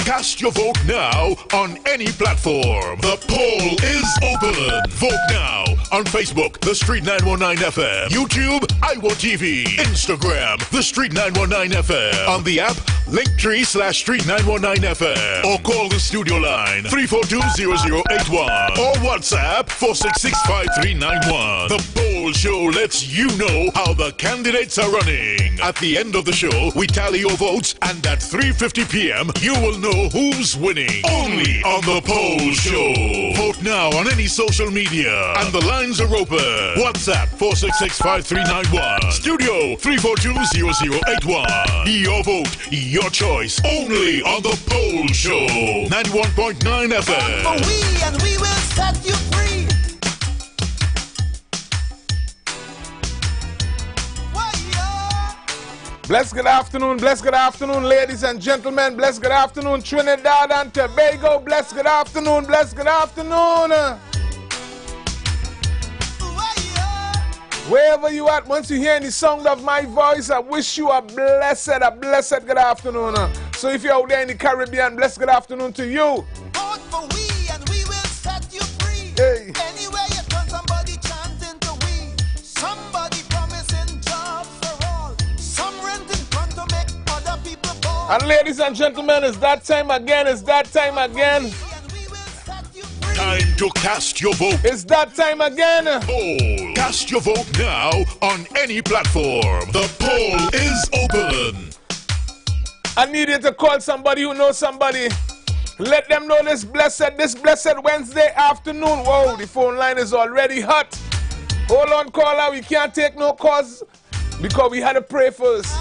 Cast your vote now on any platform. The poll is open. Vote now on Facebook, The Street 919 FM, YouTube, IWER TV, Instagram, The Street 919 FM, on the app, Linktree/Street 919 FM, or call the studio line 342-0081 or WhatsApp 466-5391. The poll show lets you know how the candidates are running. At the end of the show, we tally your votes, and at 3:50 p.m., you will know who's winning. Only on the poll show. Vote now on any social media, and the lines are open. WhatsApp 466-5391. Studio 342-0081. Your vote, your choice. Only on the poll show. 91.9 FM. For we, and we will set you free. Blessed good afternoon, ladies and gentlemen. Blessed good afternoon, Trinidad and Tobago. Blessed good afternoon, blessed good afternoon. Wherever you at, once you hear the sound of my voice, I wish you a blessed good afternoon. So if you're out there in the Caribbean, blessed good afternoon to you. Vote for we, and we will set you free. Hey. Anywhere you turn, somebody chanting to we. Somebody promising jobs for all. Some renting front to make other people born. And ladies and gentlemen, it's that time again, And we will set you free. Time to cast your vote. It's that time again. Poll. Cast your vote now on any platform. The poll is open. I need you to call somebody who knows somebody. Let them know this blessed Wednesday afternoon. Whoa, the phone line is already hot. Hold on, caller. We can't take no calls because we had to pray first.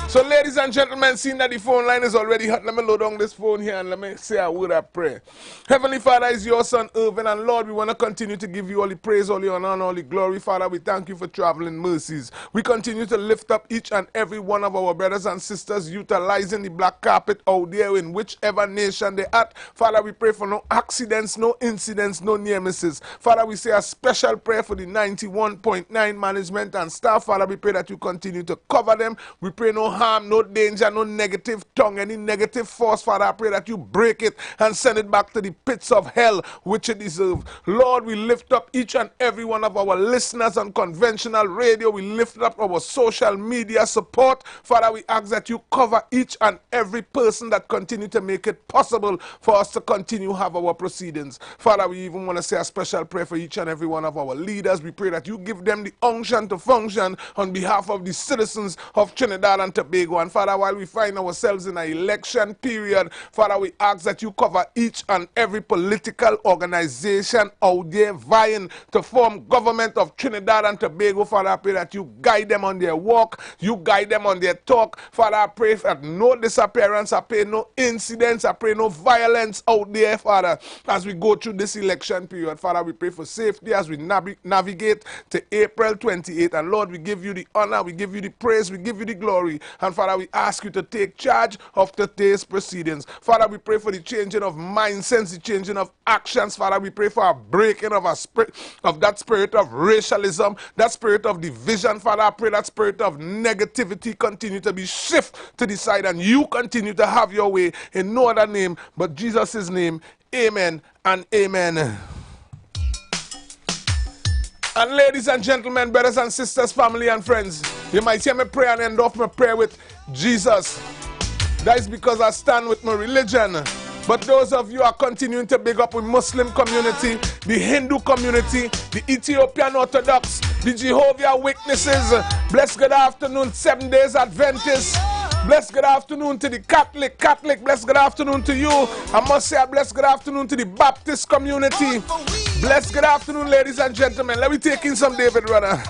So, ladies and gentlemen, seeing that the phone line is already hot, let me load on this phone here and let me say a word of prayer. Heavenly Father, is your son Irvin, and Lord, we want to continue to give you all the praise, all the honor, and all the glory. Father, we thank you for traveling mercies. We continue to lift up each and every one of our brothers and sisters utilizing the black carpet out there in whichever nation they're at. Father, we pray for no accidents, no incidents, no near misses. Father, we say a special prayer for the 91.9 management and staff. Father, we pray that you continue to cover them. We pray no harm, no danger, no negative tongue, any negative force. Father, I pray that you break it and send it back to the pits of hell which it deserves. Lord, we lift up each and every one of our listeners on conventional radio. We lift up our social media support. Father, we ask that you cover each and every person that continue to make it possible for us to continue have our proceedings. Father, we even want to say a special prayer for each and every one of our leaders. We pray that you give them the unction to function on behalf of the citizens of Trinidad and Tobago. And Father, while we find ourselves in an election period, Father, we ask that you cover each and every political organization out there vying to form government of Trinidad and Tobago. Father, I pray that you guide them on their walk, you guide them on their talk. Father, I pray that no disappearance, I pray no incidents, I pray no violence out there, Father, as we go through this election period. Father, we pray for safety as we navigate to April 28th. And Lord, we give you the honor, we give you the praise, we give you the glory. And Father, we ask you to take charge of today's proceedings. Father, we pray for the changing of mindsets, the changing of actions. Father, we pray for a breaking of that spirit of racialism, that spirit of division. Father, I pray that spirit of negativity continue to be shift to the side, and you continue to have your way in no other name but Jesus' name. Amen and amen. And ladies and gentlemen, brothers and sisters, family and friends, you might hear me pray and end off my prayer with Jesus. That is because I stand with my religion. But those of you are continuing to big up with Muslim community, the Hindu community, the Ethiopian Orthodox, the Jehovah's Witnesses. Bless good afternoon, 7 Days Adventists. Bless good afternoon to the Catholic. Bless good afternoon to you. I must say a bless good afternoon to the Baptist community. Bless good afternoon, ladies and gentlemen. Let me take in some David Runner.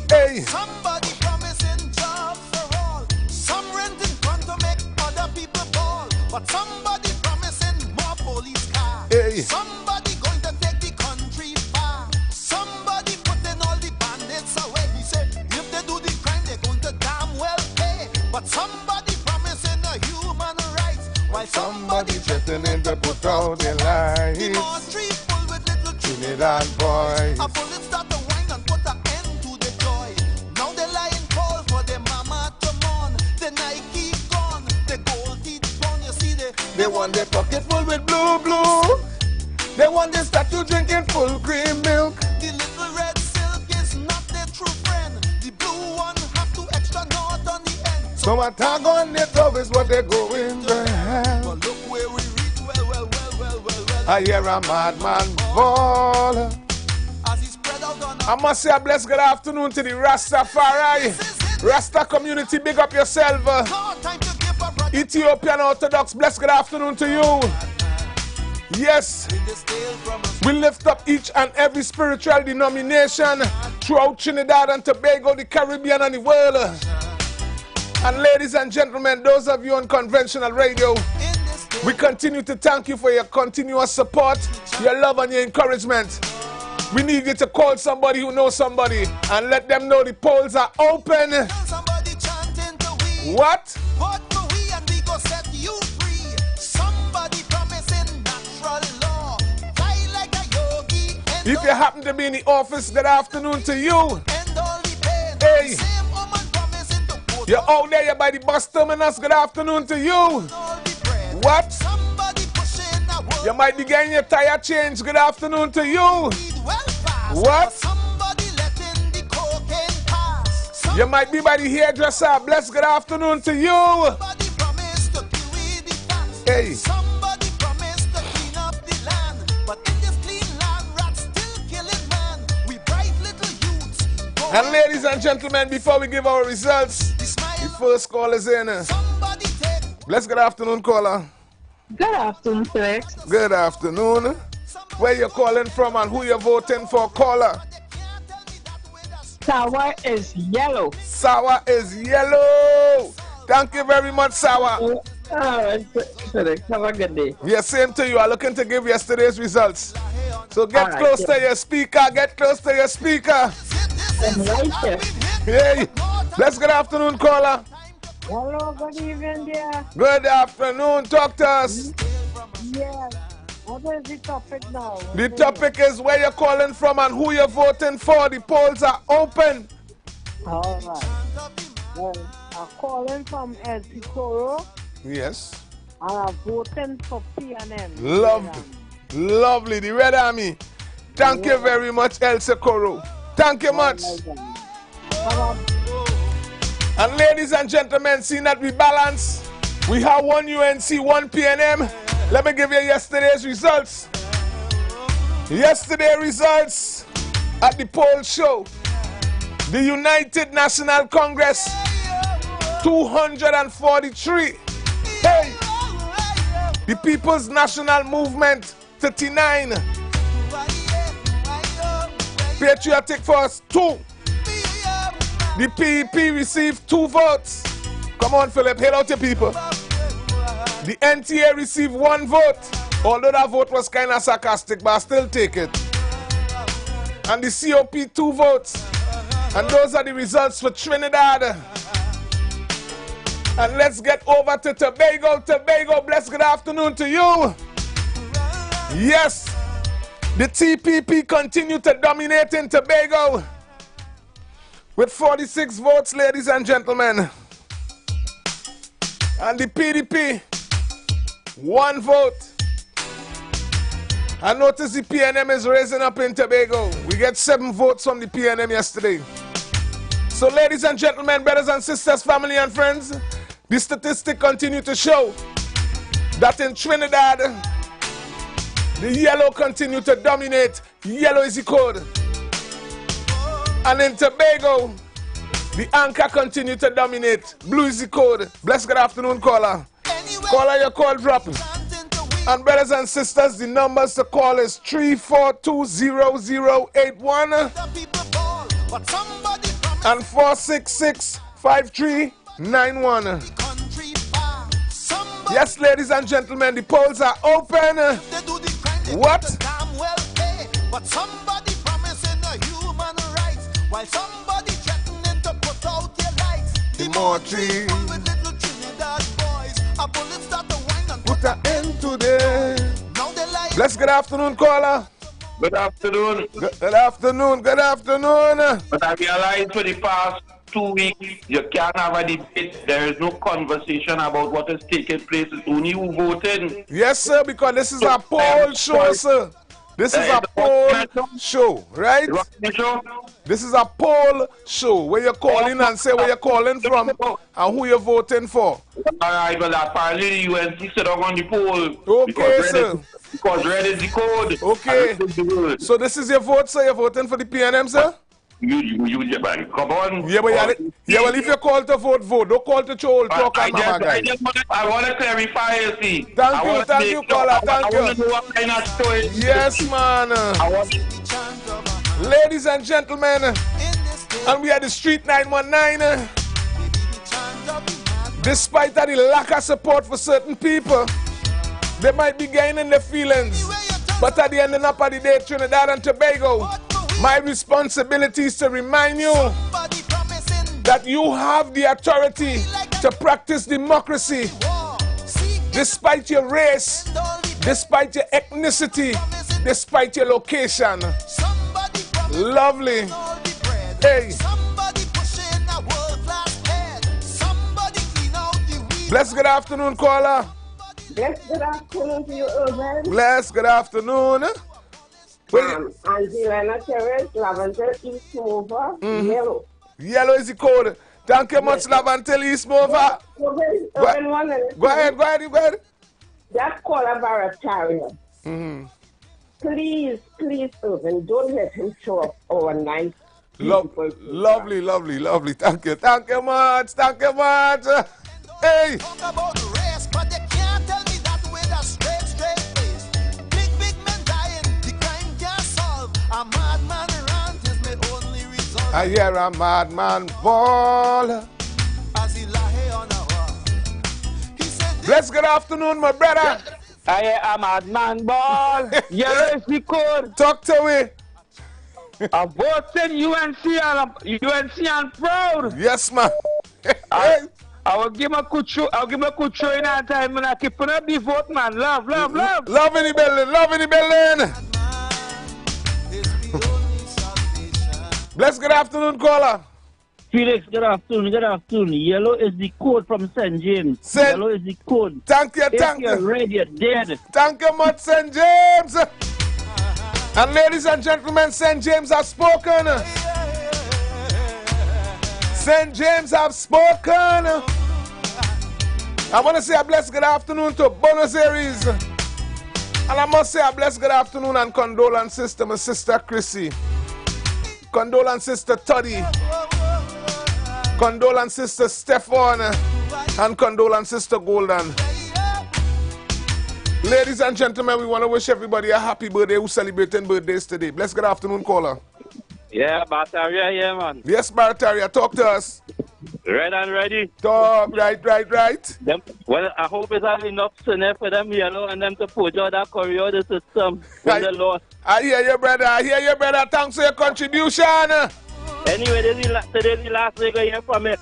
Hey. Somebody promising jobs for all. Some renting front to make other people ball. But somebody promising more police cars. Hey. Somebody going to take the country far. Somebody putting all the bandits away. He said if they do the crime, they're going to damn well pay. But somebody promising a human rights, while somebody threatening to put out their lights. the more tree full with little Trinidad boys. a bullet start to whine and put an end to the joy. Now they're lying cold for their mama to mourn. The Nike gone, the gold teeth gone. You see the They want their pocket full with blue, blue. They want their statue drinking full cream milk. The little red silk is not their true friend. The blue one have two extra knot on the end. So a tag on their toe is what they're going to have. But look where we reach, well. I hear a madman fall. As he spread out on I must say a blessed good afternoon to the Rastafari. Rasta community, big up yourself. no time to give up, brother. Ethiopian Orthodox, blessed good afternoon to you. Yes, In this tale from us. we lift up each and every spiritual denomination throughout Trinidad and Tobago, the Caribbean and the world. And ladies and gentlemen, those of you on conventional radio, In this tale, we continue to thank you for your continuous support, your love and your encouragement. We need you to call somebody who knows somebody and let them know the polls are open. somebody chanting to we. What? Vote for we and we go set you free. Somebody promising natural law. Fly like a yogi. If you happen to be in the office, good afternoon to you. End all the pain. Hey. Same woman promising to put You're out there, you're by the bus terminus, good afternoon to you. all the bread. What? Somebody pushing a world. You might be getting your tire changed, good afternoon to you. Speed well fast. What? Somebody letting the cocaine pass. You might be by the hairdresser, blessed good afternoon to you. Somebody promised to kill we the fans. Hey. Somebody promised to clean up the land. But in this clean land, rats still killing man. We bright little youths. And ladies and gentlemen, before we give our results, The smile. the first call is in. Somebody take. Blessed good afternoon, caller. Good afternoon, Felix. Good afternoon. Where you calling from and who you voting for, caller? Sour is yellow. Sour is yellow. Thank you very much, Sour. Felix, have a good day. Yeah, same to you. I'm looking to give yesterday's results. So get All right, close yeah. to your speaker. Get close to your speaker. I'm right here. Hey, bless good afternoon, caller. Hello, good evening, dear. Good afternoon. Talk to us. Yes. What is the topic now? The topic is where you're calling from and who you're voting for. The polls are open. All right. Well, I'm calling from El Picoro Yes. and I'm voting for PNM. Lovely. The Red Army. Thank you very much, El Socorro. Thank you much. And ladies and gentlemen, seeing that we balance, we have one UNC, one PNM. Let me give you yesterday's results. Yesterday's results at the poll show. The United National Congress, 243. Hey! The People's National Movement, 39. Patriotic Force, 2. The PEP received 2 votes. Come on, Philip, hail out your people. The NTA received 1 vote. Although that vote was kind of sarcastic, but I still take it. And the COP 2 votes. And those are the results for Trinidad. And let's get over to Tobago. Tobago, blessed good afternoon to you. Yes, the TPP continue to dominate in Tobago with 46 votes, ladies and gentlemen. And the PDP, 1 vote. I notice the PNM is raising up in Tobago. We get 7 votes from the PNM yesterday. So ladies and gentlemen, brothers and sisters, family and friends, the statistics continue to show that in Trinidad, the yellow continue to dominate. Yellow is the code. And in Tobago, the anchor continue to dominate. Blue is the code. Blessed good afternoon, caller. Caller, your call drop. And brothers and sisters, the numbers to call is 3420081 and 4665391. Yes, ladies and gentlemen, the polls are open. What? But somebody promising a human rights while somebody threatening to put out your lights. The more trees with little Trinidad boys, a bullet start to whine and put an end to this. now they lie. Bless good afternoon, caller. Good afternoon. Good afternoon, good afternoon. But I realized for the past 2 weeks, you can't have a debate. There is no conversation about what is taking place. It's only who voting. Yes, sir, because this is a poll show, sir. This is a poll show, right? This is a poll show where you call in and say where you're calling from and who you're voting for. Alright, well, apparently the UNC sit on the poll. Okay, sir. Because red is the code. Okay. So this is your vote, sir? You're voting for the PNM, sir? You come on. Yeah, but well, if you call to vote, vote. Don't call to troll, talk and mama, guys. I want to clarify, you see. Thank you, caller. Thank you. I want to know what kind of story. Yes, man. Ladies and gentlemen, and we are the Street 919. Despite the lack of support for certain people, they might be gaining their feelings. But at the end of the day, Trinidad and Tobago, my responsibility is to remind you that you have the authority to practice democracy despite your race, despite your ethnicity, despite your location. Lovely. Hey. Bless good afternoon, caller. Bless good afternoon to you, Urban. Bless good afternoon. Angelina Terrace, Lavender, East Mover, Yellow. Yellow is the code. Thank you much, Lavender, East Mover. Go ahead. That caller Baratarian. Please, Urban, don't let him show up overnight. Lovely. Thank you much. Hey. Talk about race, but they can't tell me that with a straight face. Big men dying, the crime can't solve. A madman rant is my only result. I hear a madman ball. As he lie on a wall, he said, Bless good afternoon, my brother. I hear a madman ball. Yellow is the code. Talk to me. I'm voting UNC and proud. Yes, man. I will give him a good show. I'll give him a good show in that time and I keep on up the vote, man. Love. Love in the building. Bless good afternoon, caller. Felix, good afternoon. Yellow is the code from St. James. Yellow is the code. Thank you. If you're red, you're dead. Thank you much, St. James. And ladies and gentlemen, St. James have spoken. St. James have spoken. I want to say a blessed good afternoon to Buenos Aires. And I must say a blessed good afternoon and condolences to my sister Chrissy. Condolences to Toddy. Condolences to Stefan. And condolences to Golden. Ladies and gentlemen, we want to wish everybody a happy birthday who's celebrating birthdays today. Blessed good afternoon, caller. Yeah, Bataria, yeah, man. Yes, Barataria, talk to us. Red and ready. Talk, right. Well, I hope it's have enough sinner for them yellow and them to put out that career the system when they lost. I hear you, brother. Thanks for your contribution. Anyway, today's the last day I hear from it.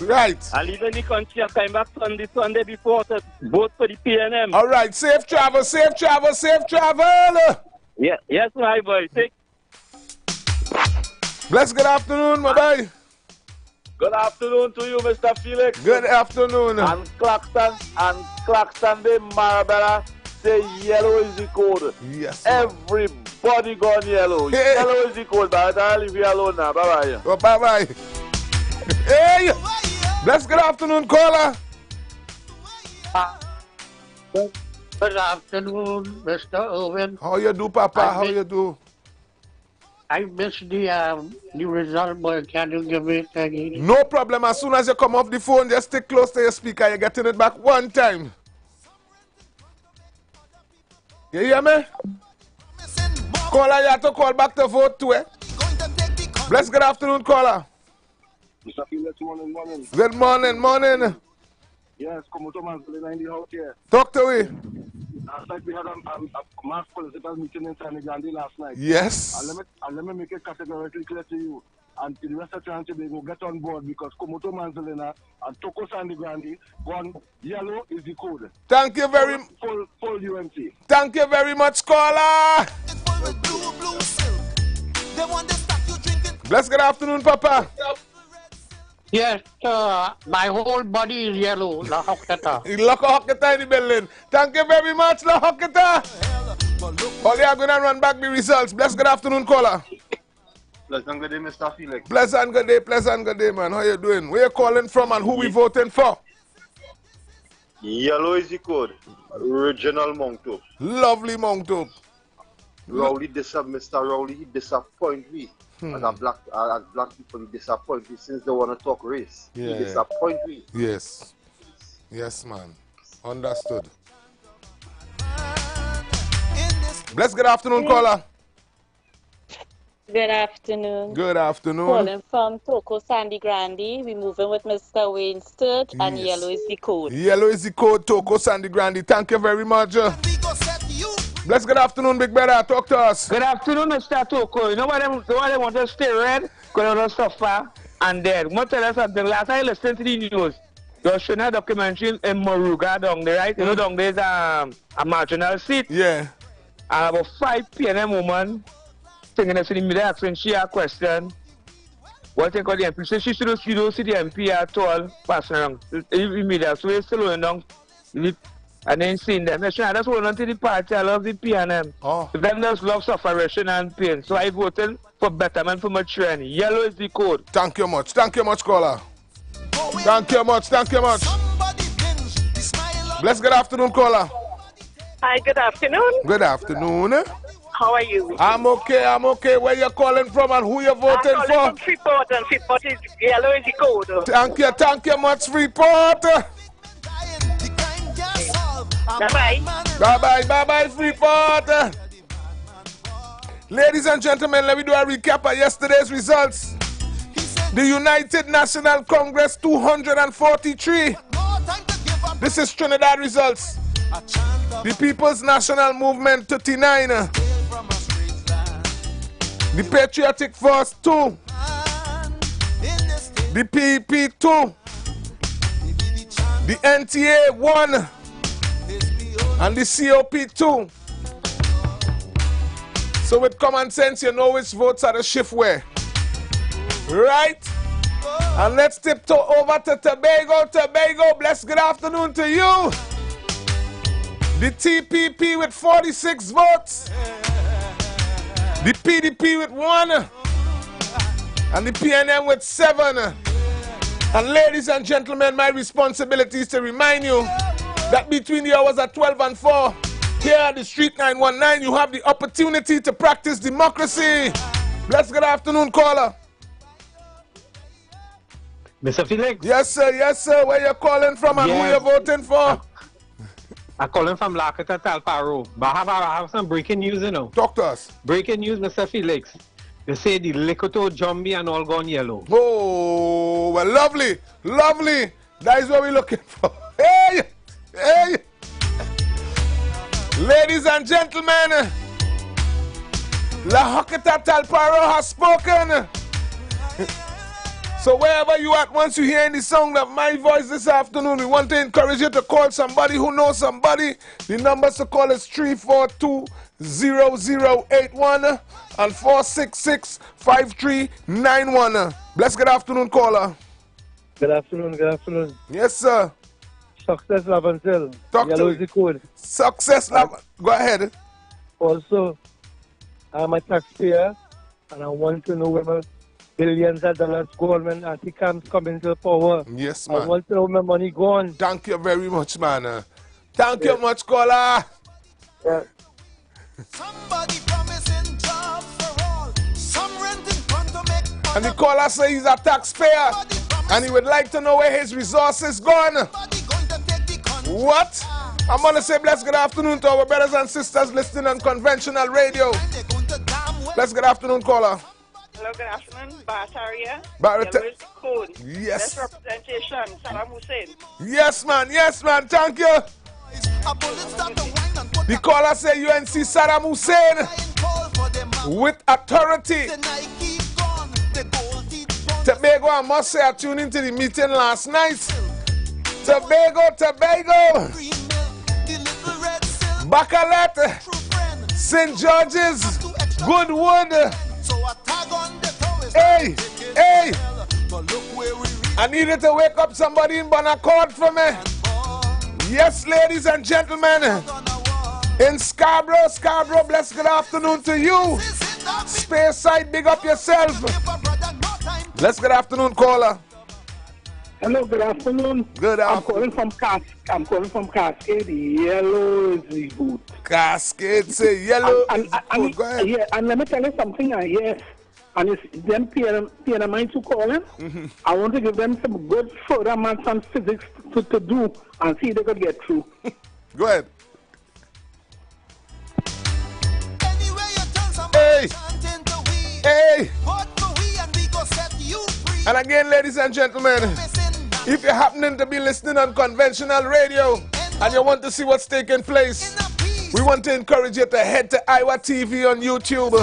Right. I leave in the country and come back Sunday before to vote for the PNM. All right, safe travel. Yeah, yes, my boy. Bless good afternoon, my boy. Good afternoon to you, Mr. Felix. Good afternoon. And Claxton, the Marabella say yellow is the code. Yes. Everybody gone yellow. Hey. Yellow is the code, but I'll leave you alone now. Bye-bye. Oh, bye-bye. Hey! Bless good afternoon, caller. Good afternoon, Mr. Owen. How you do, Papa? How you do? I missed the result, but can you give me it again? No problem. As soon as you come off the phone, just stick close to your speaker. You're getting it back one time. You hear me? Caller, you have to call back to vote too, eh? Bless good afternoon, caller. Mr. Felix, morning. Good morning. Yes, Komoto man's in the house here. Talk to me. Last night we had a mass political meeting in San Grande last night. Yes. And let me make it categorically clear to you. And to the rest of the country, they will get on board because Komoto Manzolina and Toko Sandy Grande gone yellow is the code. Thank you very much. Full UNC. Thank you very much, caller. Bless good afternoon, Papa. Yes, my whole body is yellow. La Hocketa. Look at Hocketa in the building. Thank you very much, La Hocketa. All you are going to run back the results. Bless good afternoon, caller. Pleasant good day, Mr. Felix. Pleasant good day, man. How you doing? Where you calling from and who we voting for? Yellow is the code. Original Moncto. Lovely Moncto. Rowley Mr. Rowley, he disappoint me. As black people, he disappoint me since they want to talk race. Yeah. He disappoint me. Yes. Yes, man. Understood. Bless good afternoon, caller. Good afternoon. Good afternoon. Calling from Toko Sandy Grande. We're moving with Mr. Wayne Sturge, and Yes. yellow is the code. Yellow is the code, Toko Sandy Grande. Thank you very much. Bless good afternoon, big brother. Talk to us. Good afternoon, Mr. Toko. You know why they want to stay red? Because they don't suffer and dead. I'm going to tell you something. Last time I listened to the news, they were showing a documentary in Moruga down there, right? You know, down there's a marginal seat. Yeah. And about 5 p.m. woman singing in the middle asking she a question. What think of the MP? So she don't see the MP at all passing around. In media, so we're still going down. And then seeing them. I just hold on to the party. I love the PNM. Oh. Them just love suffering and pain. So I voted for betterment for my train. Yellow is the code. Thank you much. Thank you much, caller. Thank you much. Thank you much. Bless good afternoon, caller. Hi, good afternoon. Good afternoon. How are you? I'm okay. Where you calling from and who you voting I'm for? calling from Freeport, and Freeport is yellow is the code. Thank you much, Freeport. Bye-bye. Bye-bye, Freeport. Ladies and gentlemen, let me do a recap of yesterday's results. The United National Congress 243. This is Trinidad results. The People's National Movement 39. The Patriotic Force 2. The PP 2. The NTA 1. And the COP 2. So with common sense, you know which votes are the shift where. Right? And let's tiptoe over to Tobago. Tobago, bless good afternoon to you. The TPP with 46 votes. The PDP with 1. And the PNM with 7. And ladies and gentlemen, my responsibility is to remind you that between the hours of 12 and 4, here at the Street 919, you have the opportunity to practice democracy. Bless good afternoon, caller. Mr. Felix? Yes, sir. Where you calling from and who you voting for? I'm calling from Lakota Talparo. But I have some breaking news, you know. Talk to us. Breaking news, Mr. Felix. They say the Likoto, Jumbi, and all gone yellow. Oh, well, lovely. That is what we're looking for. Hey! Ladies and gentlemen, La Hocketa Talparo has spoken. So wherever you at, once you hear the sound of my voice this afternoon, we want to encourage you to call somebody who knows somebody. The numbers to call is 342-0081 and 466-5391. Bless good afternoon, caller. Good afternoon. Yes, sir. Success Lavantel. Yellow is the code. Success Lavantel. Go ahead. Also, I'm a taxpayer and I want to know whether billions of dollars government anti-camps come into power. Yes, man. I want to know where my money gone. Thank you very much, man. Thank you much, caller. Yeah. Somebody promising jobs for all. Some renting fund to make. And the caller says he's a taxpayer and he would like to know where his resources gone. What? I'm going to say bless good afternoon to our brothers and sisters listening on conventional radio. Bless good afternoon, caller. Hello, good afternoon. Bataria. Barata- Yellow is the code. Yes. Best representation, Saddam Hussein. Yes, man. Thank you. The caller say UNC Saddam Hussein with authority. Tobago, I must say I tuned into the meeting last night. Tobago. Bacalet, St. George's, Goodwood. Hey. I needed to wake up somebody in Bonaccord for me. Yes, ladies and gentlemen. In Scarborough, blessed good afternoon to you. Speyside, big up yourself. Blessed good afternoon, caller. Hello, good afternoon. Good afternoon. I'm calling from Cascade. Yellow is the boot. Cascade say yellow. Go ahead. Yeah, and let me tell you something. Yes, and it's them PNMI to call him. I want to give them some good further maths and physics to do and see if they could get through. Go ahead. Hey! Hey! And again, ladies and gentlemen, if you're happening to be listening on conventional radio and you want to see what's taking place, we want to encourage you to head to IWER TV on YouTube.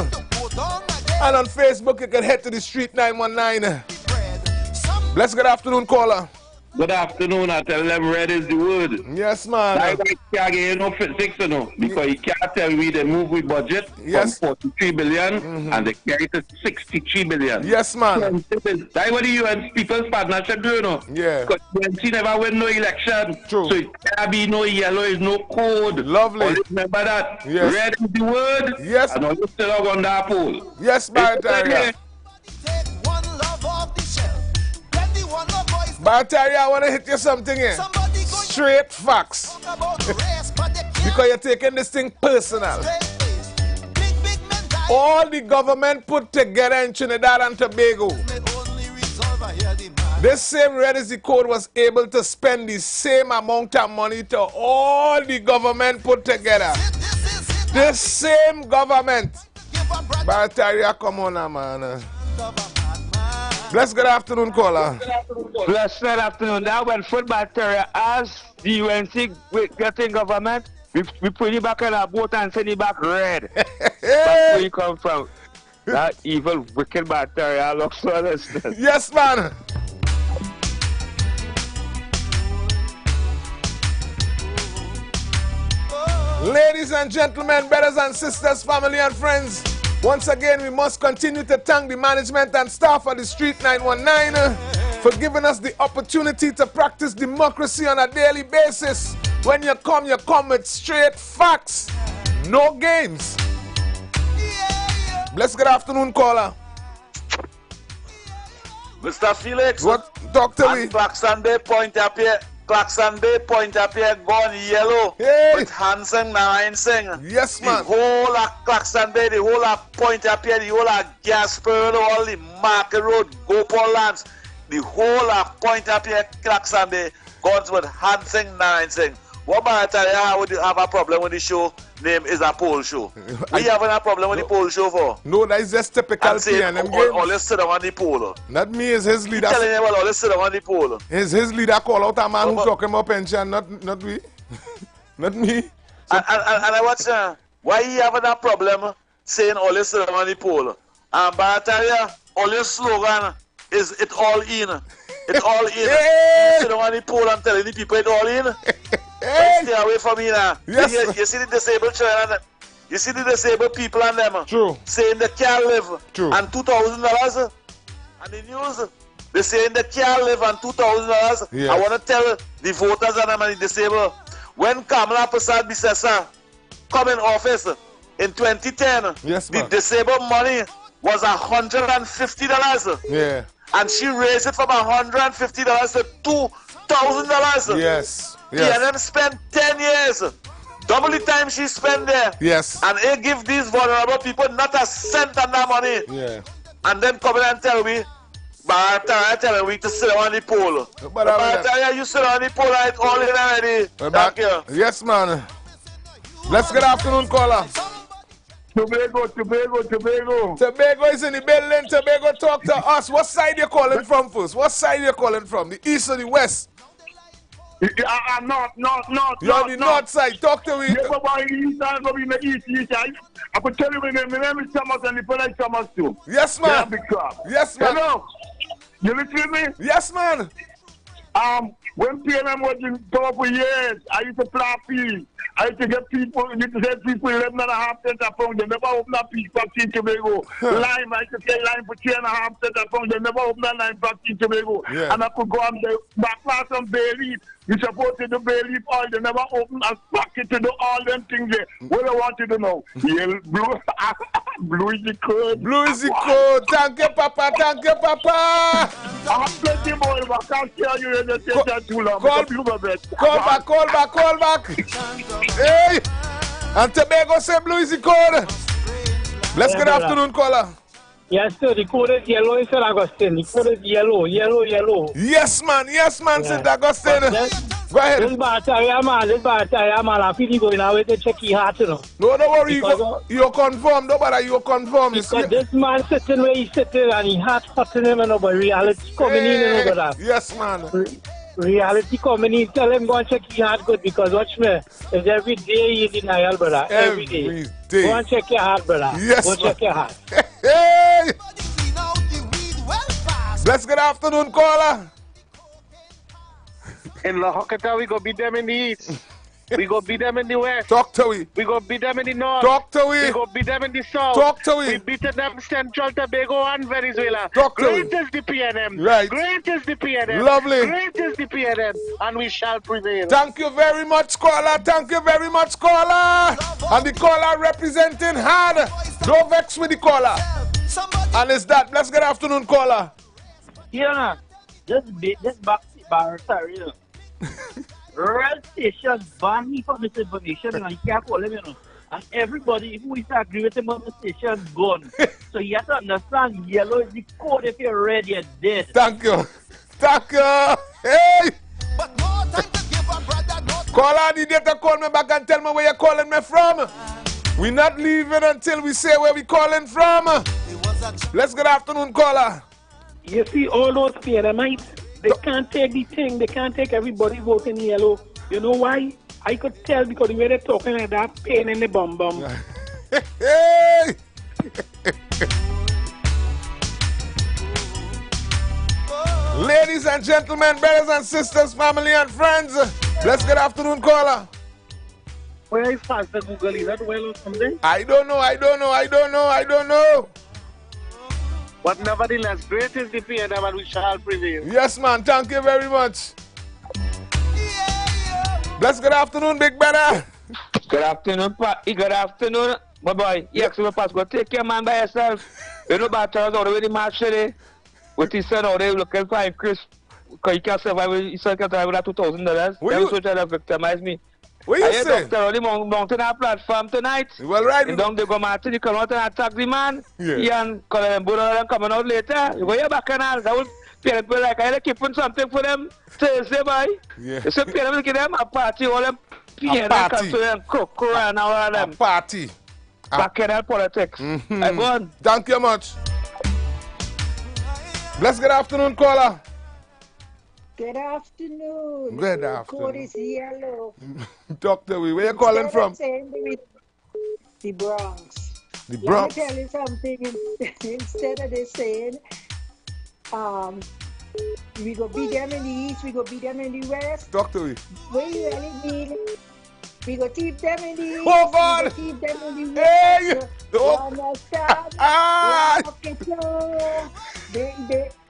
And on Facebook, you can head to The Street 919. Blessed good afternoon, caller. Good afternoon. I tell them red is the word. Yes, man. I can't get no physics, you know, because you can't tell me they move with budget from 43 billion and they carry to 63 billion. Yes, man. That's what the UN People's Partnership do, you know. Yeah. Because UNC never win no election. True. So it can't be no yellow, is no code. Lovely. Always remember that. Yes. Red is the word. Yes. And always still on that pole. Yes, Barataria. Barataria, I want to hit you something here. Straight facts. Because you're taking this thing personal. All the government put together in Trinidad and Tobago, this same Red is the Code was able to spend the same amount of money to all the government put together. This same government. Barataria, come on now, man. Blessed good afternoon, caller. Blessed good afternoon. That when football terrier as the UNC getting government, we put you back in our boat and send you back red. That's where you come from. That evil, wicked bacteria looks so listening. Yes, man. Ladies and gentlemen, brothers and sisters, family and friends, once again, we must continue to thank the management and staff of the Street 919 for giving us the opportunity to practice democracy on a daily basis. When you come with straight facts, no games. Blessed good afternoon, caller. Mr. Felix, what? Talk to me. Claxon Bay Point up here. Claxon Bay Point up here gone yellow with Hansen Singh. Yes, man. The whole of Claxon Bay, the whole of Point up here, the whole of Gasper, all the Market Road, Gopal Lands, the whole of Point up here, Claxon Bay, gone with Hansen Singh. What about how would you have a problem with the show name is a poll show? We having a problem with the poll show for? No, that is just typical PNM game. All sit on the poll. Not me, is his leader. Telling you about all sit on the poll. Is his leader call out a man who talking about pension, not we. Not me. So, and I watch why you having a problem saying all this sit on the poll? And Barataria, all your slogan is it all in. It's all in. Hey! Sit on the poll and telling the people it all in. Hey! Stay away from me now. Yes. You see the disabled children, you see the disabled people and them. True. Saying they can't live. True. And $2,000. And the news, they saying they can't live on $2,000. Yes. I want to tell the voters and them and the disabled, when Kamala Prasad Bisesa come in office in 2010, yes, the disabled money was $150. Yeah. And she raised it from $150 to $2,000. Yes. Yes. PNM spent 10 years. Double the time she spent there. Yes. And they give these vulnerable people not a cent on that money. Yeah. And then come in and tell me, Barataria telling me to sit on the pole. Barataria, you sit on the pole right all in already. Thank you. Yes, man. Let's good afternoon, caller. Tobago. Tobago is in the building. Tobago, talk to us. What side you calling from first? What side you calling from? The east or the west? North. You're on the north side. Talk to me. Yeah, but east side will be the east side. I could tell you my name is Thomas and the fellow is Thomas too. Yes, man. Yeah, big crowd. Yes, man. Hello. You listen to me? Yes, man. When PNM was in power for years, I used to play field. I used to get people, you to get people 11.5 cents a pound. They never open a piece back in Tobago. Lime, I used to pay lime for 3.5 cents a pound. They never open a lime back in Tobago. Yeah. And I could go and back class some bay leaf. You supposed to do bay leaf oil. They never open a bucket to do all them things there. What I want you to know? Yellow, blue, blue is the code. Blue is the code. Thank you, Papa. Thank you, Papa. I have plenty more, but I can't tell you in the station too long. Call back. Hey! And Tobago say blue is the code. Let's good afternoon, caller. Yes, sir. The code is yellow in St. Augustine. The code is yellow. Yes, man, St. Augustine. Go ahead. This battery, man. I feel you going away to check your heart, you know. No, don't worry. You're confirmed. Nobody, you're confirmed. Because this man sitting where he's sitting and he heart hurting him, and but reality coming in, you know, brother. Yes, man. Reality coming in. Tell him go and check your heart good, because watch me. It's every day you denial, brother. Every day. Go and check your heart, brother. Yes, go check your heart. Hey! Let's good afternoon, caller. In La Hocata, we go beat them in the east. We go beat them in the west. Talk to we. We go beat them in the north. Talk to we. We go beat them in the south. Talk to we. We beat them Central Tobago and Venezuela. Talk to we. Great is the PNM. Right. Great is the PNM. Lovely. Great is the PNM. And we shall prevail. Thank you very much, caller. Thank you very much, caller. And the caller representing hard. Don't vex with the caller. And it's that. Let's get afternoon, caller. Yeah, just back sorry, you know. Rail station ban me for misinformation, and you can't call him, you know. And everybody who is agree with him on the station gone. So you have to understand, yellow is the code. If you're red, you're dead. Thank you. Hey! Caller, I need you to call me back and tell me where you're calling me from. We're not leaving until we say where we're calling from. Let's good afternoon, caller. You see, all those PNMites, they can't take the thing. They can't take everybody voting yellow. You know why? I could tell because the way they're talking like that, pain in the bum. Hey! Ladies and gentlemen, brothers and sisters, family and friends, let's get afternoon, caller. Where is Pastor Google? Is that well or something? I don't know. But nevertheless, great is the PNM and we shall prevail. Yes, man. Thank you very much. Bless good afternoon, big brother. Good afternoon, good afternoon, my boy. Yes, you pass. Go take care, man, by yourself. You know about us already match today. With his son already looking for him, Chris. Because he can't survive, his son can't survive with that $2,000. They were so trying to victimize me. What you say? Doctor already mounted our platform tonight. Well, right. And down they go Martin, you come out and attack the man. Yeah. He and Colin Buddha them coming out later. You go here back and all. That will people like I keeping something for them Thursday, boy. Yeah. You see people will give them a party, all them PNM come to them, cook and all of them. A party. Back in politics. I go on. Thank you much. Bless good afternoon, caller. Good afternoon. Good The afternoon. code is yellow. Doctor, where you calling from? The Bronx. The Bronx. Let me tell you something. Instead of they saying, we go beat them in the east, we go beat them in the west. Doctor, What you really mean? We go keep them in the east. Oh, God. We go keep them in the Hey! west. You understand? I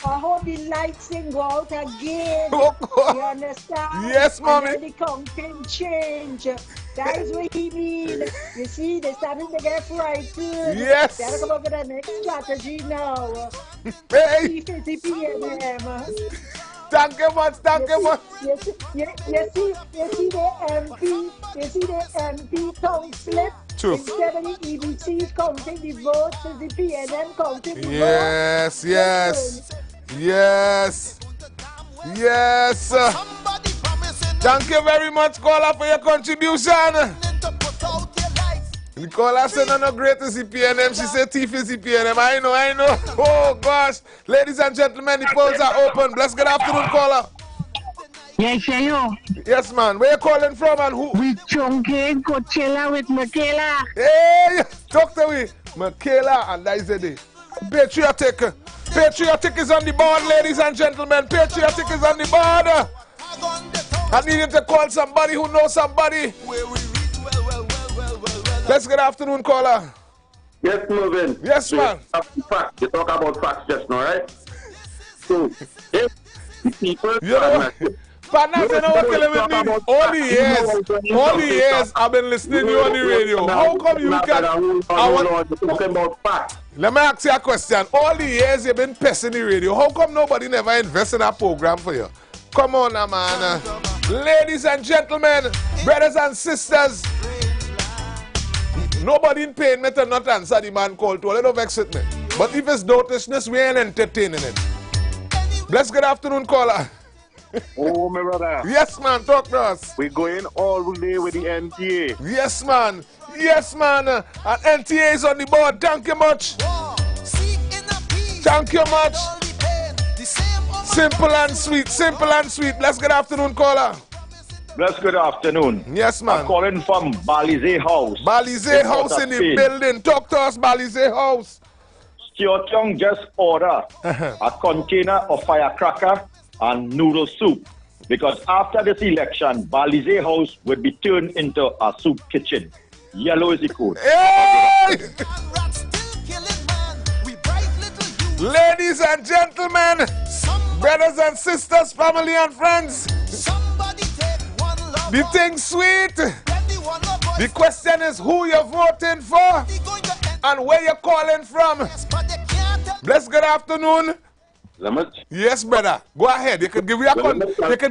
hope the lights can go out again. You understand? Yes, mommy. And then the content change. That is what he mean. You see, they're starting to get frightened. Yes. They gotta come up with the next strategy now. Hey. PNM. Thank you much. You see the MP tongue slip. True. Instead of the EBCs counting the votes, it's the PNM counting the votes. Yes. Thank you very much, caller, for your contribution. The caller said, no, great is the PNM. She said, thief is the PNM. I know. Oh, gosh. Ladies and gentlemen, the polls are open. Bless good afternoon, caller. Yes, you. Yes, man. Where you calling from and who? We chunking Coachella with Michaela. Hey, talk to me. Michaela and that is the day. Patriotic. Patriotic is on the board, ladies and gentlemen. Patriotic is on the board. I need you to call somebody who knows somebody. Let's good afternoon, caller. Yes, Mervin. Yes, man. You talk about facts just now, right? So, if the people... Partners, you know what killing with me? All the years I've been listening to you on the radio. How come you can... Let me ask you a question. All the years you've been pissing the radio, how come nobody never invest in a program for you? Come on now, man. Ladies and gentlemen, brothers and sisters, nobody in paying me to not answer the man call to. Let don't vex with me. But if it's dotishness, we ain't entertaining it. Bless good afternoon, caller. Oh, my brother. Yes, man, talk to us. We're going all the way with the NTA. Yes, man. Yes, man. And NTA is on the board. Thank you much. Thank you much. Simple and sweet. Simple and sweet. Bless good afternoon, caller. Bless good afternoon. Yes, man. I'm calling from Balize House. Balize House in the building. Talk to us, Balize House. Stuart Young just ordered a container of firecracker and noodle soup, because after this election, Balize House would be turned into a soup kitchen. Yellow is the code. Hey! Ladies and gentlemen, brothers and sisters, family and friends, the thing sweet. The question is who you're voting for and where you're calling from. Bless good afternoon. Yes, brother. Go ahead. You can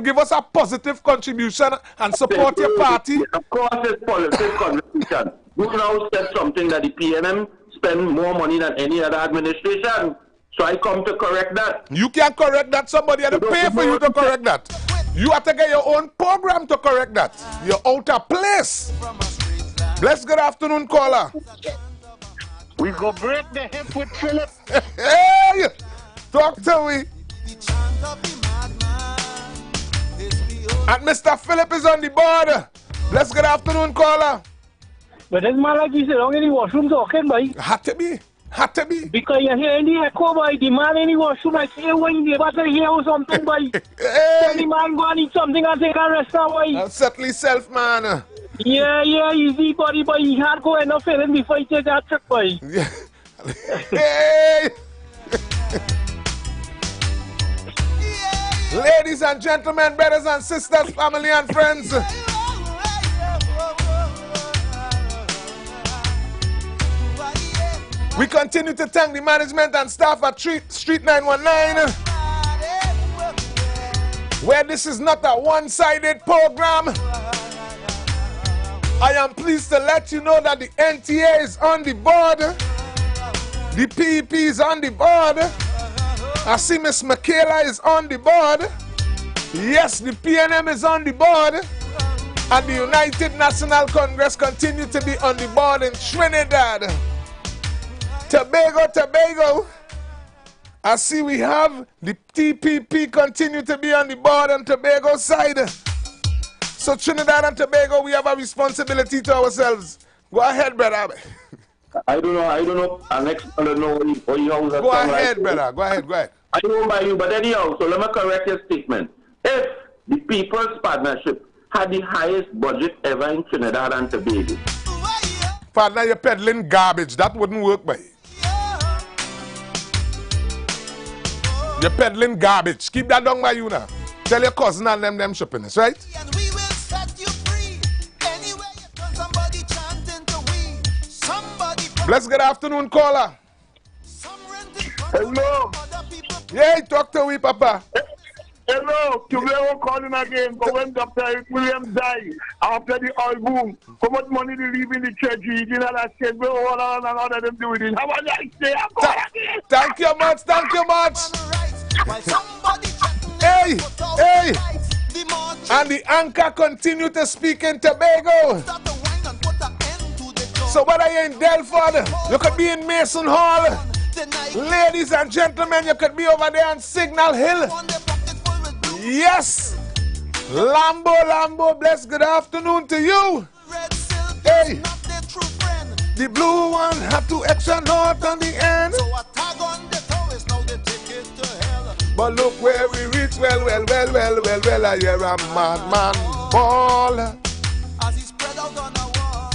give us a positive contribution and support your party. Of course, it's positive contribution. You now said something that the PNM spend more money than any other administration. So I come to correct that. You can't correct that. Somebody had to pay for you to correct that. You have to get your own program to correct that. You're out of place. Bless good afternoon, caller. We go break the hip with Philip. Hey! Talk to me. And Mr. Philip is on the board. Bless good afternoon, caller. But this man like you said, I'm in the washroom talking, boy. Had to be. Had to be. Because you're hearing the echo, boy. The man in the washroom, I say, when you're about to hear something, boy. Tell the man go and eat something and take a rest, boy. That's certainly self, man. Yeah, easy, buddy, boy. He had go enough feeling before he take that trick, boy. Yeah. Hey! Ladies and gentlemen, brothers and sisters, family and friends. We continue to thank the management and staff at Street 919, where this is not a one-sided program. I am pleased to let you know that the NTA is on the board. The PEP is on the board. I see Miss Michaela is on the board. Yes, the PNM is on the board. And the United National Congress continue to be on the board in Trinidad. Tobago. I see we have the TPP continue to be on the board on Tobago side. So Trinidad and Tobago, we have a responsibility to ourselves. Go ahead, brother. I don't know. Alex, I don't know what you have. Go ahead, brother. Go ahead. I don't know about you, but anyhow, so let me correct your statement. If the People's Partnership had the highest budget ever in Trinidad and Tobago. Partner, you're peddling garbage. That wouldn't work, boy. You're peddling garbage. Keep that down by you now. Tell your cousin and them shipping this, right? Bless good afternoon, caller. Hello. Yeah, talk to me, Papa. Hello. Today we're calling again. But when Dr. Williams died after the album, how much money they leave in the church? He did not say, bro, all of them do it. How much I say? Thank you much. Hey. And the anchor continue to speak in Tobago. So whether you're in Delford, you could be in Mason Hall. Ladies and gentlemen, you could be over there on Signal Hill. Yes. Lambo, bless good afternoon to you. Hey. The blue one have 2 extra north on the end. But look where we reach, well, I hear a madman ball. As he spread out on the wall,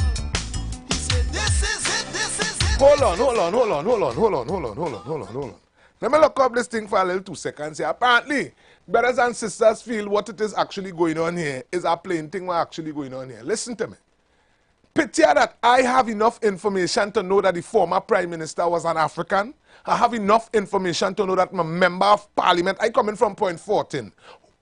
he said, this is it, this is it. Hold on. Let me look up this thing for a little 2 seconds here. Apparently, brothers and sisters feel what it is actually going on here is a plain thing what's actually going on here. Listen to me. Pity that I have enough information to know that the former Prime Minister was an African. I have enough information to know that my member of parliament, I come in from Point 14,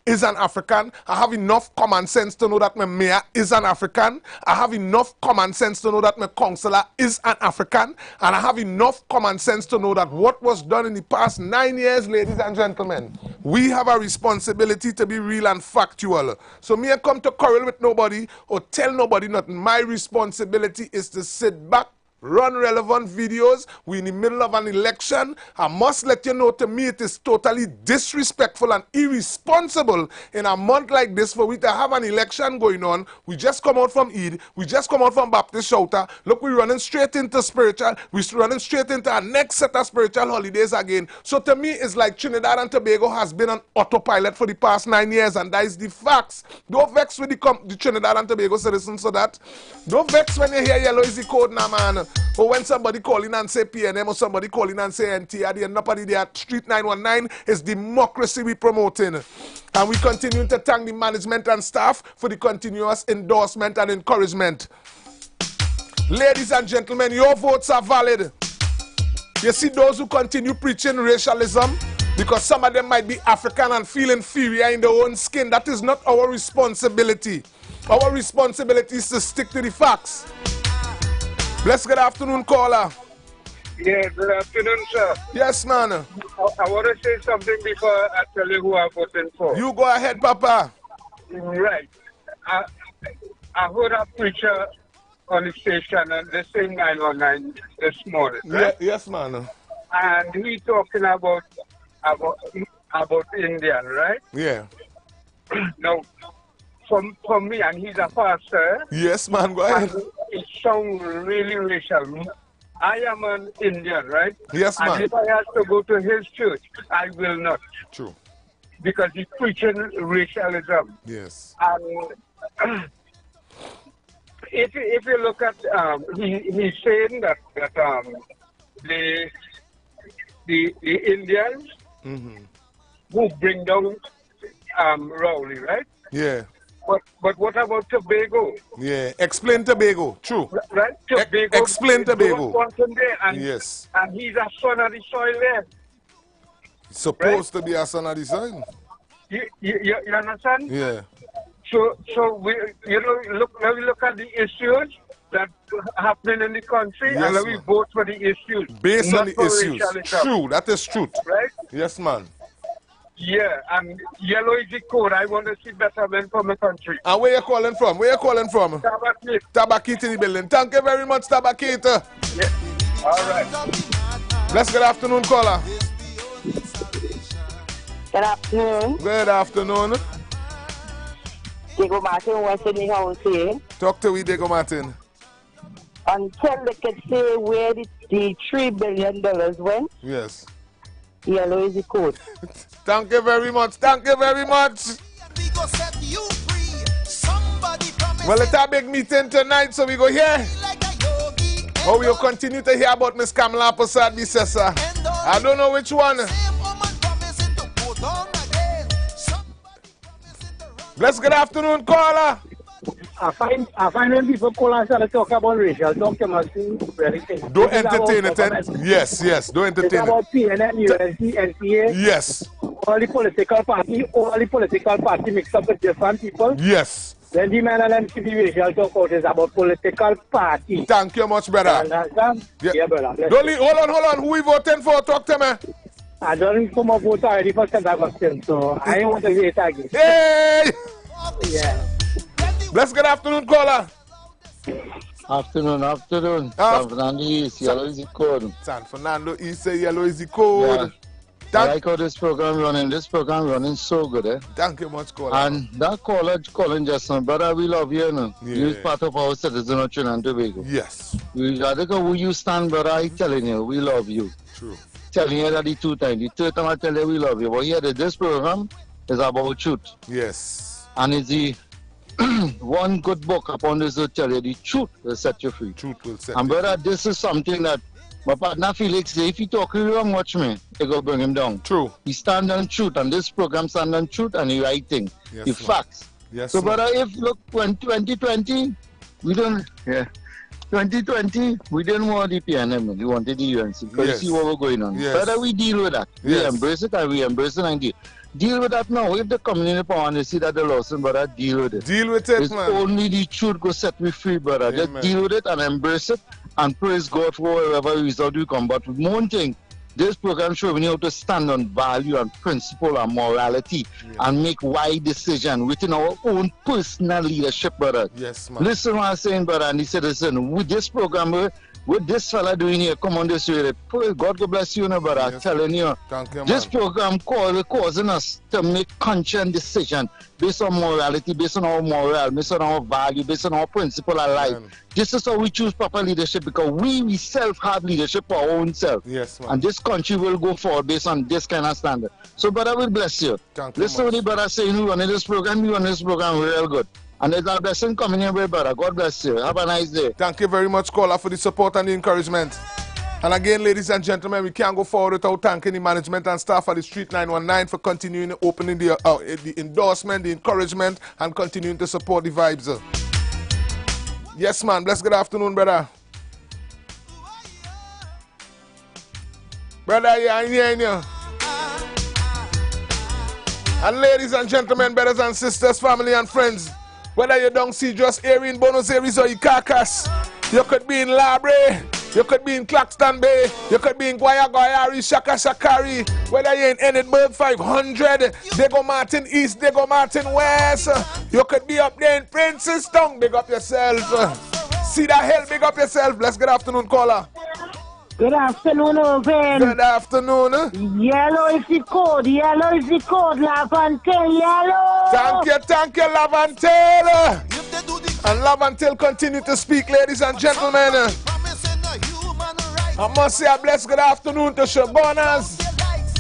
is an African. I have enough common sense to know that my mayor is an African. I have enough common sense to know that my councillor is an African. And I have enough common sense to know that what was done in the past 9 years, ladies and gentlemen, we have a responsibility to be real and factual. So me I come to quarrel with nobody or tell nobody nothing. My responsibility is to sit back, run relevant videos. We're in the middle of an election. I must let you know, to me it is totally disrespectful and irresponsible in a month like this for we to have an election going on. We just come out from Eid. We just come out from Baptist Shouter. Look, we're running straight into spiritual. We're running straight into our next set of spiritual holidays again. So to me, it's like Trinidad and Tobago has been on autopilot for the past 9 years, and that is the facts. Don't vex with the Trinidad and Tobago citizens for that. Don't vex when you hear yellow is the code now, man. Or when somebody call in and say PNM or somebody call in and say NT, at the end of the day, Street 919 is democracy we promoting. And we continue to thank the management and staff for the continuous endorsement and encouragement. Ladies and gentlemen, your votes are valid. You see those who continue preaching racialism because some of them might be African and feel inferior in their own skin. That is not our responsibility. Our responsibility is to stick to the facts. Bless, good afternoon, caller. Yeah, good afternoon, sir. Yes, man. I want to say something before I tell you who I'm voting for. You go ahead, Papa. Right. I heard a preacher on the station and they say 919 this morning, right? Yeah, yes, man. And he talking about Indian, right? Yeah. Now, for me, and he's a pastor. Yes, man, go ahead. It sounds really racial. I am an Indian, right? Yes, man. And if I have to go to his church, I will not. True. Because he's preaching racialism. Yes. And if you look at, he's saying that the Indians who bring down Rowley, right? Yeah. But what about Tobago? Yeah, explain Tobago. True. Right? Tobago. Explain Tobago. And, yes. And he's a son of the soil there. Supposed to be a son of the soil. You understand? Yeah. So we, now we look at the issues that happening in the country, yes, and we vote for the issues. Based on the issues. Racialism. True, that is truth. Right? Yes, man. Yeah, and yellow is the code. I want to see better men for my country. And where you calling from? Where you calling from? Tabakit. Tabakit in the building. Thank you very much, Tabakit. Yeah. All right. Bless, good afternoon, caller. Good afternoon. Good afternoon. Diego Martin, what's in the house here? Talk to me, Diego Martin. Until they could say where the $3 billion went. Yes. Yellow is the code. Thank you very much. Thank you very much. Well, it's a big meeting tonight, so we go here. Oh, we'll continue to hear about Miss Kamala Prasad Bisesa. I don't know which one. Bless, good afternoon, caller. I find when people call and start to talk about racial, don't entertain it. Yes, don't entertain it. It's about PNM, UNC, NCA. Yes. All the political party mix up with different people. Yes. Then the man and them should be racial talk out is about political party. Thank you much, brother. Understand? Yeah, brother. Hold on. Who we voting for? Talk to me. I don't come up vote already for St. Augustine, so I don't want to wait again. Hey! Yeah. Bless, good afternoon, caller. Afternoon. San Fernando East, yellow is the code. San Fernando East, yellow is the code. Yeah. I like how this program running. This program running so good, eh? Thank you much, caller. And that caller calling just now, brother, we love you, no? Yeah. You're part of our citizen of Trinidad and Tobago. Yes. I don't know who you stand, brother, I'm telling you, we love you. True. telling you that the 2 times. The 3rd time I tell you we love you. But here, this program is about truth. Yes. And it's the one good book upon this will tell you the truth will set you free. Truth will set and you brother, this is something that my partner Felix say, if he talk wrong, watch me, it will bring him down. True. He stand on truth, and this program stand on truth and the right thing. Yes, the facts. Yes, so brother, if look when 2020, we don't 2020, we didn't want the PNM, we wanted the UNC because Yes. see what was going on. Yes. Brother, we deal with that. We Yes. embrace it and we embrace it and deal with that now. If the community power and they see that the losing, brother, deal with it. Deal with it, it's man. only the truth go set me free, brother. Amen. Just deal with it and embrace it and praise God for whatever result you come. But one thing, this program showing you how to stand on value and principle and morality and make wise decisions within our own personal leadership, brother. Yes, man. Listen what I'm saying, brother, and he said, listen, with this program, with this fella doing here, come on this way. God God bless you, brother. I'm telling you. Thank you, This man. program causing us to make conscious decisions based on morality, based on our moral, based on our value, based on our principle of life. This is how we choose proper leadership because we self have leadership for our own self. Yes, man. And this country will go forward based on this kind of standard. So, brother, will bless you. Thank you Listen to the brother saying, we run this program real good. And there's a blessing coming your way, brother. God bless you. Have a nice day. Thank you very much, caller, for the support and the encouragement. And again, ladies and gentlemen, we can't go forward without thanking the management and staff at the Street 919 for continuing opening the endorsement, the encouragement, and continuing to support the vibes. Yes, man. Bless good afternoon, brother. Brother, yeah, I'm hearing you. And ladies and gentlemen, brothers and sisters, family and friends, whether you don't see just here in Buenos Aires or in Caracas, you could be in Labre, you could be in Claxton Bay, you could be in Guayaguyari, Shakari, whether you're in Edinburgh 500, Diego Martin East, Diego Martin West, you could be up there in Princestown, big up yourself. Cedar Hill, big up yourself. Bless good afternoon, caller. Good afternoon, Open. Good afternoon. Yellow is the code. Yellow is the code. Lavantel, yellow. Thank you, Lavantel. And Lavantel continue to speak, ladies and gentlemen. I must say a blessed good afternoon to Shabonas.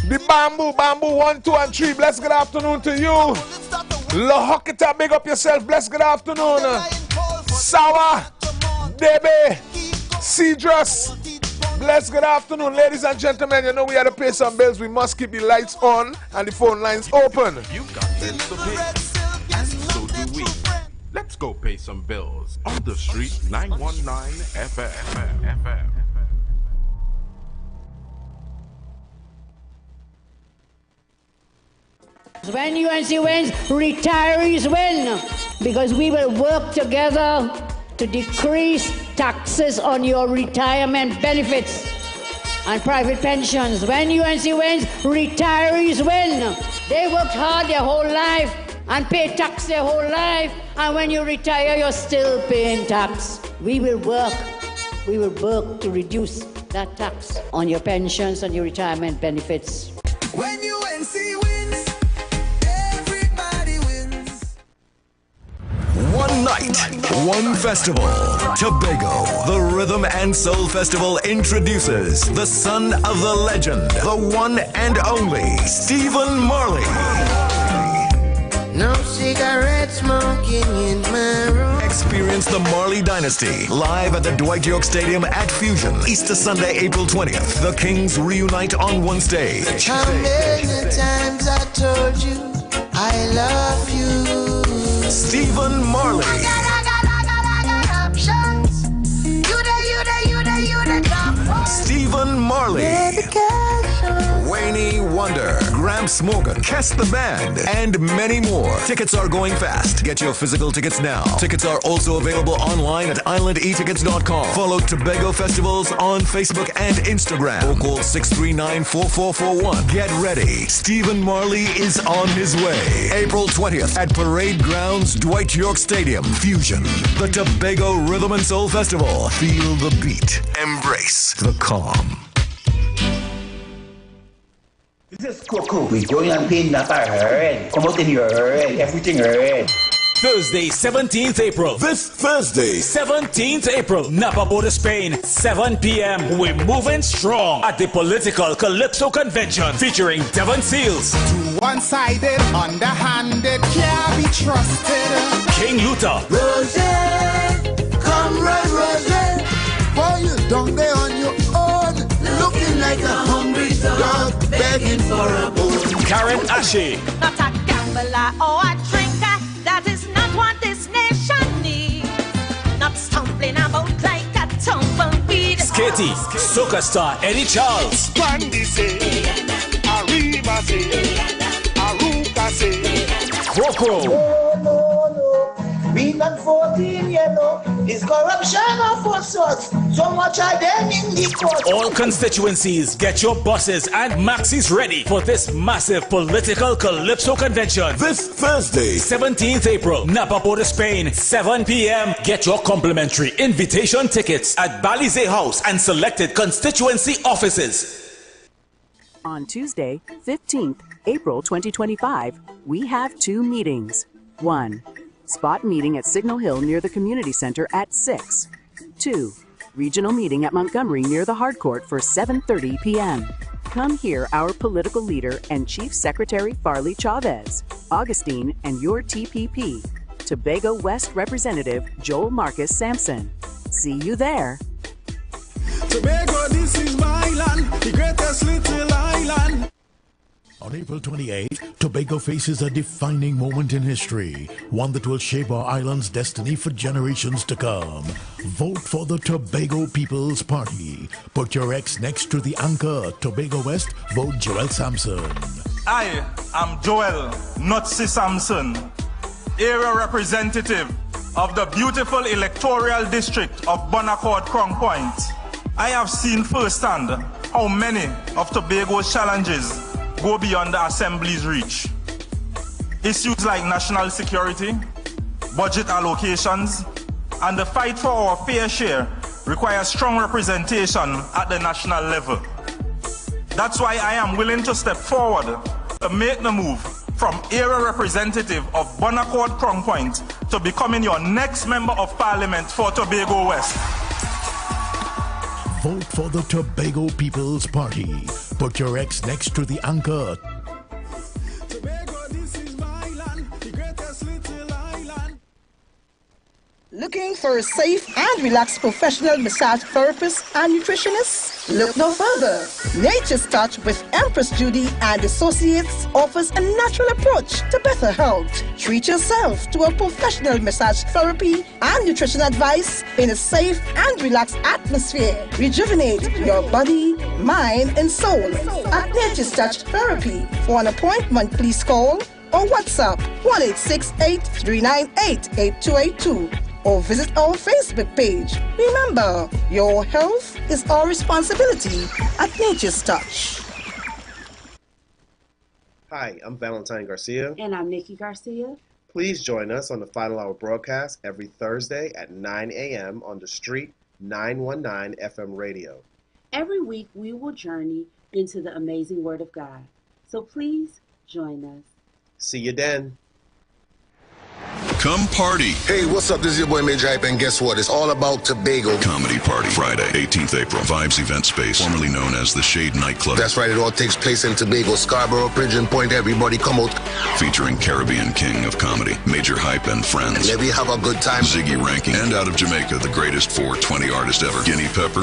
The Bamboo 1, 2, and 3. Bless good afternoon to you. Lohokita, big up yourself. Bless good afternoon. Sawa, Debe, Cedrus. Bless good afternoon, ladies and gentlemen. You know we had to pay some bills. We must keep the lights on and the phone lines open. You got bills to pay, and so do we. Let's go pay some bills on the Street 919 FM. When UNC wins, retirees win, because we will work together to decrease taxes on your retirement benefits and private pensions. When UNC wins, retirees win. They worked hard their whole life and pay tax their whole life, and when you retire, you're still paying tax. We will work to reduce that tax on your pensions and your retirement benefits. When UNC wins, everybody wins. One night, one festival. Tobago, the Rhythm and Soul Festival introduces the son of the legend, the one and only Stephen Marley. No cigarette smoking in my room. Experience the Marley Dynasty live at the Dwight York Stadium at Fusion, Easter Sunday, April 20th. The Kings reunite on one stage. How many times I told you I love you? Stephen Marley. I got options. You the top. Stephen Marley. Wayne Wonder, Gramps Morgan, Kess the Band, and many more. Tickets are going fast. Get your physical tickets now. Tickets are also available online at islandetickets.com. Follow Tobago Festivals on Facebook and Instagram. Or call 639-4441. Get ready. Stephen Marley is on his way. April 20th at Parade Grounds, Dwight York Stadium, Fusion. The Tobago Rhythm and Soul Festival. Feel the beat. Embrace the calm. This is Coco. We're going and paying that I heard. Come out in your head. Everything heard. Thursday, 17th April. This Thursday, 17th April, Napa Border, Spain, 7 p.m. We're moving strong at the Political Calypso Convention featuring Devon Seals. One-sided, underhanded, can't be trusted. King Luther. Rosé, come run, Rosé. Boy, you down there on your own, looking like a hungry dog, begging for a bone. Karen Ashe. Not a gambler or a drinker, that is not what this nation needs. Not stumbling about like a tumbleweed. Skitty, soca star Eddie Charles. Brandy say, Arriba say, Aruka say. Crocro. We not 14, you know. It's corruption of all sorts. So much of them in the court. All constituencies, get your buses and maxis ready for this massive Political Calypso Convention. This Thursday, 17th April, Napa Border, Spain, 7 p.m. Get your complimentary invitation tickets at Balize House and selected constituency offices. On Tuesday, 15th April 2025, we have 2 meetings. 1. Spot meeting at Signal Hill near the Community Center at 6. 2. Regional meeting at Montgomery near the Hardcourt for 7:30 p.m. Come hear our political leader and Chief Secretary Farley Chavez, Augustine, and your TPP, Tobago West Representative Joel Marcus Sampson. See you there. Tobago, this is my land, the greatest little island. On April 28th, Tobago faces a defining moment in history, one that will shape our island's destiny for generations to come. Vote for the Tobago People's Party. Put your X next to the anchor, Tobago West, vote Joel Sampson. I am Joel Nutsi Sampson, area representative of the beautiful electoral district of Bonaccord Crown Point. I have seen firsthand how many of Tobago's challenges go beyond the Assembly's reach. Issues like national security, budget allocations, and the fight for our fair share require strong representation at the national level. That's why I am willing to step forward to make the move from area representative of Bonaccord Crown Point to becoming your next member of parliament for Tobago West. Vote for the Tobago People's Party. Put your X next to the anchor. Tobago, this is my land, the greatest little island. Looking for a safe and relaxed professional massage therapist and nutritionist? Look no further. Nature's Touch with Empress Judy and Associates offers a natural approach to better health. Treat yourself to a professional massage therapy and nutrition advice in a safe and relaxed atmosphere. Rejuvenate your body, mind, and soul at Nature's Touch Therapy. For an appointment, please call or WhatsApp 1-868-398-8282. or visit our Facebook page. Remember, your health is our responsibility at Nature's Touch. Hi, I'm Valentine Garcia. And I'm Nikki Garcia. Please join us on the Final Hour broadcast every Thursday at 9 a.m. on The Street 919 FM radio. Every week we will journey into the amazing Word of God. So please join us. See you then. Come party. Hey, what's up? This is your boy Major Hype, and guess what? It's all about Tobago. Comedy Party, Friday, 18th April, Vibes Event Space, formerly known as the Shade Nightclub. That's right, it all takes place in Tobago, Scarborough, Pigeon Point. Everybody come out. Featuring Caribbean King of Comedy, Major Hype and Friends. And maybe have a good time. Ziggy Ranking, and out of Jamaica, the greatest 420 artist ever, Guinea Pepper.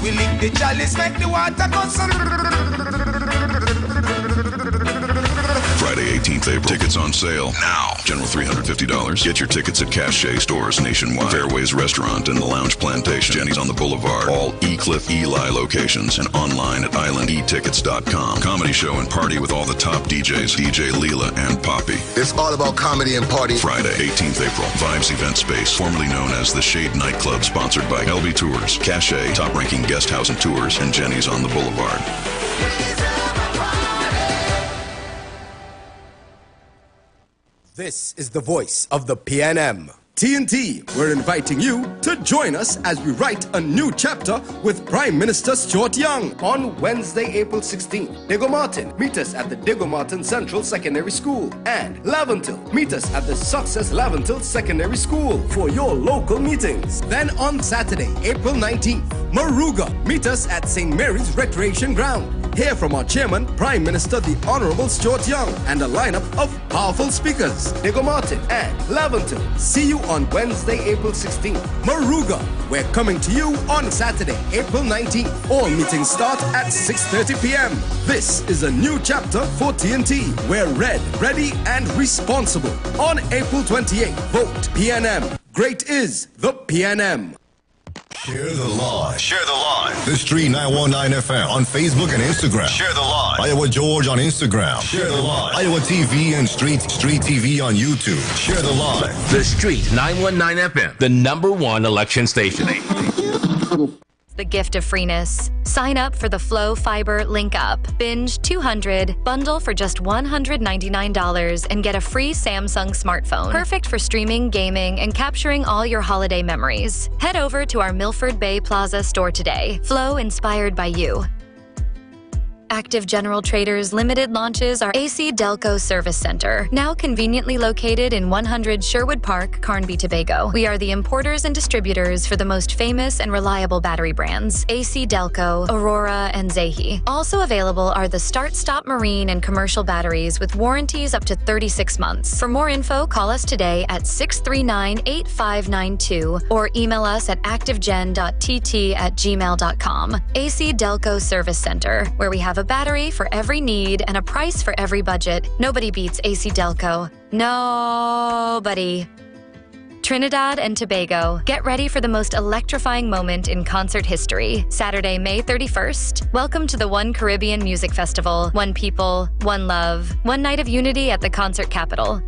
We lick the chalice, make the water go. Friday, 18th April. Tickets on sale now. General $350. Get your tickets at Cache stores nationwide. Fairways Restaurant and the Lounge Plantation. Jenny's on the Boulevard. All E-Cliff Eli locations and online at islandetickets.com. Comedy show and party with all the top DJs. DJ Leela and Poppy. It's all about comedy and party. Friday, 18th April. Vibes Event Space, formerly known as the Shade Nightclub, sponsored by LB Tours, Cache, top-ranking guest house and tours, and Jenny's on the Boulevard. This is the voice of the PNM. TNT, we're inviting you to join us as we write a new chapter with Prime Minister Stuart Young on Wednesday, April 16th. Diego Martin, meet us at the Diego Martin Central Secondary School. And Laventil, meet us at the Success Laventil Secondary School for your local meetings. Then on Saturday, April 19th, Maruga, meet us at St. Mary's Recreation Ground. Hear from our chairman, Prime Minister the Honorable Stuart Young, and a lineup of powerful speakers, Diego Martin and Laventil. See you on Wednesday, April 16th. Maruga, we're coming to you on Saturday, April 19th. All meetings start at 6:30 p.m. This is a new chapter for TNT. We're red, ready, and responsible. On April 28th, vote PNM. Great is the PNM. Share the live. Share the live. The Street 919 FM on Facebook and Instagram. Share the live. Iowa George on Instagram. Share the live. Iowa TV and Street TV on YouTube. Share the live. The Street 919 FM, the #1 election station. The gift of freeness. Sign up for the Flow Fiber Link Up. Binge 200, bundle for just $199 and get a free Samsung smartphone. Perfect for streaming, gaming, and capturing all your holiday memories. Head over to our Milford Bay Plaza store today. Flow inspired by you. Active General Traders Limited launches our AC Delco Service Center, now conveniently located in 100 Sherwood Park, Carnby, Tobago. We are the importers and distributors for the most famous and reliable battery brands, AC Delco, Aurora, and Zehi. Also available are the Start-Stop Marine and commercial batteries with warranties up to 36 months. For more info, call us today at 639-8592 or email us at activegen.tt@gmail.com. AC Delco Service Center, where we have a battery for every need and a price for every budget. Nobody beats AC Delco. Nobody. Trinidad and Tobago, get ready for the most electrifying moment in concert history. Saturday, May 31st. Welcome to the One Caribbean Music Festival. One people, one love, one night of unity at the concert capital.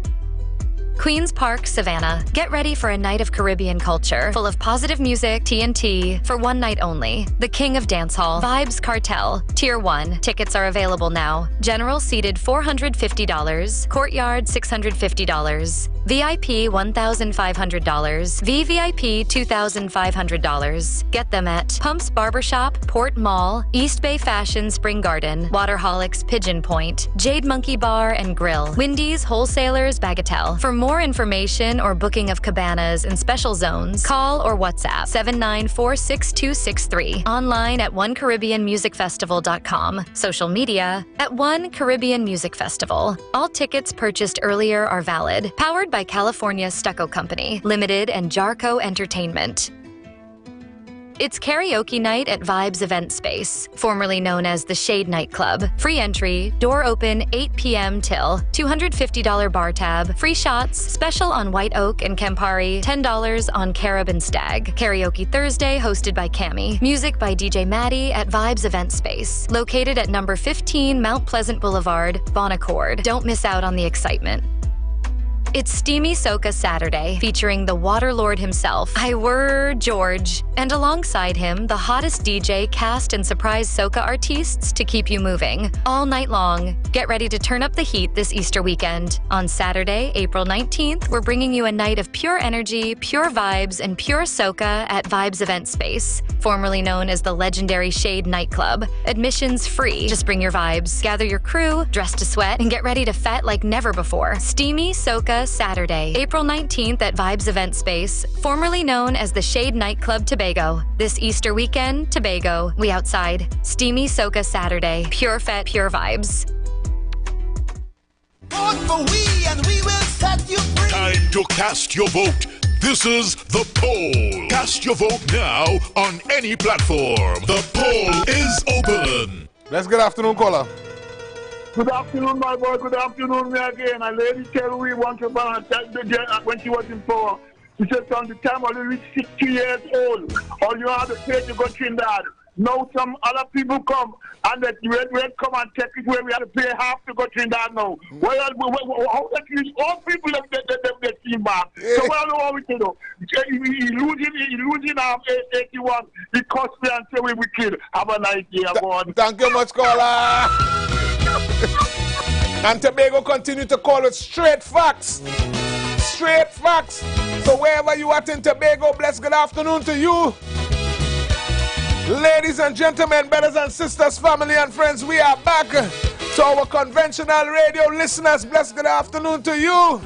Queen's Park, Savannah. Get ready for a night of Caribbean culture, full of positive music, TNT, for one night only. The King of Dancehall, Vibes Cartel, Tier 1. Tickets are available now. General seated $450, Courtyard $650, VIP $1,500, VVIP $2,500. Get them at Pumps Barbershop, Port Mall, East Bay Fashion Spring Garden, Waterholics Pigeon Point, Jade Monkey Bar and Grill, Wendy's Wholesalers Bagatelle. For more information or booking of cabanas and special zones, call or WhatsApp 7946263. Online at OneCaribbeanMusicFestival.com. Social media at One Caribbean Music Festival. All tickets purchased earlier are valid. Powered by California Stucco Company, Limited and Jarco Entertainment. It's karaoke night at Vibes Event Space, formerly known as the Shade Nightclub. Free entry, door open 8 p.m. till, $250 bar tab, free shots, special on White Oak and Campari, $10 on Carib and Stag. Karaoke Thursday hosted by Cami. Music by DJ Maddie at Vibes Event Space, located at number 15 Mount Pleasant Boulevard, Bon Accord. Don't miss out on the excitement. It's Steamy Soca Saturday, featuring the Water Lord himself, IWER George, and alongside him, the hottest DJ, cast, and surprise soca artists to keep you moving all night long. Get ready to turn up the heat this Easter weekend. On Saturday, April 19th, we're bringing you a night of pure energy, pure vibes, and pure soca at Vibes Event Space, formerly known as the legendary Shade Nightclub. Admissions free. Just bring your vibes, gather your crew, dress to sweat, and get ready to fet like never before. Steamy Soca Saturday, April 19th at Vibes Event Space, formerly known as the Shade Nightclub Tobago. This Easter weekend, Tobago, we outside. Steamy Soca Saturday, pure fet, pure vibes. Vote for we and we will set you free. Time to cast your vote. This is the poll. Cast your vote now on any platform. The poll is open. Let's good afternoon, caller. Good afternoon, my boy. Good afternoon, me again. A lady tell we want to balance when she was in power. She said from the time when you reach 60 years old, all you have to pay to go Trinidad. Now some other people come and that red come and take it where we have to pay half to go Trinidad now. Well, how that you all people have their team back. So what I know what we can do. He losing 81. He cost me and say we kid. Have a nice day, God. Thank you much, caller. And Tobago continue to call it straight facts. Straight facts. So wherever you are in Tobago, bless good afternoon to you. Ladies and gentlemen, brothers and sisters, family and friends, we are back. To our conventional radio listeners, bless good afternoon to you.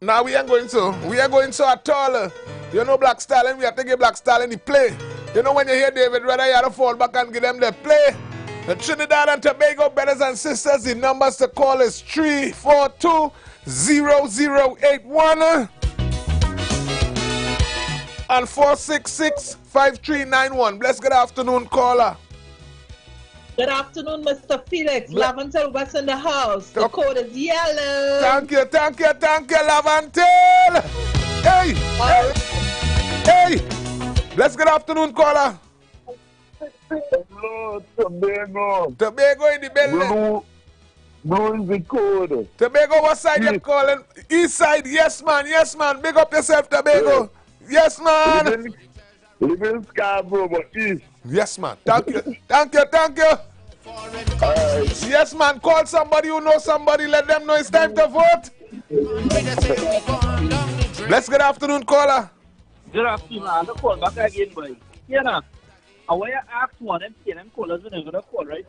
Now we are going to a taller. You know Black Stallion, we have to give Black Stallion the play. You know when you hear David Redder, you have to fall back and give them the play. The Trinidad and Tobago brothers and sisters, the numbers to call is 342-0081 and 466-5391. Bless good afternoon, caller. Good afternoon, Mr. Felix. Lavantel West in the house. The code is yellow. Thank you, Lavantel. Hey, hey. Bless good afternoon, caller. Hello, Tobago. Tobago in the building. Blue is the code. Tobago, what side you calling? East side, yes man. Big up yourself, Tobago. Yes, man. Live in Scarborough, but east. Yes, man. Thank you. Yes, man. Call somebody who knows somebody. Let them know it's time to vote. Bless good afternoon, caller. Good afternoon. I'm going to call back again, boy. You know, I want to ask one of them callers when I'm going to call, right?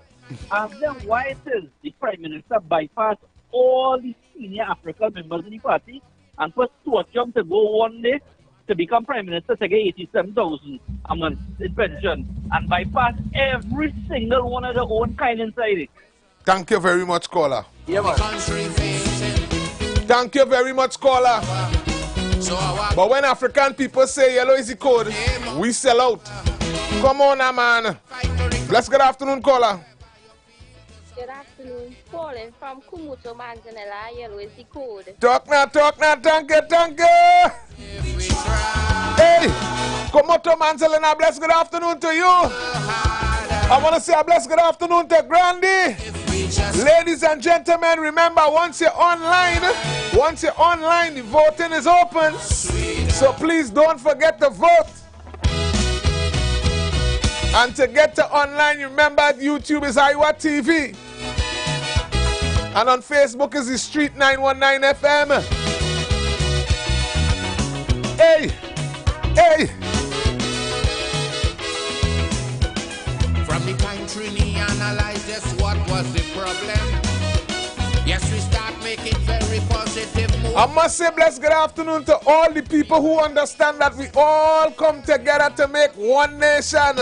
Ask them why it is the Prime Minister bypassed all the senior African members in the party and put Stuart Young to go one day to become Prime Minister to get 87,000 a month in pension and bypass every single one of their own kind inside it. Thank you very much, caller. Yeah, man. Thank you very much, caller. But when African people say yellow is the code, we sell out. Come on now, man. Bless good afternoon, caller. Good afternoon. Calling from Kumuto, Manzanella. Yellow is the code. Talk now. Thank you. Hey, Kumuto, Manzanella. Bless good afternoon to you. I want to say a blessed good afternoon to Grandy. Ladies and gentlemen, remember, once you're online, the voting is open. So please don't forget to vote. And to get to online, remember YouTube is IWER TV. And on Facebook is The Street 919 FM. Hey. From the country, we analyze just what was the problem. Yes, we start making very positive moves. I must say blessed good afternoon to all the people who understand that we all come together to make one nation.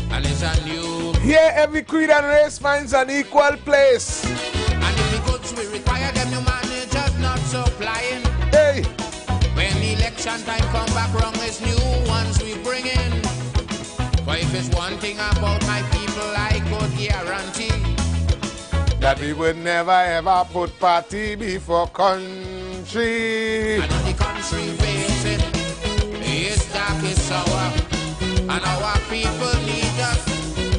And it's a new. Here every creed and race finds an equal place. And if the goods we require them, the managers not supplying. Hey. When election time come back wrong, it's new ones we bring in. But if it's one thing about my people, I could guarantee that we would never ever put party before country. And the country facing is dark, is sour, and our people need us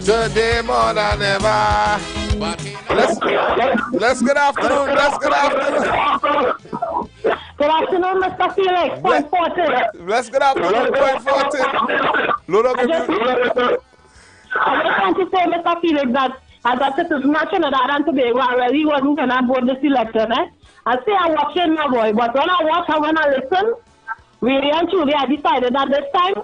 today more than ever. Let's good afternoon. Good afternoon, Mr. Felix. Point 14. Bless good afternoon, point 14. I just want to say, Mr. Felix, that as a citizen of Trinidad and Tobago, I really wasn't going to vote this election. I say I'm watching my boy, but when I watch and when I listen, really and truly, I decided that this time,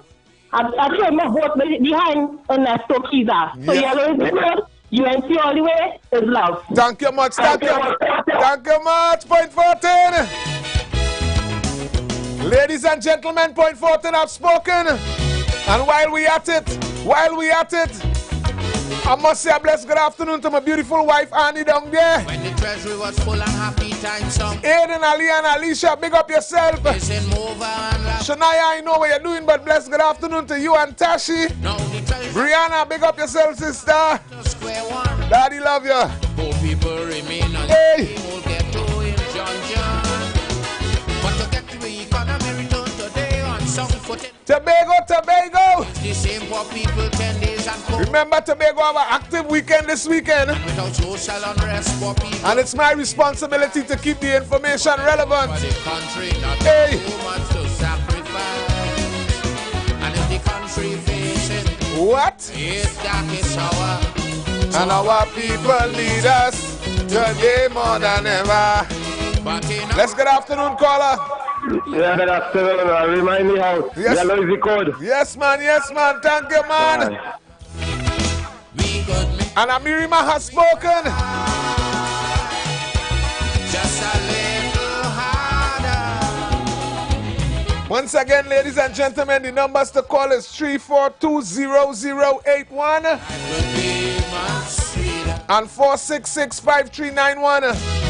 I throw my vote behind Ernesto Kiza. So yellow is good. UNC all the way is love. Thank you much. Thank you much. Point 14. Ladies and gentlemen, point 14 have spoken. And while we at it, I must say a blessed good afternoon to my beautiful wife Annie down there. When the treasury was full and happy time song. Aiden, Ali and Alicia, big up yourself. Shania, I know what you're doing, but blessed good afternoon to you and Tashi. Brianna, big up yourself, sister. Daddy love you. Poor people remain on hey. We'll get to in John. But to get to the economy return today on some footing. Tobago. It's the same for people 10 days and more. Remember, Tobago have an active weekend this weekend. Without social unrest for people. And it's my responsibility to keep the information relevant. But the country not hey. too much to sacrifice. And if the country facing what? It's dark, it's sour. And our people need us today more than ever. Let's good afternoon, caller. Yeah, good afternoon. Remind me how. Yes. Yellow is the code. Yes, man. Yes, man. Thank you, man. And Amirima has spoken. Just a little harder. Once again, ladies and gentlemen, the numbers to call is 3420081 and 4665391.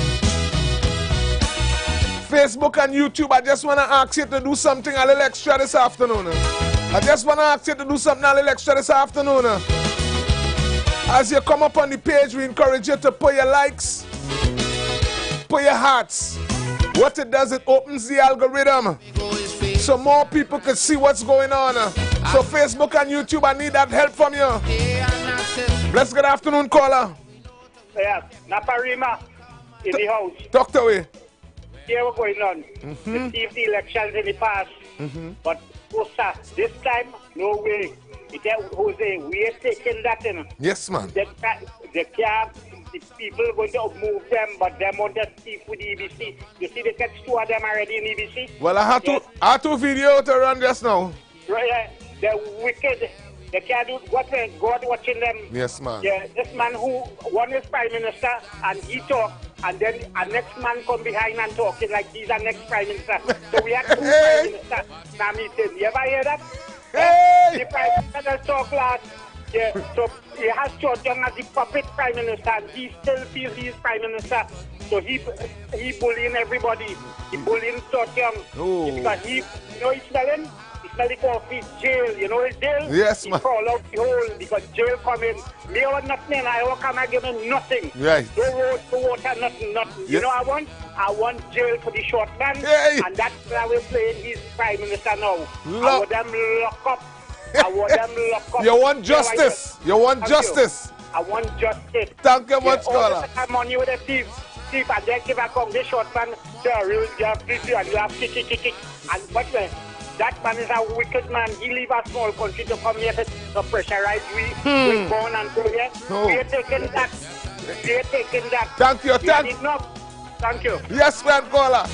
Facebook and YouTube, I just want to ask you to do something a little extra this afternoon. I just want to ask you to do something a little extra this afternoon. As you come up on the page, we encourage you to put your likes, put your hearts. What it does, it opens the algorithm so more people can see what's going on. So Facebook and YouTube, I need that help from you. Bless good afternoon, caller. Yes, Naparima in the house. Talk to me. Here what's going on. Receive the elections in the past. But this time, no way. Jose, we are taking that in. Yes, man. The people going to move them, but them want to speak with the EBC. You see, they catch two of them already in EBC. Well, I had two video to run just now. Right, they're wicked. They can't do what God watching them. Yes, man. Yeah, this man who one is prime minister and he talk, and then a next man come behind and talking like he's a next prime minister. So we have two prime ministers now meeting. You ever hear that? Hey! The prime minister that talk last. Yeah, so he has George Young as the puppet prime minister, and he still feels he's prime minister. So he bullying everybody. He bullying George Young. Oh. Because he, you know, he's smelling. Smelly coffee, jail. You know his jail? Yes, man. He crawl out the hole because jail come in. Me want nothing. I want come and give him nothing. Right. No road, no water, nothing. Yes. You know what I want? I want jail for the short man. Hey. And that's why we're playing his prime minister now. I Lock. want them lock up. I want them lock up. You want justice. You want justice. I want justice. Thank you much, caller. I'm on you with a thief, and then give a come this short man. You have pretty and you have kick. And what's that? That man is a wicked man. He leave a small country to come here to pressurize we born and go here. Oh. We are taking that. We are taking that. Thank you. Thank you. Yes, man, caller.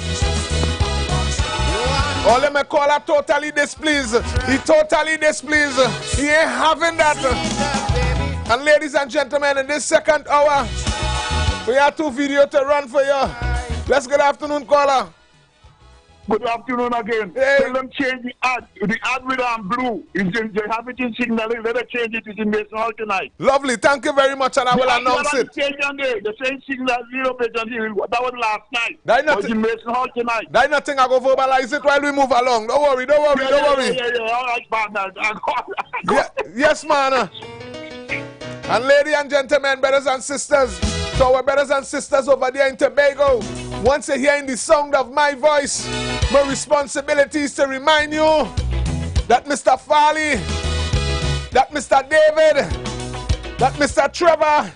Oh, let me call her totally displeased. He totally displeased. He ain't having that. And ladies and gentlemen, in this second hour, we have two videos to run for you. Let's good afternoon, caller. Good afternoon again. Hey. Tell them change the ad. The ad with blue. They have it in signal. Let them change it in Mason Hall tonight. Lovely. Thank you very much, and I will announce it. The same signal, that was last night. That was in Mason Hall tonight. That nothing. I go verbalize it while we move along. Don't worry. All right, partner. Yes, man. And ladies and gentlemen, brothers and sisters, to our brothers and sisters over there in Tobago, once you're hearing the sound of my voice, my responsibility is to remind you that Mr. Farley, that Mr. David, that Mr. Trevor,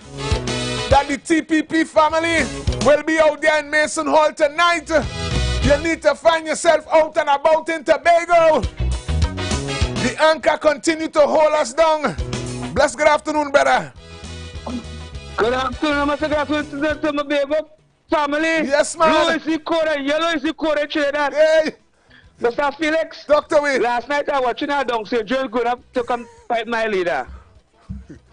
that the TPP family will be out there in Mason Hall tonight. You need to find yourself out and about in Tobago. The anchor continue to hold us down. Bless good afternoon, brother. Good afternoon, Mr. Good afternoon to my baby family. Yes, man. Blue is the code and yellow is the code of trader. Hey. Mr. Felix. Dr. Wee. Last night I was watching a dunk, so Joel going up to come fight my leader.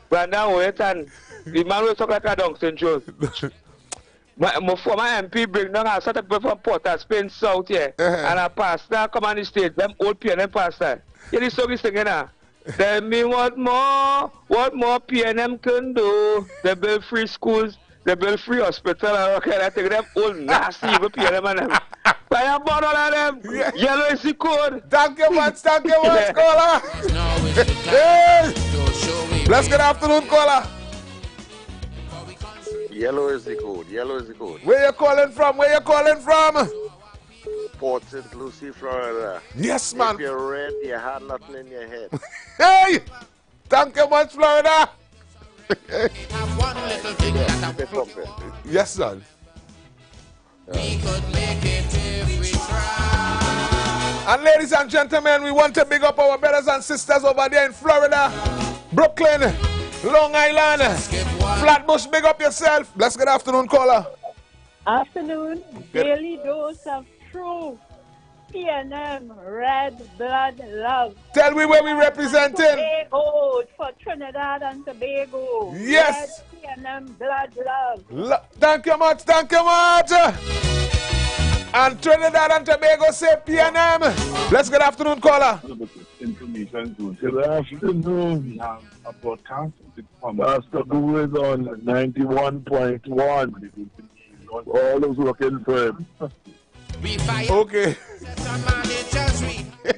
Brandon wait and the man will talk like a dunk, St. Joel. My former MP bring down a set up from Port of Spain South here. And a pastor come on the stage, them old PNM pastor. You the song is singing now. Tell me what more PNM can do. They build free schools, they build free hospital, and okay, I think them old nasty evil PNM and them. I am born all of them. Yeah. Yellow is the code. Thank you much, caller. Hey. Bless good afternoon, caller. Yellow is the code. Where you calling from? Port St. Lucie, Florida. Yes, man. If you're red, you have nothing in your head. Hey! Thank you much, Florida. Yes, son. And ladies and gentlemen, we want to big up our brothers and sisters over there in Florida, Brooklyn, Long Island, Flatbush. Big up yourself. Bless good afternoon, caller. Afternoon, daily dose of true PNM red blood love. Tell me where we representing. Tobago for Trinidad and Tobago. Yes. Red PNM blood love. Thank you much, thank you much. And Trinidad and Tobago say PNM. Let's good afternoon, caller. Information too. Good afternoon. A broadcast that's to do is on 91.1. All those working for him. Okay.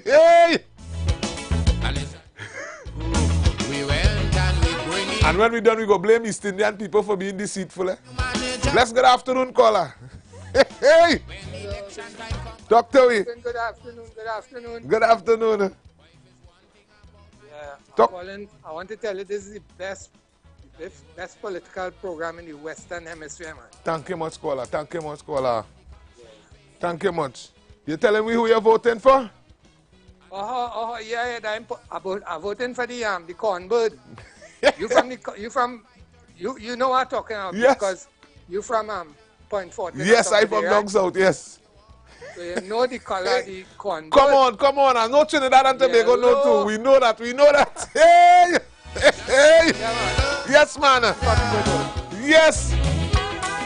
Hey! And when we done, we go blame East Indian people for being deceitful. Eh? Let's good afternoon, caller. Hey! Talk to me. Good afternoon, good afternoon. Good afternoon. Yeah, Talk. I want to tell you this is the best political program in the Western Hemisphere, man. Thank you much, caller. Thank you much, caller. Thank you much. You telling me who you're voting for? Yeah, I'm voting for the cornbird. You know what I'm talking about, yes. Because you from Point Fortin. Yes, I'm from down south, yes. So you know the color of the cornbird. Come on. I know Trinidad and Tobago know too. We know that. Hey! Hey! Yeah, yes, man. Yes.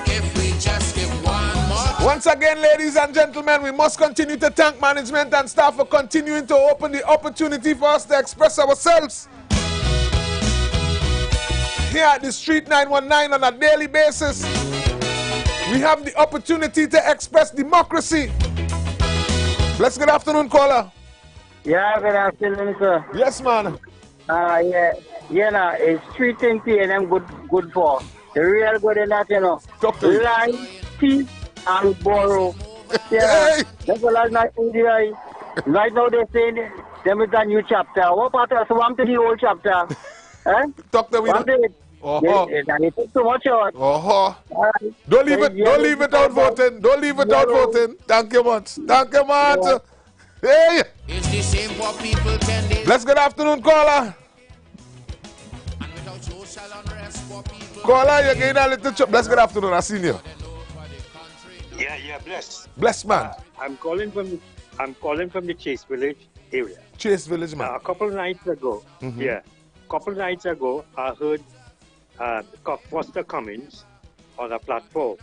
If we just give one more. Once again, ladies and gentlemen, we must continue to thank management and staff for continuing to open the opportunity for us to express ourselves here at the Street 919 on a daily basis. We have the opportunity to express democracy. Let's good afternoon, caller. Yeah, good afternoon, sir. Yes, man. Yeah, it's Street and PNM good for. The real good in that, you know. Talk to lie, thief, and borrow. Yeah, that's the last night in the right now they're saying there is a new chapter. What part of swamp to the old chapter? Talk to me. It takes too much out. Don't leave it out voting. Don't leave it out voting. Thank you much. Thank you much. Hey! It's the same for people 10 days. Let's good afternoon, caller. Caller, you're getting a little chop. Let's good afternoon. I seen you. Yeah, bless. Bless, man. I'm calling from the Chase Village area. Chase Village, man. A couple nights ago, I heard Foster Cummins on a platform,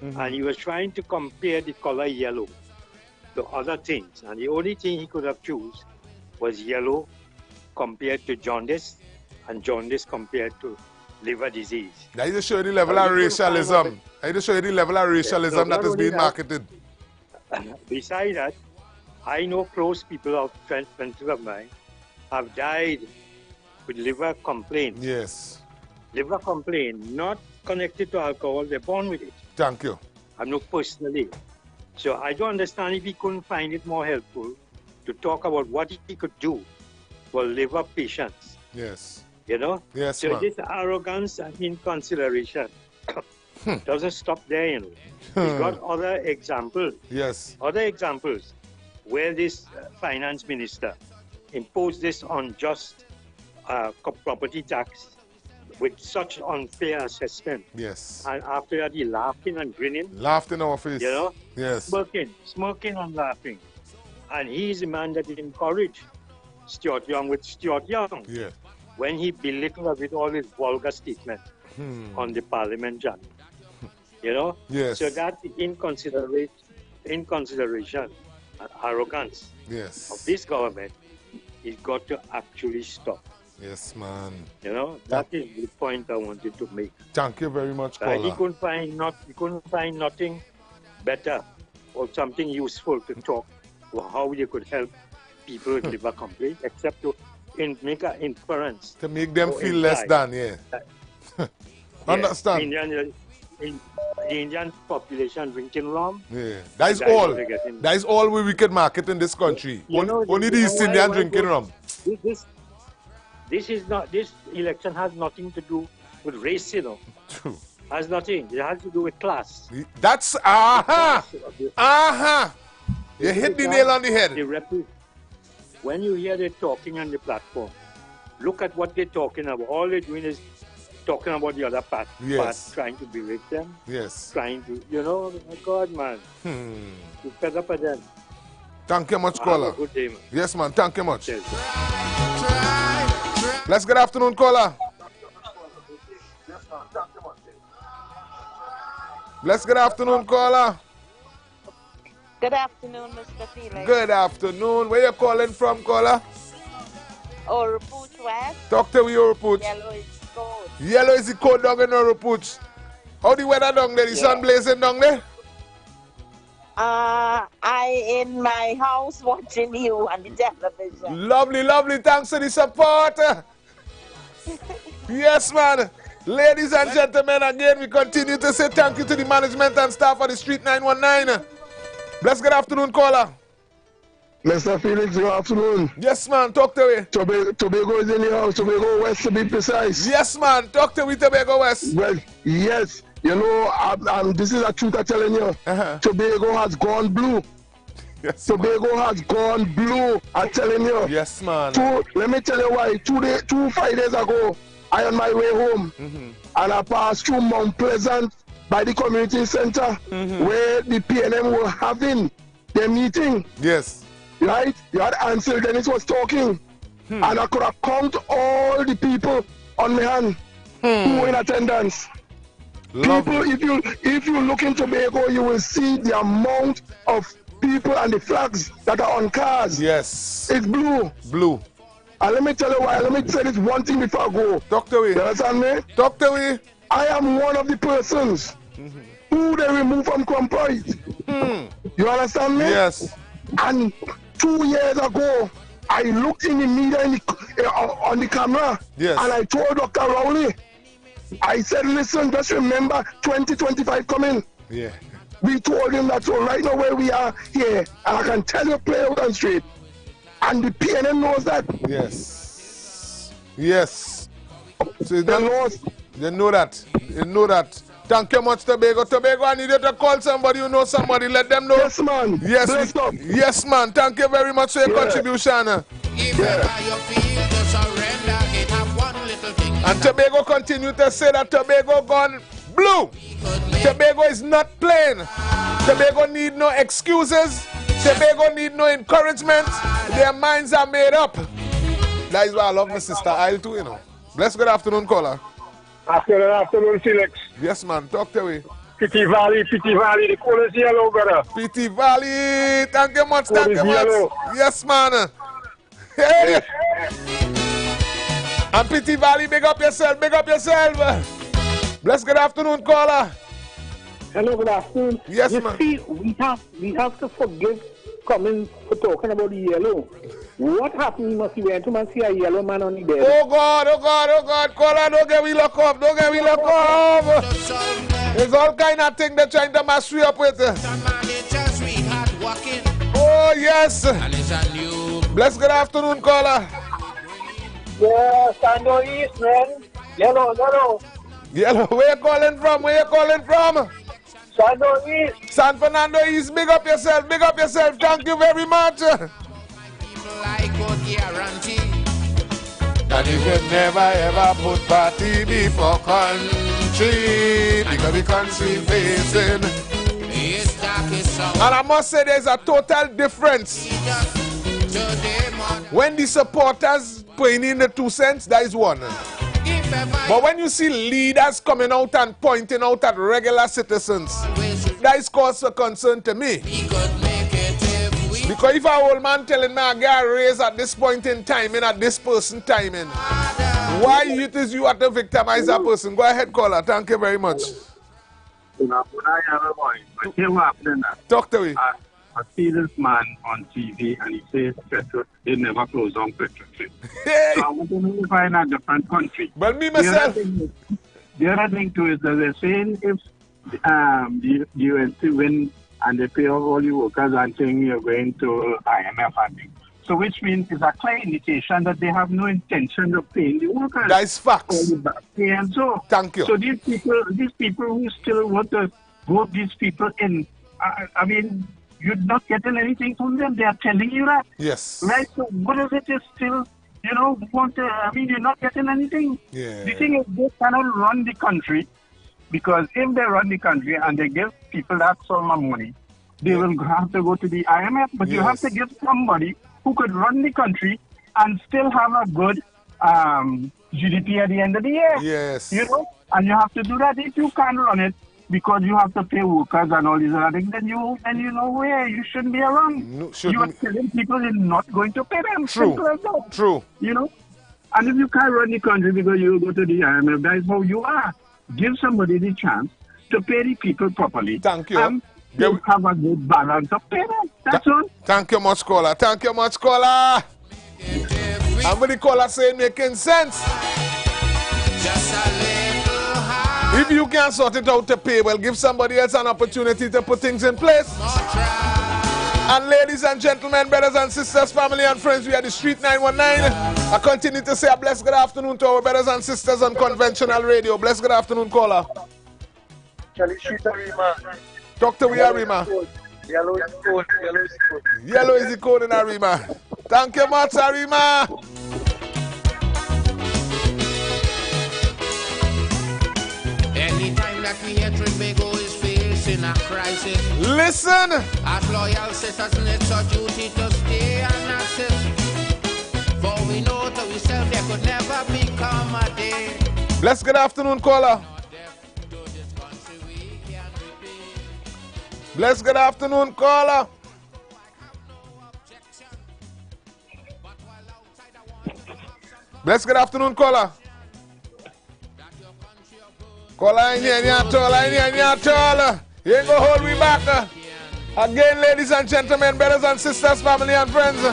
and he was trying to compare the color yellow to other things, and the only thing he could have choose was yellow compared to jaundice, and jaundice compared to liver disease. That is to show you the level of racialism. That is to show you the level of racialism that is being marketed. Besides that, I know close people of friends of mine have died with liver complaints. Yes. Liver complaint, not connected to alcohol, they're born with it. Thank you. I know personally. So I don't understand if he couldn't find it more helpful to talk about what he could do for liver patients. Yes. You know? Yes, so man. this arrogance and inconsideration doesn't stop there, you know. We've got other examples. Yes. Other examples where this finance minister imposed this unjust property tax with such unfair assessment. Yes. And after that, he laughing and grinning. Laughed in our face. You know? Yes. Smirking and laughing. And he's the man that encouraged Stuart Young with Stuart Young. Yeah. When he belittled her with all his vulgar statements on the parliament jam. You know? Yes. So that inconsideration and arrogance of this government is got to actually stop. Yes, man. You know, that is the point I wanted to make. Thank you very much, caller. He couldn't find nothing better or something useful to talk or how you could help people with liver complaints, except to make an inference. To make them feel less than, yeah. Understand? The Indian population drinking rum. Yeah. That is all. That is all we can market in this country. Only the East Indian drinking rum. This election has nothing to do with race, you know. True. Has nothing. It has to do with class. That's You hit the nail on the head. When you hear them talking on the platform, look at what they're talking about. All they're doing is talking about the other part, Yes. trying to berate them. Yes. Trying to, oh my God, man. You fed up with them. Thank you much, Have caller. a good day, man. Yes, man. Thank you much. Let's good afternoon, caller. Let's good afternoon, caller. Good afternoon, Mr. Felix. Good afternoon. Where you calling from, caller? Orapooch West. Talk to me, Orapooch. Yellow is cold. Yellow is the cold down in Orapooch. How the weather down there? The sun blazing down there? I in my house watching you on the television. Lovely, lovely. Thanks for the support. Yes, man. Ladies and gentlemen, again, we continue to say thank you to the management and staff of the Street 919. Bless good afternoon, caller. Mr. Felix, good afternoon. Yes, man. Talk to me. Tobago is in the house. Tobago West, to be precise. Yes, man. Talk to me, Tobago West. Well, yes. You know, this is a truth I'm telling you. Tobago has gone blue. Yes, Tobago has gone blue. I'm telling you. Yes, man. Let me tell you why. 5 days ago, I on my way home, and I passed through Mount Pleasant by the community center where the PNM were having their meeting. Yes. Right? You had Ansel Dennis was talking, and I could have count all the people on my hand who were in attendance. People, if you look in Tobago, you will see the amount of people and the flags that are on cars. Yes. It's blue. Blue. And let me tell you why. Let me say this one thing before I go. Talk to me. You understand me? Talk to me. I am one of the persons who they remove from Crumpoint. You understand me? Yes. And 2 years ago, I looked in the media on the camera, yes, and I told Dr. Rowley, I said, listen, just remember 2025 coming. Yeah. We told him that, so right now where we are here, and I can tell you play out on street. And the PNM knows that. Yes. Yes. So they know that. They know that. Thank you much, Tobago. Tobago, I need you to call somebody you know somebody. Let them know. Yes, man. Yes, yes, man. Thank you very much for your contribution. And Tobago continue to say that Tobago gone blue. Tobago is not playing. Tobago need no excuses. Tobago need no encouragement. Their minds are made up. That is why I love my sister Isle too, you know. Bless good afternoon, caller. Afternoon, Felix. Yes, man. Talk to me. Pity Valley, the call is yellow, brother. Pity Valley. Thank you much, thank you much. Yes, man. Hey. And Pity Valley, big up yourself, big up yourself. Bless good afternoon, caller. Hello, good afternoon. Yes, you man. See, we have to forgive Cummins for talking about the yellow. What happened? Must we went to see a yellow man on the bed? Oh God, caller, don't get me locked up, don't get me locked up. There's all kind of things they're trying to mash you up with. Oh yes. Bless good afternoon, caller. Yeah, Sando East, man. Yellow. Yellow, where you calling from? Where you calling from? Sando East. San Fernando East, big up yourself, big up yourself. Thank you very much. That you could never ever put party before country, because the country facing. And I must say there's a total difference. When the supporters putting in the 2 cents, that is one. But when you see leaders coming out and pointing out at regular citizens, that is cause for concern to me. Because if an old man telling me I get a raise at this point in time and at this person timing, why it is you have to victimize that person? Go ahead, caller. Thank you very much. Talk to me. I see this man on TV and he says petrol, they never close down petrol. Hey. So I want to know if I'm in a different country. But me myself. The other thing too is that they're saying if the UNC win and they pay off all the workers and saying you're going to IMF funding. So which means it's a clear indication that they have no intention of paying the workers. That is facts. And so, thank you. So these people who still want to vote these people in, I mean, you're not getting anything from them. They are telling you that. Yes. Right? So what is it is still you know, you're not getting anything. Yeah. The thing is, they cannot run the country, because if they run the country and they give people that sum of money, they will have to go to the IMF. But you have to give somebody who could run the country and still have a good GDP at the end of the year. Yes. You know, and you have to do that. If you can't run it because you have to pay workers and all these other things, then you know where you shouldn't be around. No, you are telling people you're not going to pay them. True. Simple as that. True. You know, and if you can't run the country because you go to the IMF, that is how you are. Give somebody the chance to pay the people properly. Thank you. And you have a good balance of payment. That's all. Thank you much, caller. Thank you much, caller. And when the caller say making sense. If you can't sort it out to pay, well, give somebody else an opportunity to put things in place. And ladies and gentlemen, brothers and sisters, family and friends, we are the Street 919. I continue to say a blessed good afternoon to our brothers and sisters on conventional radio. Blessed good afternoon, caller. Talk to we Arima. Yellow is the code. Yellow is the code. Yellow is the code in Arima. Thank you much, Arima. Anytime that we hear Trinbago is facing a crisis, listen. As loyal citizens, it's our duty to stay and assist. For we know to ourselves there could never become a day. Bless good afternoon, caller. Bless good afternoon, caller. Bless good afternoon, caller. Caller in here, tall. You ain't gonna hold me back. Again, ladies and gentlemen, brothers and sisters, family and friends.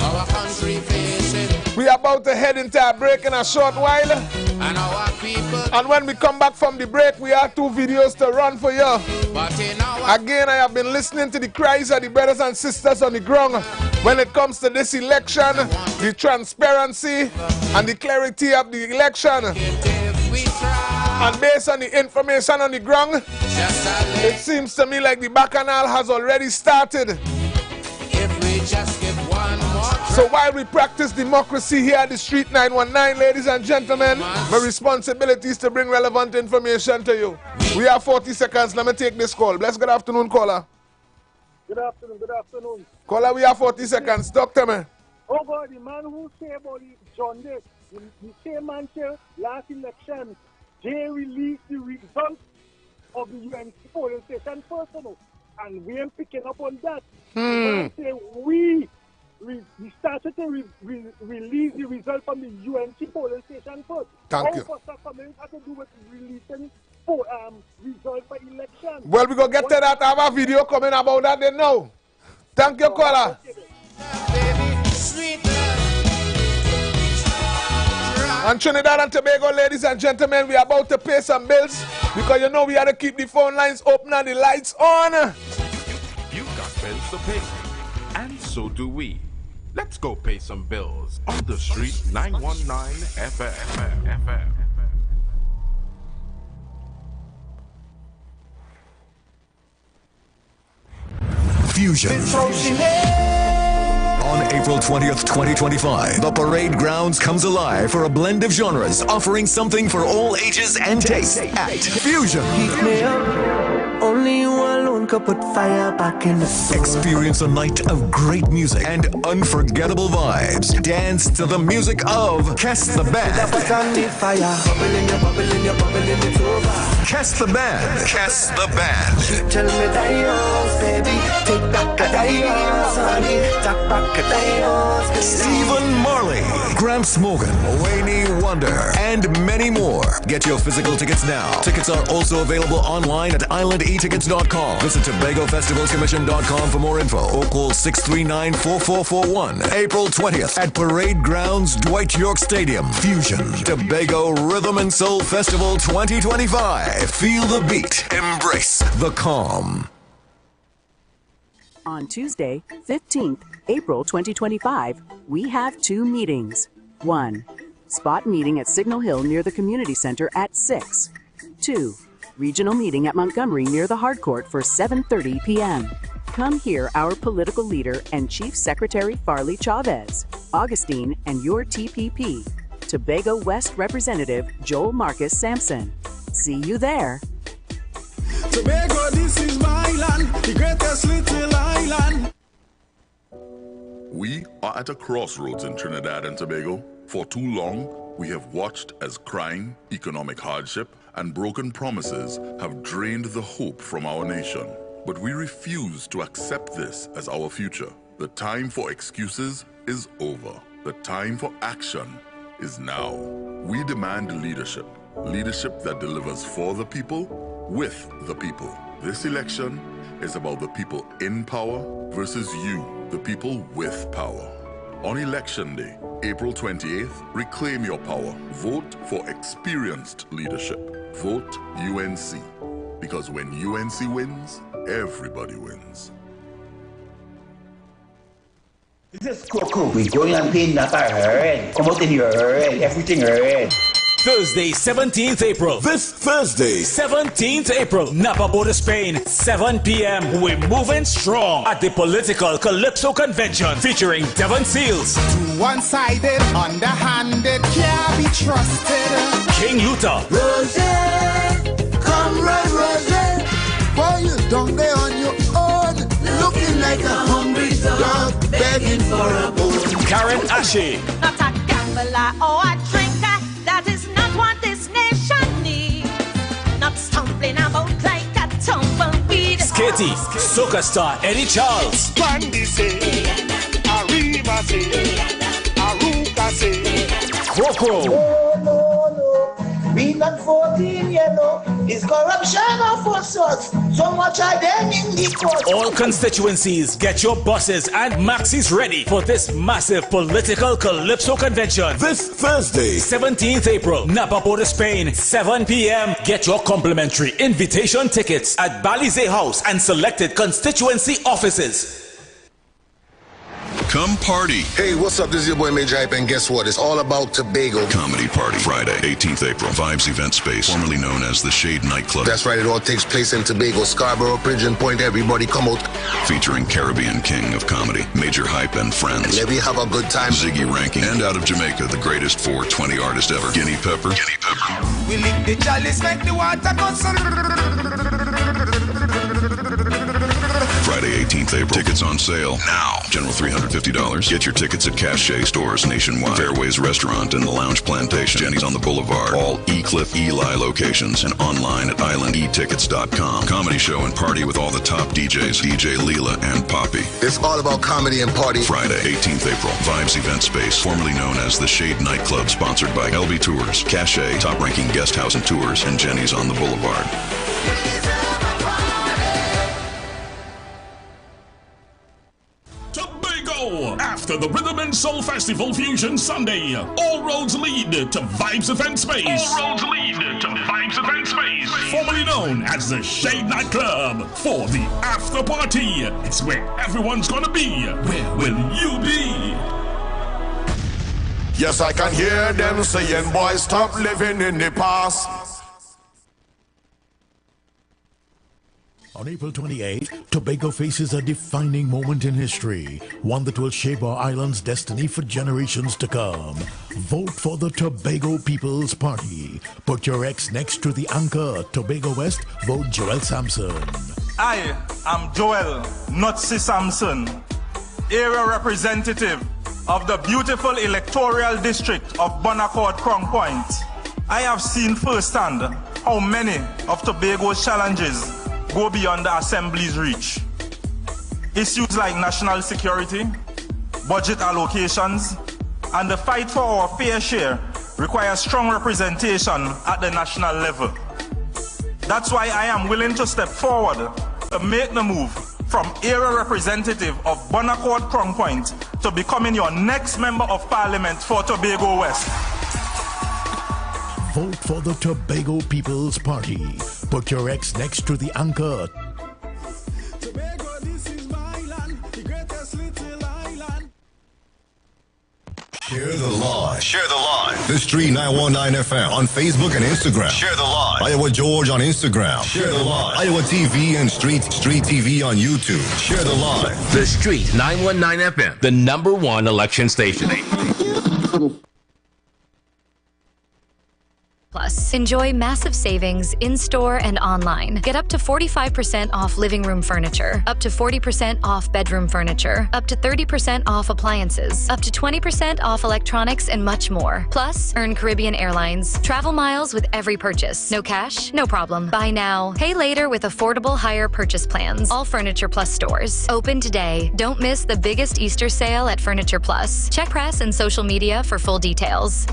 Our country facing. We are about to head into a break in a short while. And our people. And when we come back from the break, we have 2 videos to run for you. But in our again, I have been listening to the cries of the brothers and sisters on the ground when it comes to this election, the transparency and the clarity of the election. And based on the information on the ground, it seems to me like the bacchanal has already started. If we just give one more try. So while we practice democracy here at the Street 919, ladies and gentlemen, my responsibility is to bring relevant information to you. We have 40 seconds. Let me take this call. Bless good afternoon, caller. Good afternoon, good afternoon. Caller, we have 40 seconds. Talk to me. Oh God, the man who say about John Day, the same man said last election, they released the results of the UNC polling station first, and we ain't picking up on that. Say we started to release the result from the UNC polling station first. Thank you. How had to do with releasing result for election? Well, we gonna get to that. I have a video coming about that then now. Thank you, caller. And Trinidad and Tobago, ladies and gentlemen, we are about to pay some bills because you know we have to keep the phone lines open and the lights on. You've got bills to pay, and so do we. Let's go pay some bills on the Street 919 FM. Fusion. On April 20th, 2025, the parade grounds comes alive for a blend of genres, offering something for all ages and tastes at Fusion. Heat me up. Only you alone could put fire back in the soul. Experience a night of great music and unforgettable vibes. Dance to the music of Kess the Band. Kess the Band. Kess the Band. Tell me that yours, baby. Take back a yours, honey. Take back a yours. Stephen Marley, Gramps Morgan, Wayne Wonder, and many more. Get your physical tickets now. Tickets are also available online at islandetickets.com. Visit TobagoFestivalsCommission.com for more info or call 639-4441. April 20th at Parade Grounds, Dwight York Stadium. Fusion, Tobago Rhythm and Soul Festival 2025. Feel the beat. Embrace the calm. On Tuesday, 15th April 2025, we have 2 meetings. 1. Spot meeting at Signal Hill near the Community Center at 6. 2. Regional meeting at Montgomery near the Hardcourt for 7:30 p.m. Come hear our political leader and Chief Secretary Farley Chavez. Augustine, and your TPP. Tobago West Representative Joel Marcus Sampson. See you there. Tobago, this is my land, the greatest little island. We are at a crossroads in Trinidad and Tobago. For too long, we have watched as crime, economic hardship, and broken promises have drained the hope from our nation. But we refuse to accept this as our future. The time for excuses is over. The time for action is now. We demand leadership. Leadership that delivers for the people, with the people. This election is about the people in power versus you, the people with power. On Election Day, April 28th, reclaim your power. Vote for experienced leadership. Vote UNC. Because when UNC wins, everybody wins. This is Coco. We're going on paying Napa hurry. Come out in here hurry. Everything hurry. Thursday, 17th April. This Thursday, 17th April, Napa Border, Spain, 7 p.m. We're moving strong at the Political Calypso Convention featuring Devon Seals. Too one-sided, underhanded, can't be trusted. King Utah. Rosie, come run, Rosie. Why you don't go on your own? Looking like a hungry dog, begging for a bone. Karen Ashe. Not a gambler or a drinker, that is not what this nation needs. Not stumbling about like a tumbleweed. Skitty, soca star Eddie Charles. Candy say, Arriba say, Aruka say. Crocro. No, we not 14 yellow. It's corruption of all sorts. So much identity in the court. All constituencies, get your buses and maxis ready for this massive Political Calypso Convention. This Thursday, 17th April, Napa Border, Spain, 7 p.m. Get your complimentary invitation tickets at Balize House and selected constituency offices. Come party. Hey, what's up? This is your boy Major Hype, and guess what? It's all about Tobago. Comedy Party, Friday, 18th April, Vibes Event Space, formerly known as the Shade Nightclub. That's right, it all takes place in Tobago, Scarborough, Pigeon Point. Everybody come out. Featuring Caribbean King of Comedy, Major Hype and friends. Let me have a good time. Ziggy Ranking, and out of Jamaica, the greatest 420 artist ever, Guinea Pepper. We lick the chalice, make the water go. Friday, 18th April. Tickets on sale now. General $350. Get your tickets at Cache stores nationwide. Fairways Restaurant and the Lounge Plantation. Jenny's on the Boulevard. All E-Cliff Eli locations and online at islandetickets.com. Comedy show and party with all the top DJs. DJ Leela and Poppy. It's all about comedy and party. Friday, 18th April. Vibes Event Space, formerly known as the Shade Nightclub, sponsored by LB Tours, Cache, top-ranking guest house and tours, and Jenny's on the Boulevard. After the Rhythm and Soul Festival Fusion Sunday, all roads lead to Vibes Event Space. All roads lead to Vibes Event Space, formerly known as the Shade Nightclub. For the after party, it's where everyone's gonna be. Where will you be? Yes, I can hear them saying, boys, stop living in the past. On April 28, Tobago faces a defining moment in history, one that will shape our island's destiny for generations to come. Vote for the Tobago People's Party. Put your X next to the anchor, Tobago West, vote Joel Sampson. I am Joel Nutsi Sampson, area representative of the beautiful electoral district of Bonaccord Crown Point. I have seen firsthand how many of Tobago's challenges go beyond the Assembly's reach. Issues like national security, budget allocations, and the fight for our fair share require strong representation at the national level. That's why I am willing to step forward to make the move from area representative of Bonaccord Crown Point to becoming your next member of parliament for Tobago West. Vote for the Tobago People's Party. Put your X next to the anchor. Tobago, this is my land, the greatest little island. Hear the law live. Share the live. The Street 919 FM on Facebook and Instagram. Share the live. Iowa George on Instagram. Share the live. Iowa TV and Street TV on YouTube. Share the live. The Street 919 FM, the #1 election station. Plus, enjoy massive savings in-store and online. Get up to 45% off living room furniture, up to 40% off bedroom furniture, up to 30% off appliances, up to 20% off electronics, and much more. Plus, earn Caribbean Airlines travel miles with every purchase. No cash? No problem. Buy now, pay later with affordable hire purchase plans. All Furniture Plus stores. Open today. Don't miss the biggest Easter sale at Furniture Plus. Check press and social media for full details.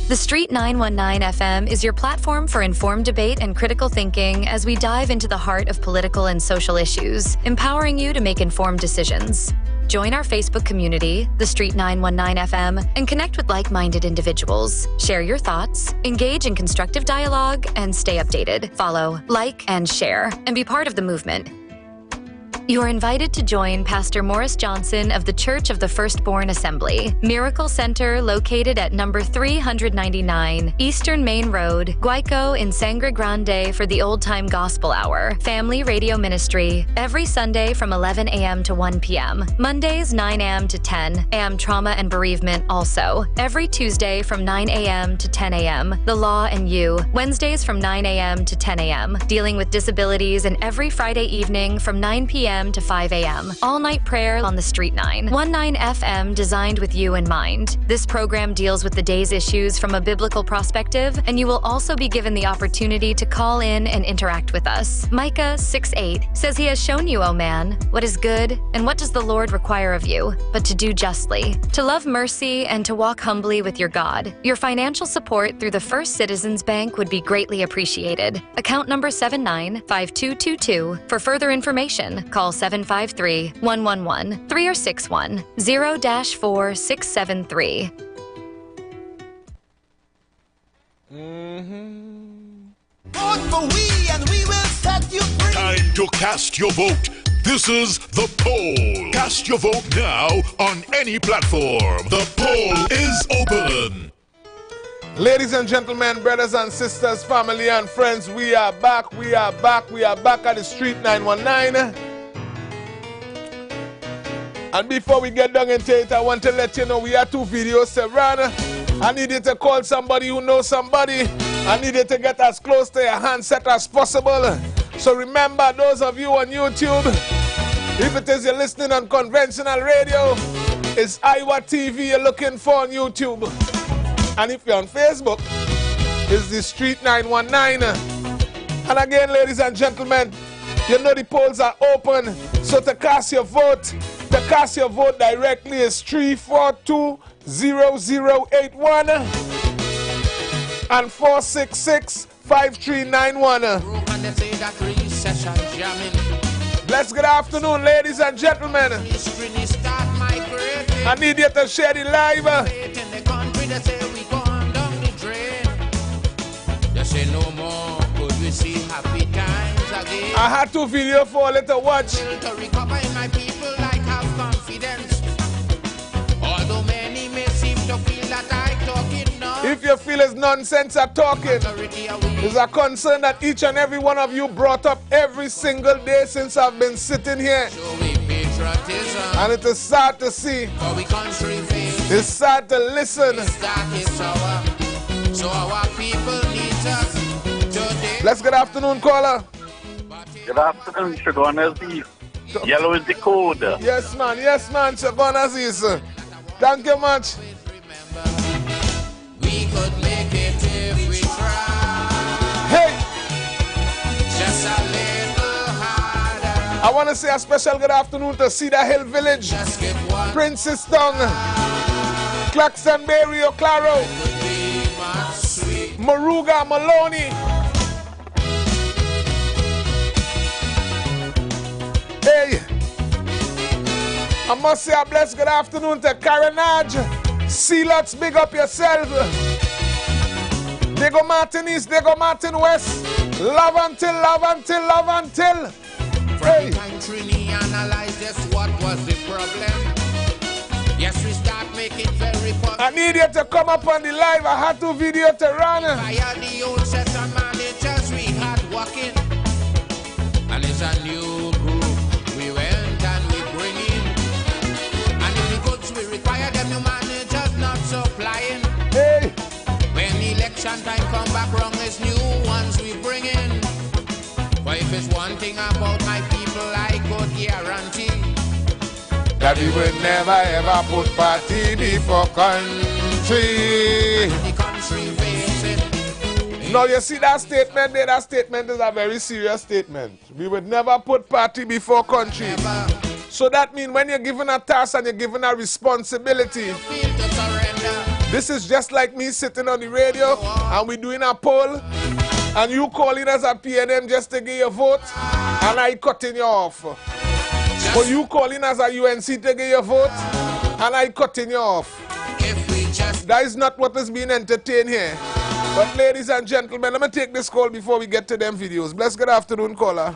The Street 919 FM is your platform for informed debate and critical thinking as we dive into the heart of political and social issues, empowering you to make informed decisions. Join our Facebook community, The Street 919 FM, and connect with like-minded individuals. Share your thoughts, engage in constructive dialogue, and stay updated. Follow, like, and share, and be part of the movement. You are invited to join Pastor Morris Johnson of the Church of the Firstborn Assembly, Miracle Center located at number 399 Eastern Main Road, Guayco in Sangre Grande for the Old Time Gospel Hour, Family Radio Ministry, every Sunday from 11 a.m. to 1 p.m., Mondays 9 a.m. to 10 a.m. Trauma and Bereavement also, every Tuesday from 9 a.m. to 10 a.m., The Law and You, Wednesdays from 9 a.m. to 10 a.m., Dealing with Disabilities, and every Friday evening from 9 p.m. to 5 a.m. All-night prayer on the Street 919 FM, designed with you in mind. This program deals with the day's issues from a biblical perspective, and you will also be given the opportunity to call in and interact with us. Micah 6:8 says he has shown you, O man, what is good, and what does the Lord require of you, but to do justly, to love mercy, and to walk humbly with your God. Your financial support through the First Citizens Bank would be greatly appreciated. Account number 795222. For further information, call 753-111-3 or 61-0-4673. Vote for we and we will set you free. Time to cast your vote. This is the poll. Cast your vote now on any platform. The poll is open. Ladies and gentlemen, brothers and sisters, family and friends, we are back. We are back at the Street 919. And before we get down into it, I want to let you know we have 2 videos to run. I need you to call somebody who knows somebody. I need you to get as close to your handset as possible. So remember, those of you on YouTube, if it is you're listening on conventional radio, it's IWER TV you're looking for on YouTube. And if you're on Facebook, it's the Street 919. And again, ladies and gentlemen, you know the polls are open. So to cast your vote, directly is 342-0081 and 466-5391. Blessed good afternoon, ladies and gentlemen. I need you to share the live. I had 2 videos for a little watch. If you feel it's nonsense I'm talking, it's a concern that each and every one of you brought up every single day since I've been sitting here. And it is sad to see. It's sad to listen. Let's good afternoon, caller. Good afternoon, Shagon Aziz. Yellow is the code. Yes, man, Shagon Aziz. Thank you much. We could make it if we try. Hey! Just a little harder. I want to say a special good afternoon to Cedar Hill Village, Princetown, Claxtonbury, O'Claro, Moruga, Maloney. Hey! I must say a blessed good afternoon to Carenage. Sealots, big up yourself. They go Martin East, they go Martin West. Love until. Hey. From country, analyze just what was the problem. Yes, we start making very public. I need you to come up on the live. I had to video to run. Fire the old set of managers we had working. And it's a new group we went and we bring in. And if the goods we require, them new managers not supplying. Hey. When election time come back wrong, it's new ones we bring in. But if it's one thing about my people, I could guarantee that we would never ever put party before country. The country facing. Now you see that statement there, that statement is a very serious statement. We would never put party before country. Never. So that means when you're given a task and you're given a responsibility, this is just like me sitting on the radio and we doing a poll and you calling us at PNM just to get your vote and I cutting you off. Or you calling us at UNC to get your vote and I cutting you off. That is not what is being entertained here. But ladies and gentlemen, let me take this call before we get to them videos. Bless good afternoon, caller.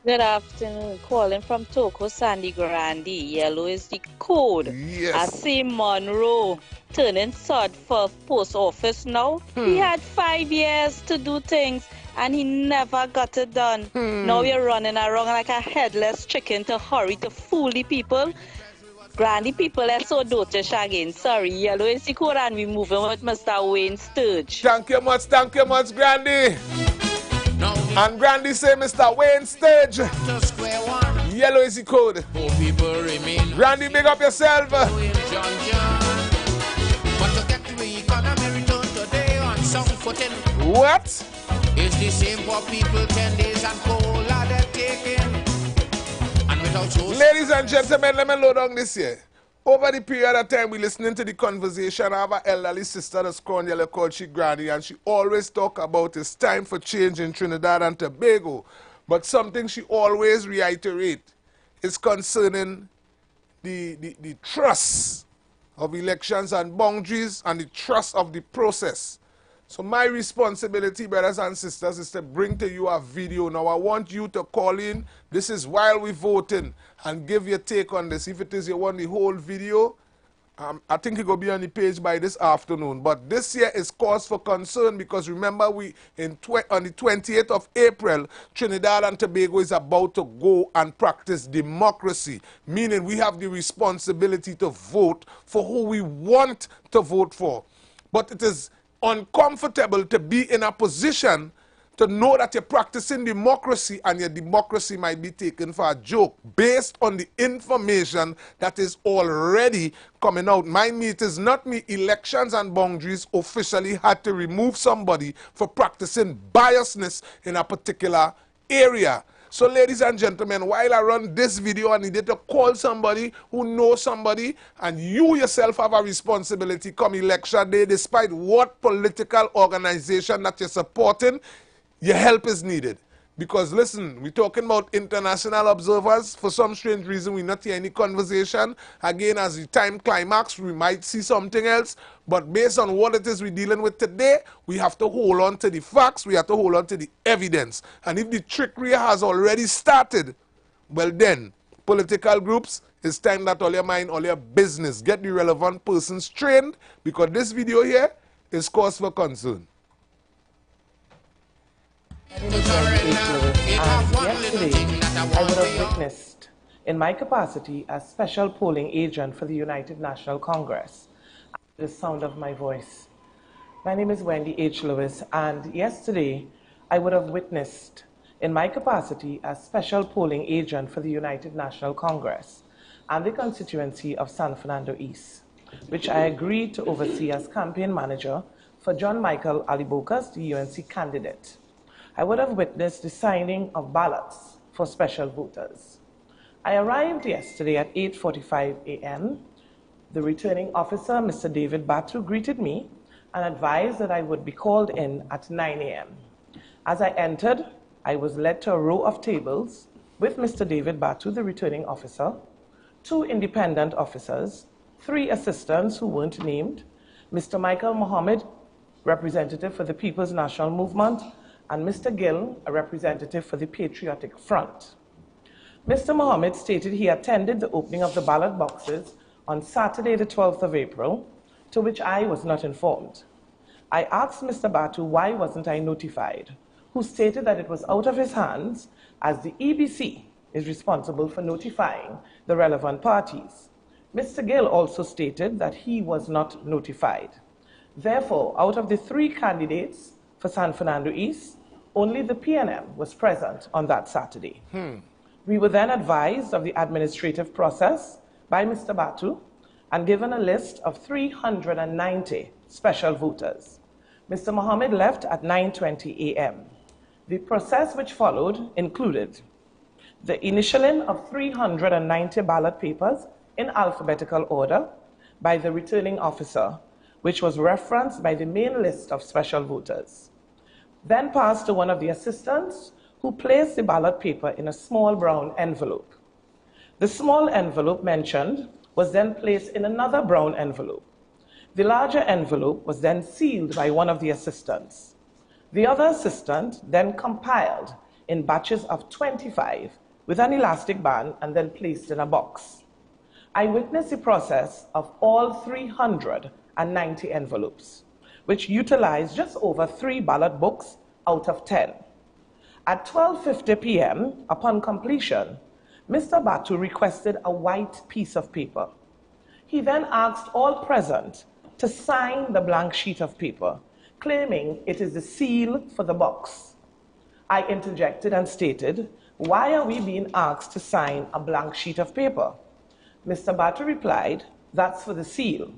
Good afternoon. Calling from Toko Sandy Grande. Yellow is the code. Yes. I see Monroe turning sod for post office now. He had 5 years to do things and he never got it done. Now you're running around like a headless chicken to hurry to fool the people. Grandy people are so dotish again. Sorry, Yellow is the code and we're moving with Mr. Wayne Sturge. Thank you much, Grandy. And Grandy say Mr. Wayne Sturge. Yellow is the code. Grandy, big up yourself. But to get the economy return today on some footing. What? It's the same for people 10 days and cola they're taking. And without those... Ladies and gentlemen, let me load on this here. Over the period of time we listening to the conversation, I have an elderly sister that's called Yellow called she Granny, and she always talk about it's time for change in Trinidad and Tobago. But something she always reiterate is concerning the trust of elections and boundaries and the trust of the process. So my responsibility, brothers and sisters, is to bring to you a video. Now I want you to call in. This is while we're voting and give your take on this. If it is you want the whole video, I think it will be on the page by this afternoon. But this year is cause for concern because remember we on the 28th of April, Trinidad and Tobago is about to go and practice democracy, meaning we have the responsibility to vote for who we want to vote for. But it is uncomfortable to be in a position to know that you're practicing democracy and your democracy might be taken for a joke based on the information that is already coming out. Mind me, it is not me. Elections and Boundaries officially had to remove somebody for practicing biasness in a particular area. So ladies and gentlemen, while I run this video, I needed to call somebody who knows somebody, and you yourself have a responsibility come election day, despite what political organization that you're supporting, your help is needed. Because listen, we're talking about international observers. For some strange reason, we not hear any conversation. Again, as the time climax, we might see something else. But based on what it is we're dealing with today, we have to hold on to the facts. We have to hold on to the evidence. And if the trickery has already started, well then, political groups, it's time that all your mind, all your business, get the relevant persons trained, because this video here is cause for concern. Yesterday, I would have witnessed, in my capacity as special polling agent for the United National Congress, the sound of my voice. My name is Wendy H. Lewis, and yesterday I would have witnessed, in my capacity as special polling agent for the United National Congress and the constituency of San Fernando East, which I agreed to oversee as campaign manager for John Michael Alibokas, the UNC candidate. I would have witnessed the signing of ballots for special voters. I arrived yesterday at 8:45 a.m. The returning officer, Mr. David Batu, greeted me and advised that I would be called in at 9 a.m. As I entered, I was led to a row of tables with Mr. David Batu, the returning officer, 2 independent officers, 3 assistants who weren't named, Mr. Michael Mohammed, representative for the People's National Movement, and Mr. Gill, a representative for the Patriotic Front. Mr. Mohammed stated he attended the opening of the ballot boxes on Saturday, the 12th of April, to which I was not informed. I asked Mr. Batu why wasn't I notified, who stated that it was out of his hands as the EBC is responsible for notifying the relevant parties. Mr. Gill also stated that he was not notified. Therefore, out of the 3 candidates for San Fernando East, only the PNM was present on that Saturday. We were then advised of the administrative process by Mr. Batu and given a list of 390 special voters. Mr. Mohammed left at 9:20 a.m. The process which followed included the initialing of 390 ballot papers in alphabetical order by the returning officer, which was referenced by the main list of special voters. Then passed to one of the assistants who placed the ballot paper in a small brown envelope. The small envelope mentioned was then placed in another brown envelope. The larger envelope was then sealed by one of the assistants. The other assistant then compiled in batches of 25 with an elastic band and then placed in a box. I witnessed the process of all 390 envelopes, which utilized just over 3 ballot books out of 10. At 12:50 p.m., upon completion, Mr. Batu requested a white piece of paper. He then asked all present to sign the blank sheet of paper, claiming it is the seal for the box. I interjected and stated, "Why are we being asked to sign a blank sheet of paper?" Mr. Batu replied, "That's for the seal."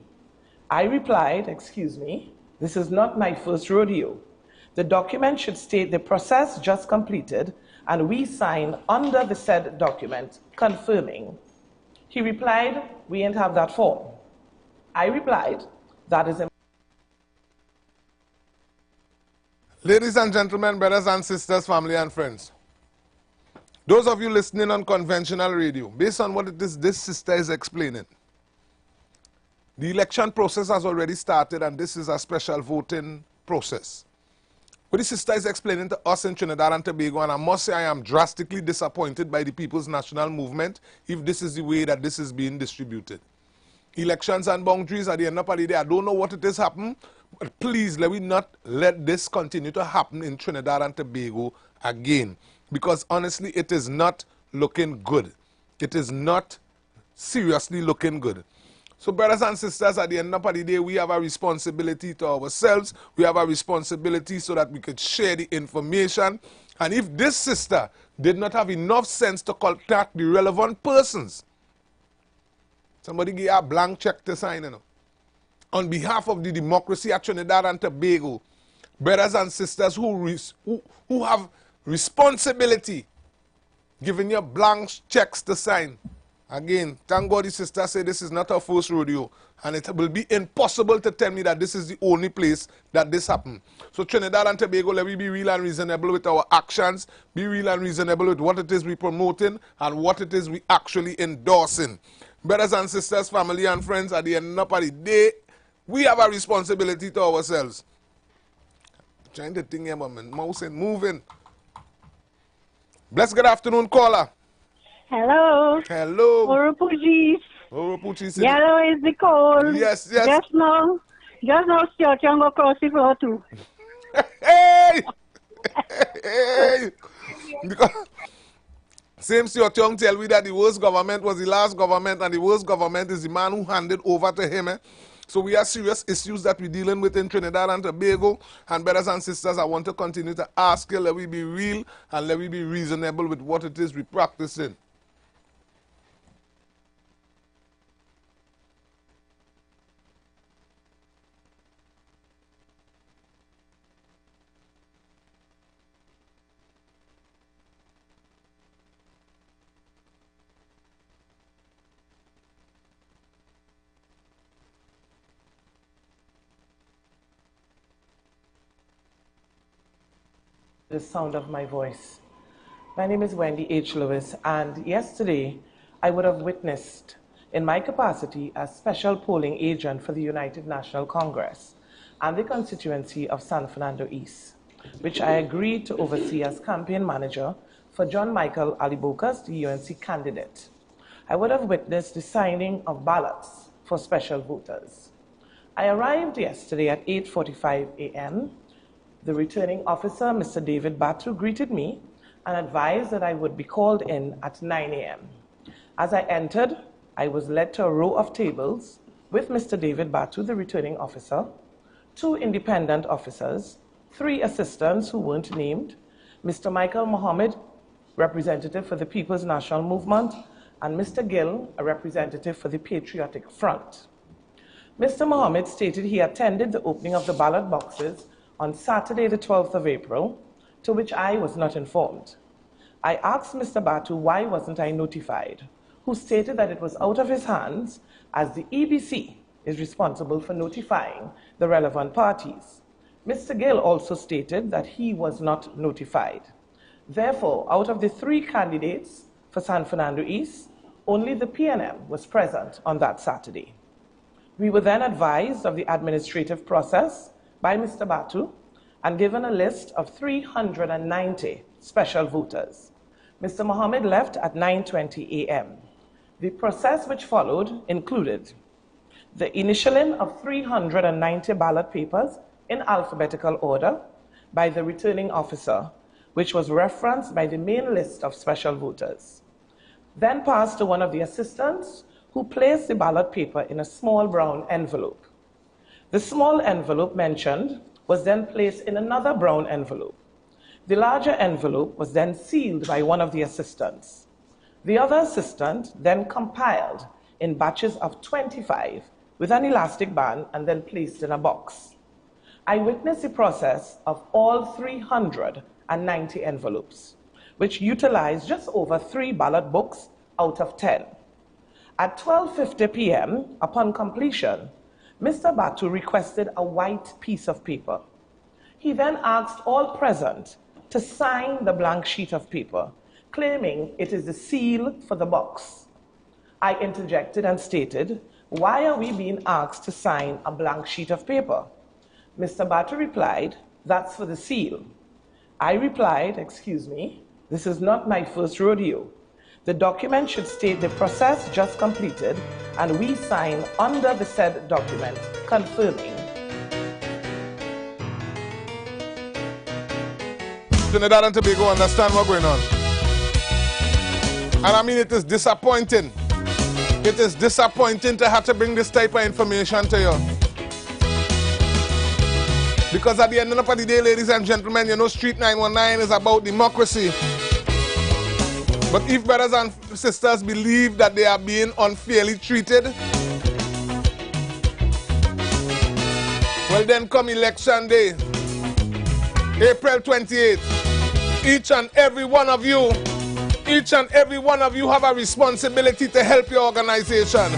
I replied, "Excuse me, this is not my first rodeo. The document should state the process just completed, and we sign under the said document confirming." He replied, "We ain't have that form." I replied, "That is Ladies and gentlemen, brothers and sisters, family and friends, those of you listening on conventional radio, based on what it is this sister is explaining, the election process has already started, and this is a special voting process. What the sister is explaining to us in Trinidad and Tobago, and I must say I am drastically disappointed by the People's National Movement if this is the way that this is being distributed. Elections and boundaries at the end of the day, I don't know what it is happening, but please let me not let this continue to happen in Trinidad and Tobago again, because honestly it is not looking good. It is not seriously looking good. So brothers and sisters, at the end of the day, we have a responsibility to ourselves. We have a responsibility so that we could share the information. And if this sister did not have enough sense to contact the relevant persons, somebody give a blank check to sign, on behalf of the democracy at Trinidad and Tobago, brothers and sisters who have responsibility, giving you blank checks to sign. Again, thank God the sister said this is not her first rodeo, and it will be impossible to tell me that this is the only place that this happened. So Trinidad and Tobago, let me be real and reasonable with our actions, be real and reasonable with what it is we promoting and what it is we actually endorsing. Brothers and sisters, family and friends, at the end of the day, we have a responsibility to ourselves. I'm trying to think here, my mouse ain't moving. Blessed good afternoon, caller. Hello. Hello. Oropuchis. Oropuchis. Yellow is the cold. Yes, yes. Just now, Stuart Young go cross the floor too. Hey! Hey! Because same Stuart Young tell me that the worst government was the last government, and the worst government is the man who handed over to him. So we have serious issues that we're dealing with in Trinidad and Tobago. And brothers and sisters, I want to continue to ask you, let we be real and let we be reasonable with what it is we're practicing. The sound of my voice. My name is Wendy H. Lewis, and yesterday I would have witnessed, in my capacity as special polling agent for the United National Congress and the constituency of San Fernando East, which I agreed to oversee as campaign manager for John Michael Alibokas, the UNC candidate. I would have witnessed the signing of ballots for special voters. I arrived yesterday at 8:45 a.m. The returning officer, Mr. David Batu, greeted me and advised that I would be called in at 9 a.m. As I entered, I was led to a row of tables with Mr. David Batu, the returning officer, 2 independent officers, 3 assistants who weren't named, Mr. Michael Mohammed, representative for the People's National Movement, and Mr. Gill, a representative for the Patriotic Front. Mr. Mohammed stated he attended the opening of the ballot boxes on Saturday, the 12th of April, to which I was not informed. I asked Mr. Batu why wasn't I notified, who stated that it was out of his hands as the EBC is responsible for notifying the relevant parties. Mr. Gill also stated that he was not notified. Therefore, out of the 3 candidates for San Fernando East, only the PNM was present on that Saturday. We were then advised of the administrative process by Mr. Batu and given a list of 390 special voters. Mr. Mohammed left at 9:20 a.m. The process which followed included the initialing of 390 ballot papers in alphabetical order by the returning officer, which was referenced by the main list of special voters, then passed to one of the assistants who placed the ballot paper in a small brown envelope. The small envelope mentioned was then placed in another brown envelope. The larger envelope was then sealed by one of the assistants. The other assistant then compiled in batches of 25 with an elastic band and then placed in a box. I witnessed the process of all 390 envelopes, which utilized just over 3 ballot books out of 10. At 12:50 p.m., upon completion, Mr. Batu requested a white piece of paper. He then asked all present to sign the blank sheet of paper, claiming it is the seal for the box. I interjected and stated, "Why are we being asked to sign a blank sheet of paper?" Mr. Batu replied, "That's for the seal." I replied, "Excuse me, this is not my first rodeo. The document should state the process just completed, and we sign under the said document, confirming." Trinidad and Tobago understand what's going on. And I mean, it is disappointing. It is disappointing to have to bring this type of information to you. Because at the end of the day, ladies and gentlemen, you know Street 919 is about democracy. But if brothers and sisters believe that they are being unfairly treated, well then come election day, April 28th, each and every one of you have a responsibility to help your organization.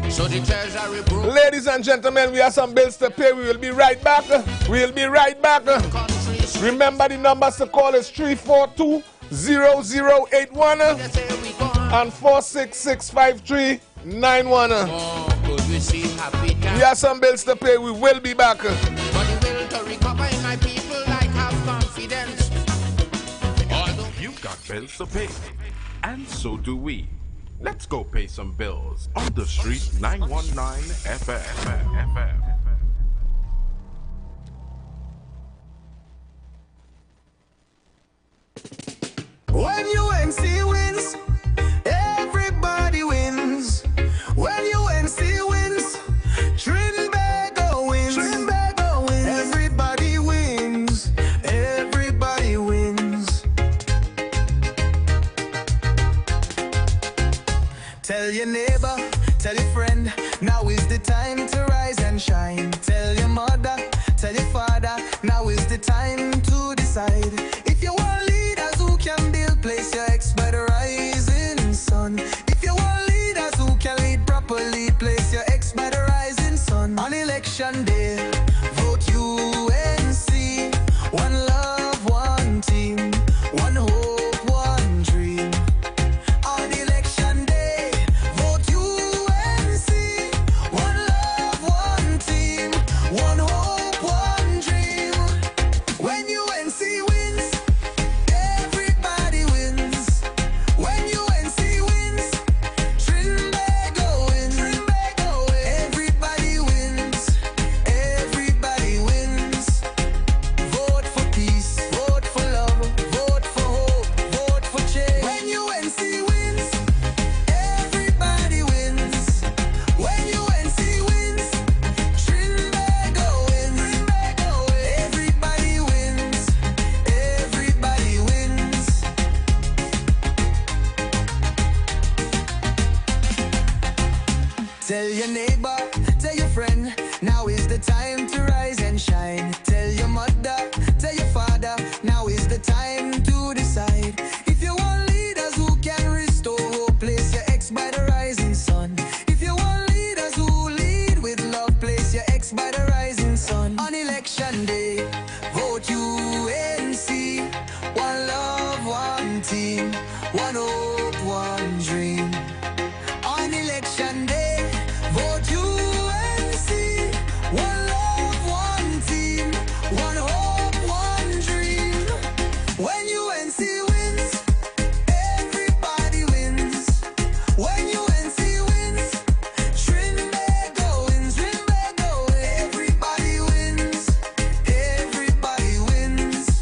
So the treasury broke. Ladies and gentlemen, we have some bills to pay. We will be right back. We'll be right back. Remember the numbers to call is 342-0081 and 4665391. We have some bills to pay. We will be back. But the will to recover in my people like have confidence. You've got bills to pay, and so do we. Let's go pay some bills on the Street 919 FM. When UNC wins, everybody wins. When UNC wins, Trinbago wins. Trinbago wins. Everybody wins. Everybody wins. Tell your neighbor, tell your friend, now is the time to rise and shine. Tell your mother, tell your father, now is the time to decide. If you want leaders who can build, place your ex by the rising sun. If you want leaders who can lead properly, place your ex by the rising sun. On election day, vote UNC. One love, one team, one hope, one dream. On election day, vote UNC. One love, one team, one hope, one dream. When UNC wins, everybody wins. When UNC wins, your neighbor, tell your friend, now is the time to rise and shine. Tell your mother, tell your father, now is the time to decide. If you want leaders who can restore hope, place your ex by the rising sun. If you want leaders who lead with love, place your ex by the rising sun. On election day, vote UNC. One love, one team, one hope, one dream. On election day, vote UNC. One love, one team, one hope, one dream. When UNC wins, everybody wins. When UNC wins, Trinbago wins, Trinbago wins. Everybody wins, everybody wins.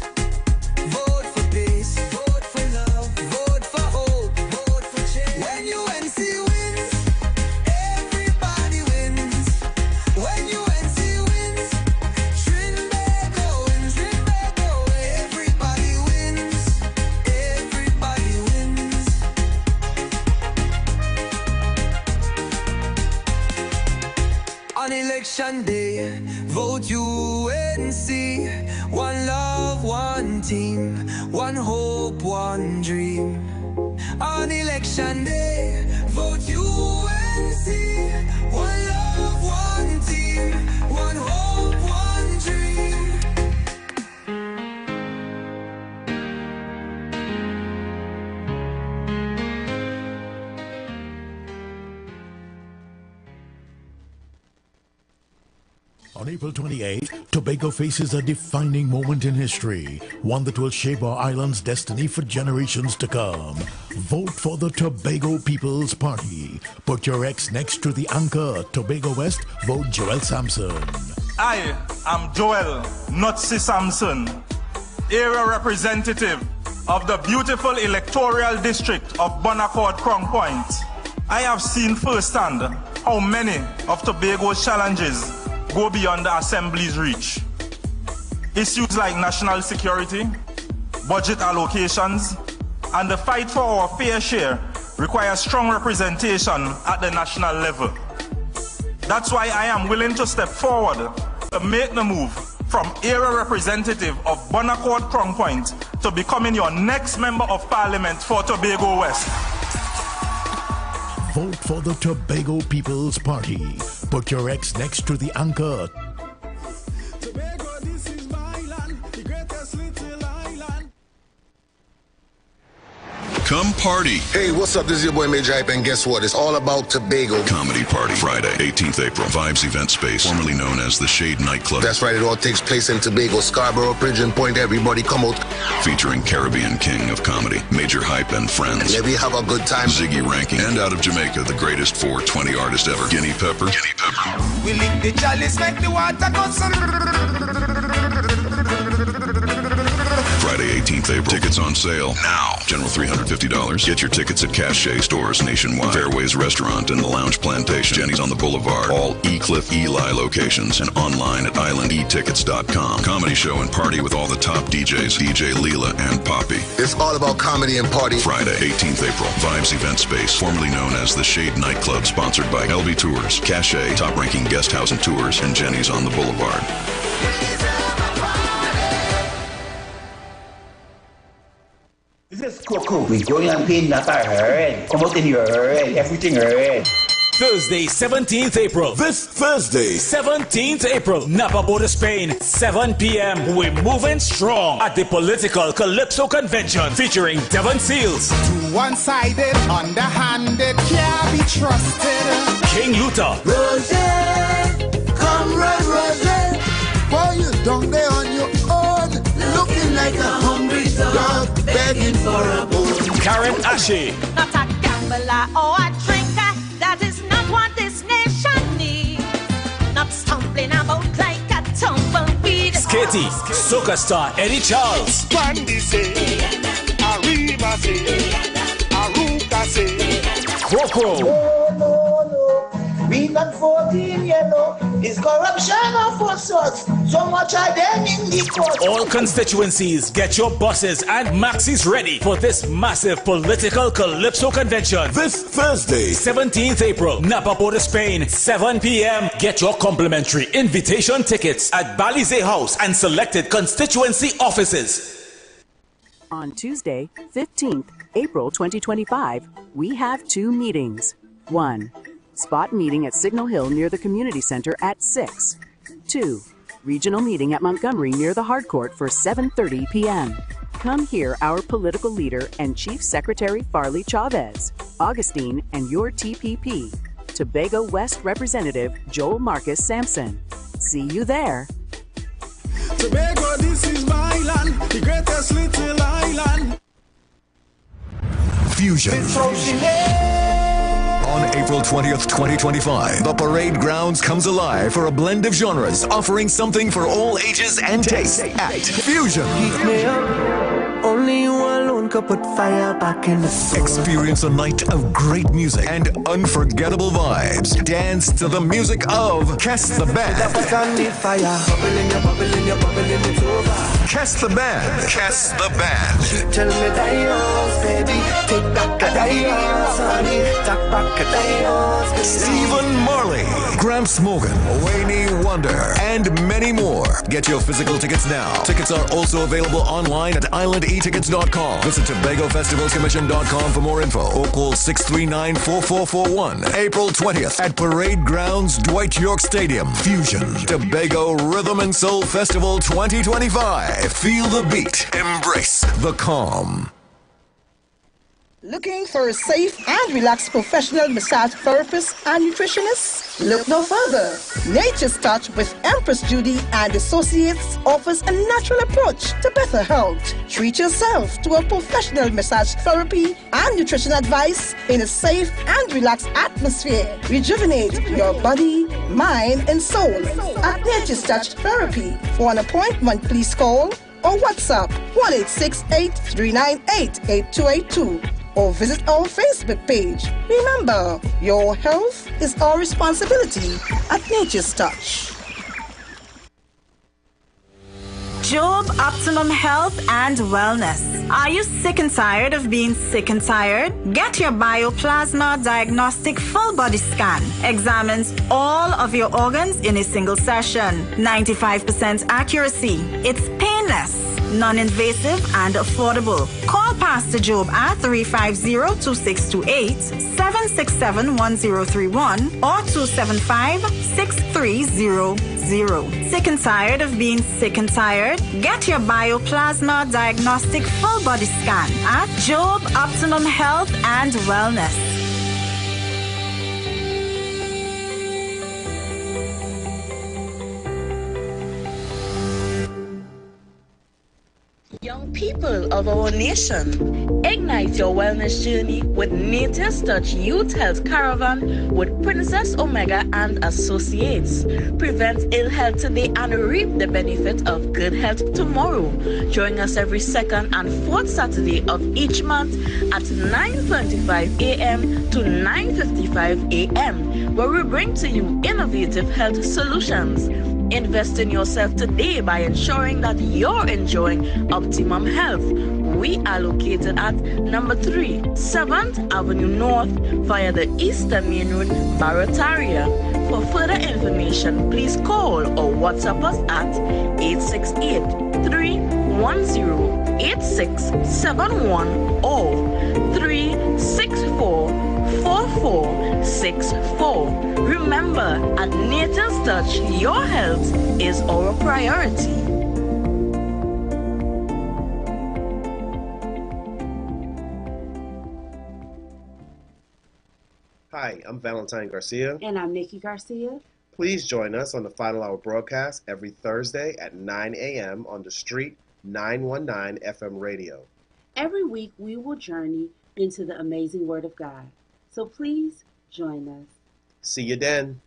Vote for peace, vote for love, vote for hope, vote for change. When UNC wins, everybody wins. When UNC wins, Trinbago wins, Trinbago wins. Everybody wins, everybody wins. On election day, vote UNC. One love, one team, one hope, one dream. On election day, vote UNC. One love, one team, one hope, one dream. On April 28th, Tobago faces a defining moment in history, one that will shape our island's destiny for generations to come. Vote for the Tobago People's Party. Put your ex next to the anchor. Tobago West, vote Joel Sampson. I am Joel Nutsi Sampson, area representative of the beautiful electoral district of Bonaccord Crown Point. I have seen firsthand how many of Tobago's challenges go beyond the Assembly's reach. Issues like national security, budget allocations, and the fight for our fair share require strong representation at the national level. That's why I am willing to step forward to make the move from area representative of Bonaccord Crown Point to becoming your next member of parliament for Tobago West. Vote for the Tobago People's Party. Put your ex next to the anchor. Tobago, this is my land, the greatest little island. Come party. Hey, what's up? This is your boy Major Hype, and guess what? It's all about Tobago. Comedy Party, Friday, 18th April, Vibes Event Space, formerly known as the Shade Nightclub. That's right, it all takes place in Tobago, Scarborough, Pigeon Point. Everybody come out. Featuring Caribbean King of Comedy, Major Hype and Friends. And let me have a good time. Ziggy Ranking, and out of Jamaica, the greatest 420 artist ever, Guinea Pepper. We lick the chalice, make the water go. Friday, 18th April. Tickets on sale now. General $350. Get your tickets at Cache stores nationwide. Fairways Restaurant and the Lounge Plantation. Jenny's on the Boulevard. All E-Cliff Eli locations and online at islandetickets.com. Comedy show and party with all the top DJs, DJ Leela and Poppy. It's all about comedy and party. Friday, 18th April. Vibes Event Space, formerly known as the Shade Nightclub, sponsored by LB Tours, Cache, top-ranking guest house and tours, and Jenny's on the Boulevard. This is Coco. We going and pain that I heard. Come out in your head. Everything heard. Thursday, 17th April. This Thursday, 17th April, Napa Border, Spain, 7 p.m. We're moving strong at the Political Calypso Convention featuring Devon Seals. Too one-sided, underhanded, can't be trusted. King Luther. Rosé, come run, Rosé. Boy, you down there on your own, looking like a hungry dog, begging for a bone. Karen Ashe. Not a gambler or a drinker, that is not what this nation needs. Not stumbling about like a tumbleweed. Skitty, soca star Eddie Charles. Brandy say, Arriba say, Aruka say. Crocro. No, no, no, we not 14 yellow. is corruption of all sorts. So much are them in the court. All constituencies, get your buses and maxis ready for this massive political calypso convention. This Thursday, 17th April, Napa, Port of Spain, 7 p.m. Get your complimentary invitation tickets at Balize House and selected constituency offices. On Tuesday, 15th April 2025, we have 2 meetings. 1. Spot meeting at Signal Hill near the Community Center at 6. 2. Regional meeting at Montgomery near the Hard Court for 7:30 p.m. Come hear our political leader and Chief Secretary Farley Chavez, Augustine, and your TPP, Tobago West Representative Joel Marcus Sampson. See you there. Tobago, this is my land, the greatest little island. Fusion. On April 20th, 2025, the Parade Grounds comes alive for a blend of genres, offering something for all ages and tastes at Fusion. Heat me up. Only you alone could put fire back in the soul. Experience a night of great music and unforgettable vibes. Dance to the music of Kess the Band. Kess the Band. Kess the Band. She tell me dios, baby, take back a dios, honey, take back a dios, baby. Stephen Marley, Gramps Morgan, Wayne Wonder, and many more. Get your physical tickets now. Tickets are also available online at IWER.com. Visit TobagoFestivalsCommission.com for more info or call 639-4441. April 20th at Parade Grounds, Dwight York Stadium. Fusion, Tobago Rhythm and Soul Festival 2025. Feel the beat. Embrace the calm. Looking for a safe and relaxed professional massage therapist and nutritionist? Look no further. Nature's Touch with Empress Judy and Associates offers a natural approach to better health. Treat yourself to a professional massage therapy and nutrition advice in a safe and relaxed atmosphere. Rejuvenate your body, mind, and soul at Nature's Touch Therapy. For an appointment, please call or WhatsApp 1-868-398-8282. or visit our Facebook page. Remember, your health is our responsibility at Nature's Touch. Job Optimum Health and Wellness. Are you sick and tired of being sick and tired? Get your Bioplasma Diagnostic Full Body Scan. Examines all of your organs in a single session. 95% accuracy. It's painless, non-invasive, and affordable. Call Pastor Job at 350-2628, 767-1031, or 275-6300. Sick and tired of being sick and tired? Get your Bioplasma Diagnostic Full Body Scan at Job Optimum Health and Wellness. Young people of our nation, ignite your wellness journey with Nature's Touch Youth Health Caravan with Princess Omega and Associates. Prevent ill health today and reap the benefit of good health tomorrow. Join us every second and fourth Saturday of each month at 9:25 a.m. to 9:55 a.m., where we bring to you innovative health solutions. Invest in yourself today by ensuring that you're enjoying optimum health. We are located at number 3, 7th Avenue North via the Eastern Main Road, Barataria. For further information, please call or WhatsApp us at 868-310-8671 or 364-4464. Remember, at Nature's Touch, your health is our priority. Hi, I'm Valentine Garcia. And I'm Nikki Garcia. Please join us on the Final Hour broadcast every Thursday at 9 a.m. on The Street 919 FM radio. Every week we will journey into the amazing Word of God. So please join us. See you then.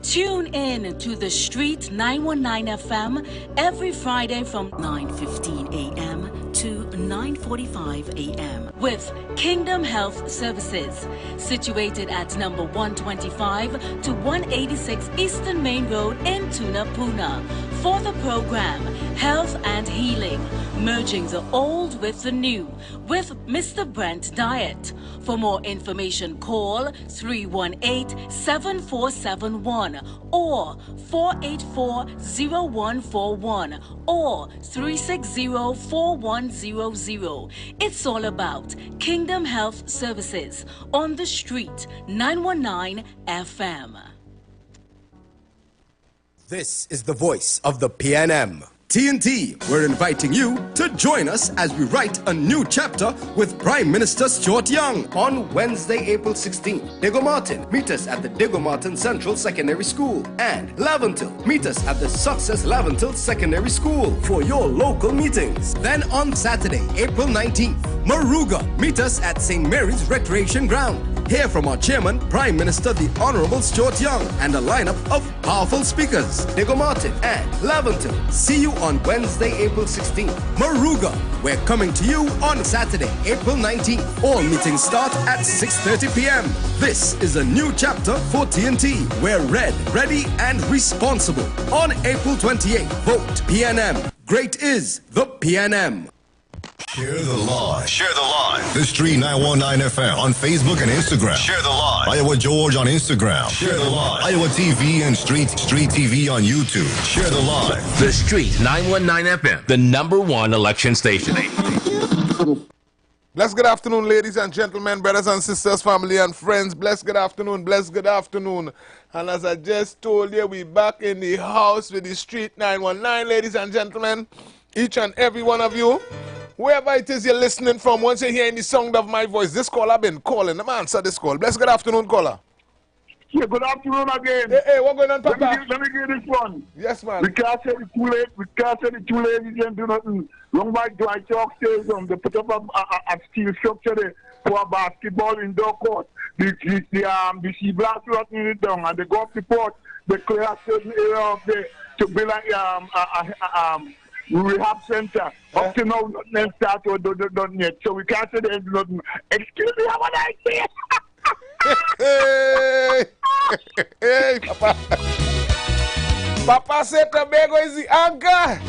Tune in to The Street 919 FM every Friday from 9:15 a.m. to 9:45 a.m. with Kingdom Health Services, situated at number 125 to 186 Eastern Main Road in Tunapuna. For the program, Health and Healing, merging the old with the new, with Mr. Brent Diet. For more information, call 318-7471 or 484-0141 or 360-4100. It's all about Kingdom Health Services on the street, 919 FM. This is the voice of the PNM. TNT, we're inviting you to join us as we write a new chapter with Prime Minister Stuart Young on Wednesday, April 16th. Diego Martin, meet us at the Diego Martin Central Secondary School. And Laventil, meet us at the Success Laventil Secondary School for your local meetings. Then on Saturday, April 19th, Maruga, meet us at St. Mary's Recreation Ground. Hear from our chairman, Prime Minister the Honorable Stuart Young, and a lineup of powerful speakers, Diego Martin and Laventil. See you on Wednesday, April 16th. Maruga, we're coming to you on Saturday, April 19th. All meetings start at 6:30 p.m. This is a new chapter for TNT. We're red, ready, and responsible. On April 28th, vote PNM. Great is the PNM. Share the live. Share the live. The Street 919 FM on Facebook and Instagram. Share the live. Iowa George on Instagram. Share the live. Iowa TV and Street TV on YouTube. Share the live. The Street 919 FM, the #1 election station. Blessed good afternoon, ladies and gentlemen, brothers and sisters, family and friends. Blessed good afternoon, blessed good afternoon. And as I just told you, we back in the house with the Street 919, ladies and gentlemen. Each and every one of you. Wherever it is you're listening from, once you're hearing the sound of my voice, this caller I've been calling. Let me answer this call. Bless good afternoon, caller. Yeah, good afternoon again. Hey, what going on, Papa? Let me give this one. Yes, man. We can't say the too late. We can't say the too late. We can do nothing. Long by Dwight Chalk Stadium, they put up a steel structure there for a basketball indoor court. The sea blast rotting it down, and they go up the port. They clear a certain area of there to build a rehab center. Up to now, nothing start or done yet. So we can't say there's nothing. Excuse me, how would I say? Hey, Papa. Papa said Tobago is the anchor.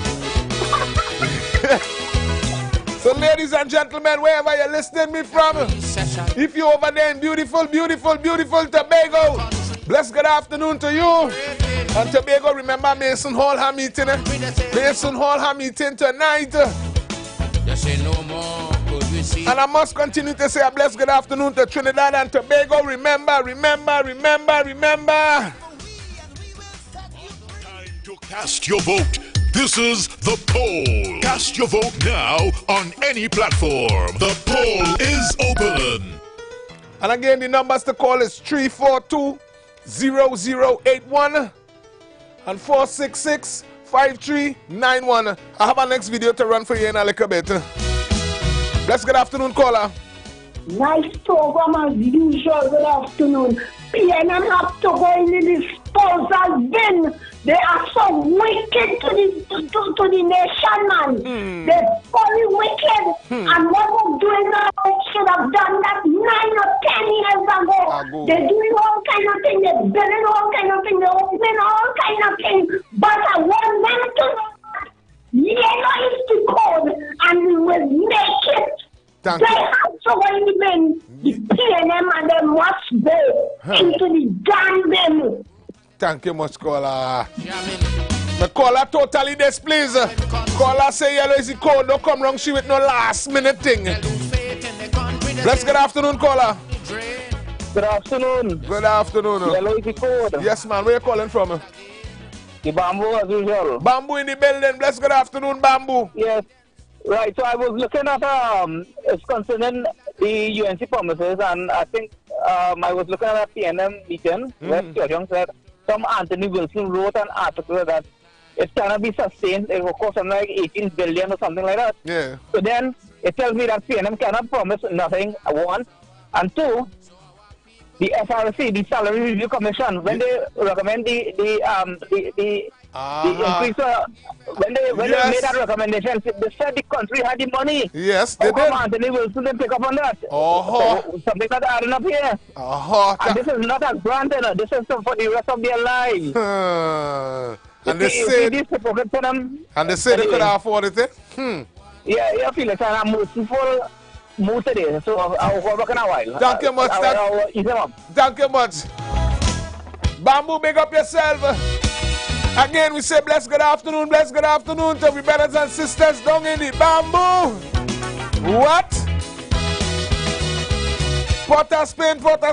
So, ladies and gentlemen, wherever you're listening me from, if you're over there in beautiful, beautiful, beautiful Tobago, blessed good afternoon to you. And Tobago, remember Mason Hall have meeting. Mason Hall have meeting tonight. And I must continue to say a blessed good afternoon to Trinidad and Tobago. Remember. Time to cast your vote. This is the poll. Cast your vote now on any platform. The poll is open. And again, the numbers to call is 342-0081 and 466-5391. I have a next video to run for you in a little bit. Bless good afternoon, caller. Nice program as usual. Good afternoon. PNM have to go in the disposal bin. They are so wicked to the nation, man. They're very wicked. And what they're doing now, they should have done that 9 or 10 years ago. They're doing all kind of things. They're building all kind of things. They're opening all kind of things. But I want them to know that yellow is the code, and we will make it. They have to go in the bin. The PNM and they must go into the damn bin. Thank you much, caller. The caller totally displeased. Caller say yellow is the code. Don't come wrong she with no last minute thing. Bless good afternoon, caller. Good afternoon. Good afternoon. Yellow is the code. Yes, man. Where you calling from? The Bamboo as usual. Bamboo in the building. Bless good afternoon, Bamboo. Yes. Right, so I was looking at it's concerning the UNC promises, and I think I was looking at a PNM meeting where Stuart Young said some Anthony Wilson wrote an article that it cannot be sustained. It will cost something like 18 billion or something like that. Yeah. So then it tells me that PNM cannot promise nothing, one. And two, the SRC, the Salary Review Commission, when they recommend the increase, when they made that recommendation, they said the country had the money. Yes, they did. Anthony Wilson didn't pick up on that. So, something not adding up here. And this is not a grant, this is for the rest of their lives. And they say they could afford it. Yeah, you feel like I'm merciful. Today, so I'll go back in a while. Thank you much. Thank you much. Bamboo, big up yourself. Again, we say bless good afternoon to we brothers and sisters down in the Bamboo. What? Port of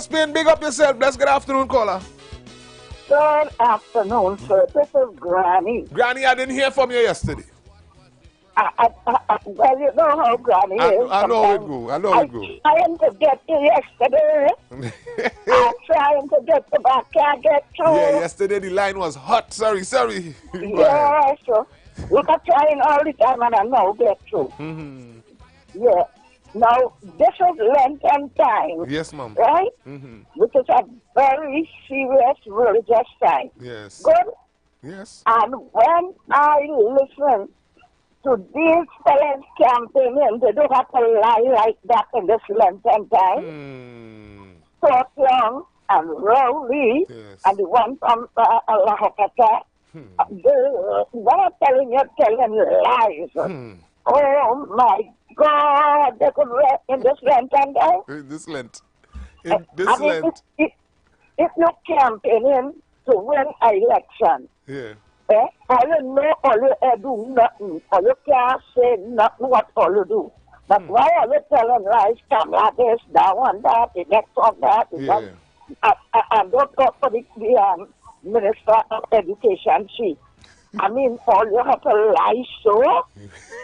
Spain, big up yourself. Bless good afternoon, caller. Good afternoon, sir. This is Granny. Granny, I didn't hear from you yesterday. Well, you know how Granny is. I know it go. I trying to get you yesterday. I'm trying to get you back. Can't get through. Yeah, yesterday the line was hot. Sorry. Yeah, so look, I'm trying all the time and I now get through. Yeah. Now, this is Lenten time. Yes, ma'am. Right? Which is a very serious religious time. Yes. Good? Yes. And when I listen to these fellas campaigning, they don't have to lie like that in this Lenten time. Talk Young and Rowley and the one from Lahokata, they're telling lies. Oh my God, they could rest in this Lenten time. This Lent. If you're campaigning to win an election, all you know, all you do nothing. All you can't say nothing what all you do. But why are you telling lies, come like this, that one, that, the next one, that, and don't talk for the Minister of Education, she. I mean, all you have to lie so.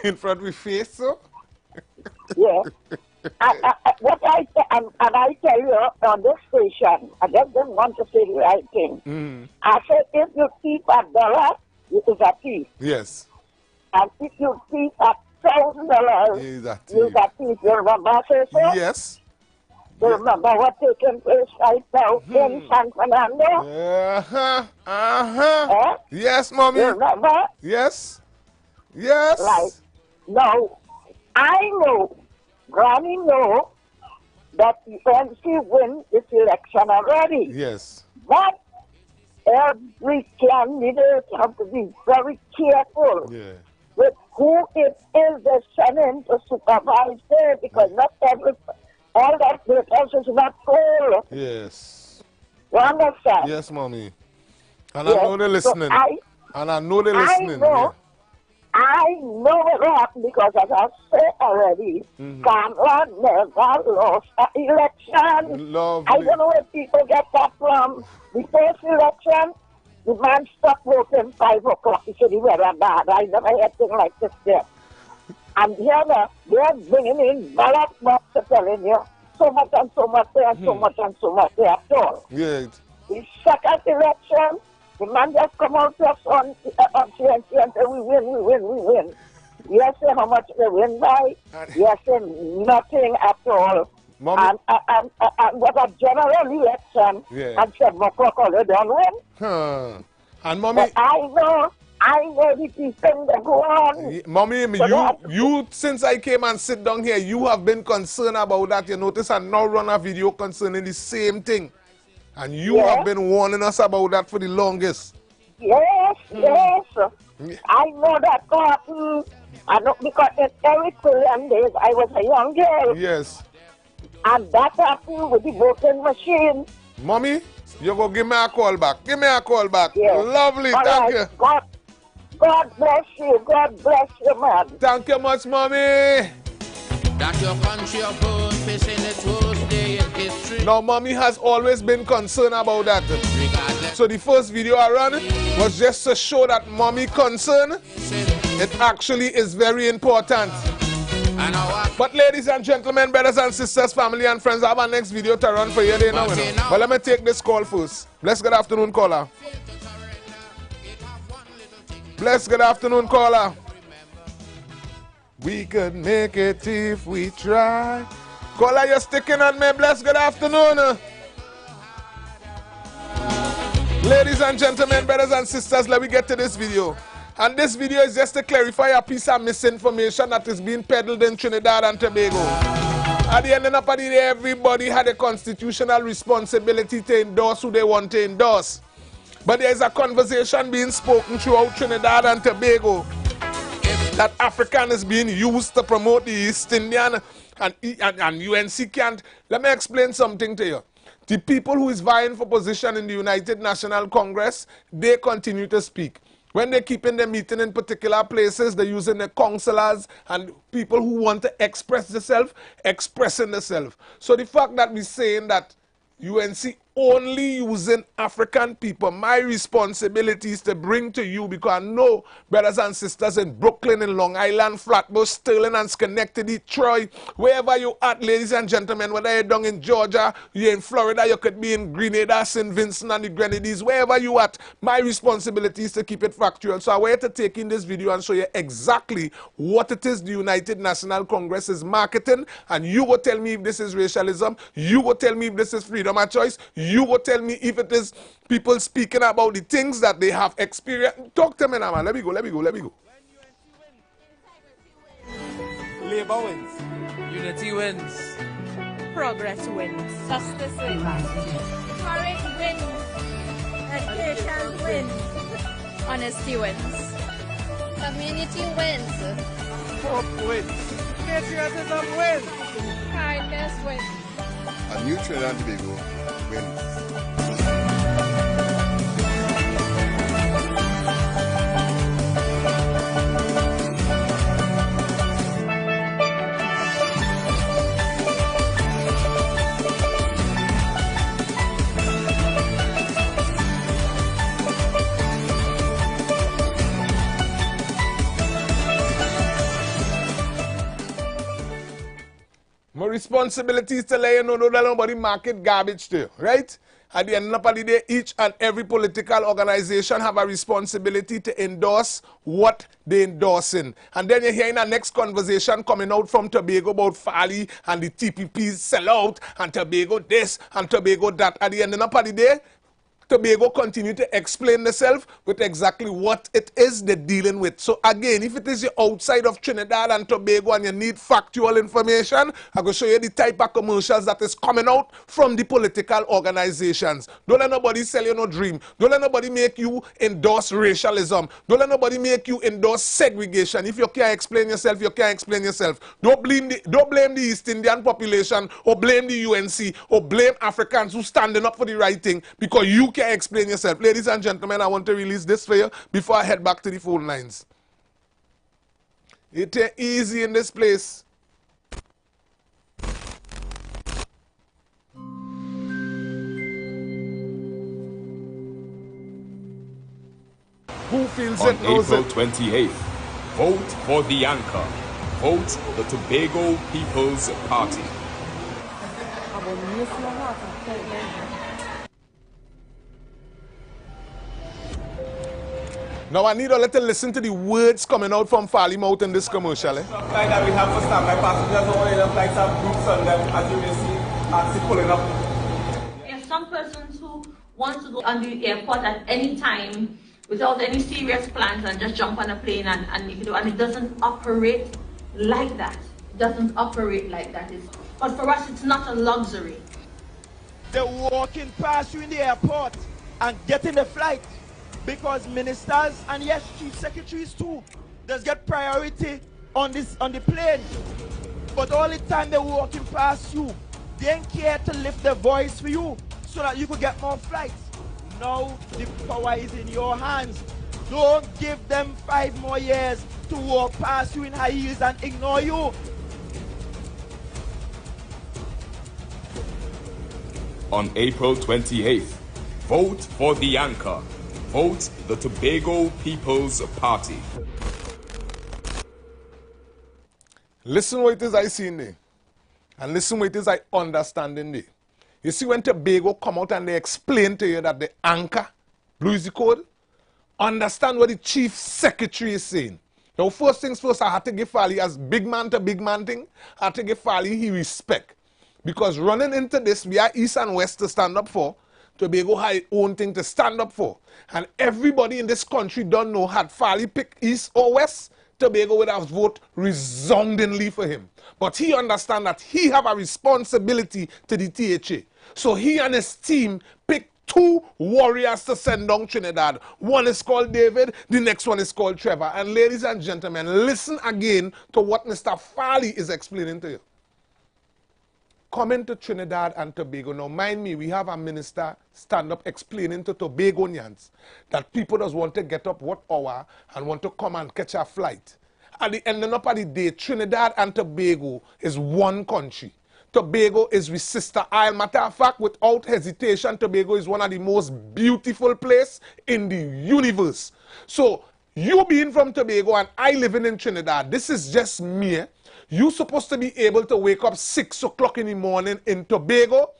In front of your face, so? Yeah. What I tell you on this station, I just don't want to say the right thing. I said, if you thief $1, it is a thief. Yes. And if you thief $1,000, it is a thief. You remember I say so? Yes. You remember what taking place right now in San Fernando? Yes, mommy. You remember? Yes. Yes. Right. Now, I know, Granny know that the NC win this election already. Yes. But every candidate have to be very careful with who it is they're sending to supervise there, because not all that because is not full. Yes. You understand? Yes, mommy. And I know they're listening. I know it happened because, as I said already, Kamala never lost an election. Lovely. I don't know where people get that from. The first election, the man stopped voting 5 o'clock. He said he was bad. I never had anything like this there. And here they're bringing in ballot boxes telling you so much and so much there, so much and so much there at all. Yeah. The second election, the man just come out to us on CNC and say, we win. Yes, say how much they win by. Yes, say nothing at all. And what a general election, and said, McCook, they don't win. And mommy, but I know the thing that go on. Mommy, you since I came and sit down here, you have been concerned about that. You notice I now run a video concerning the same thing. And you have been warning us about that for the longest. Yes. I know that happened. I know because in Eric William days, I was a young girl. Yes. And that happened with the voting machine. Mommy, you go give me a call back. Yes. Lovely, all thank you. God bless you, man. Thank you much, mommy. That your country of purpose in its worst day in history. Now, mommy has always been concerned about that. So the first video I ran was just to show that mommy concern. It actually is very important. But ladies and gentlemen, brothers and sisters, family and friends, I have our next video to run for you there now. But let me take this call first. Bless good afternoon, caller. Bless good afternoon, caller. We could make it if we try. Caller, you're sticking on me. Bless good afternoon. Ladies and gentlemen, brothers and sisters, let me get to this video. And this video is just to clarify a piece of misinformation that is being peddled in Trinidad and Tobago. At the end of the day, everybody had a constitutional responsibility to endorse who they want to endorse. But there is a conversation being spoken throughout Trinidad and Tobago that African is being used to promote the East Indian and UNC can't. Let me explain something to you. The people who is vying for position in the United National Congress, they continue to speak. When they keep in their meeting in particular places, they're using the councillors and people who want to express themselves, expressing themselves. So the fact that we're saying that UNC only using African people, my responsibility is to bring to you, because I know brothers and sisters in Brooklyn, in Long Island, Flatbush, Sterling and Schenectady, Troy, wherever you at, ladies and gentlemen, whether you're down in Georgia, you're in Florida, you could be in Grenada, St. Vincent and the Grenadines, wherever you at, my responsibility is to keep it factual. So I want to take in this video and show you exactly what it is the United National Congress is marketing, and you will tell me if this is racialism, you will tell me if this is freedom of choice, you will tell me if it is people speaking about the things that they have experienced. Talk to me now, man. Let me go. Labour wins. Unity wins. Progress wins. Justice wins. Courage wins. Education wins. Honesty wins. Community wins. Hope wins. Patriotism wins. Kindness wins. A new Trinidad and Tobago wins. My responsibility is to let you know that nobody market garbage to you, right? At the end of the day, each and every political organization have a responsibility to endorse what they endorsing. And then you hear in the next conversation coming out from Tobago about Farley and the TPPs sell out and Tobago this and Tobago that. At the end of the day, Tobago continue to explain themselves with exactly what it is they're dealing with. So again, if it is you're outside of Trinidad and Tobago and you need factual information, I'm going to show you the type of commercials that is coming out from the political organizations. Don't let nobody sell you no dream. Don't let nobody make you endorse racialism. Don't let nobody make you endorse segregation. If you can't explain yourself, you can't explain yourself. Don't blame the East Indian population or blame the UNC or blame Africans who standing up for the right thing, because you can't explain yourself. Ladies and gentlemen, I want to release this for you before I head back to the phone lines. It ain't easy in this place. Who feels on it knows April it. 28th, vote for the anchor. Vote the Tobago People's Party. Now I need a little listen to the words coming out from Farley mouth in this commercial. Like that we have for standby passengers, only the flights have groups on them, as you may see, actually pulling up. There are some persons who want to go on the airport at any time without any serious plans and just jump on a plane and it doesn't operate like that. It doesn't operate like that. But for us, it's not a luxury. They're walking past you in the airport and getting the flight. Because ministers and yes, chief secretaries too, just get priority on the plane. But all the time they're walking past you, they ain't care to lift their voice for you so that you could get more flights. Now the power is in your hands. Don't give them 5 more years to walk past you in high heels and ignore you. On April 28th, vote for the anchor. Vote the Tobago People's Party. Listen what it is I see in there. And listen what it is I understand in there. You see when Tobago come out and they explain to you that the anchor, blue is the code, understand what the chief secretary is saying. Now first things first, I had to give Farley, as big man to big man thing, I had to give Farley his respect. Because running into this, we are East and West to stand up for. Tobago had its own thing to stand up for. And everybody in this country don't know had Farley picked East or West, Tobago would have voted resoundingly for him. But he understands that he have a responsibility to the THA. So he and his team picked 2 warriors to send down Trinidad. One is called David, the next one is called Trevor. And ladies and gentlemen, listen again to what Mr. Farley is explaining to you. Coming to Trinidad and Tobago. Now, mind me, we have a minister stand up explaining to Tobagonians that people just want to get up what hour and want to come and catch a flight. At the ending up of the day, Trinidad and Tobago is one country. Tobago is with Sister Isle. Matter of fact, without hesitation, Tobago is one of the most beautiful places in the universe. So, you being from Tobago and I living in Trinidad, this is just me. You're supposed to be able to wake up 6 o'clock in the morning in Tobago,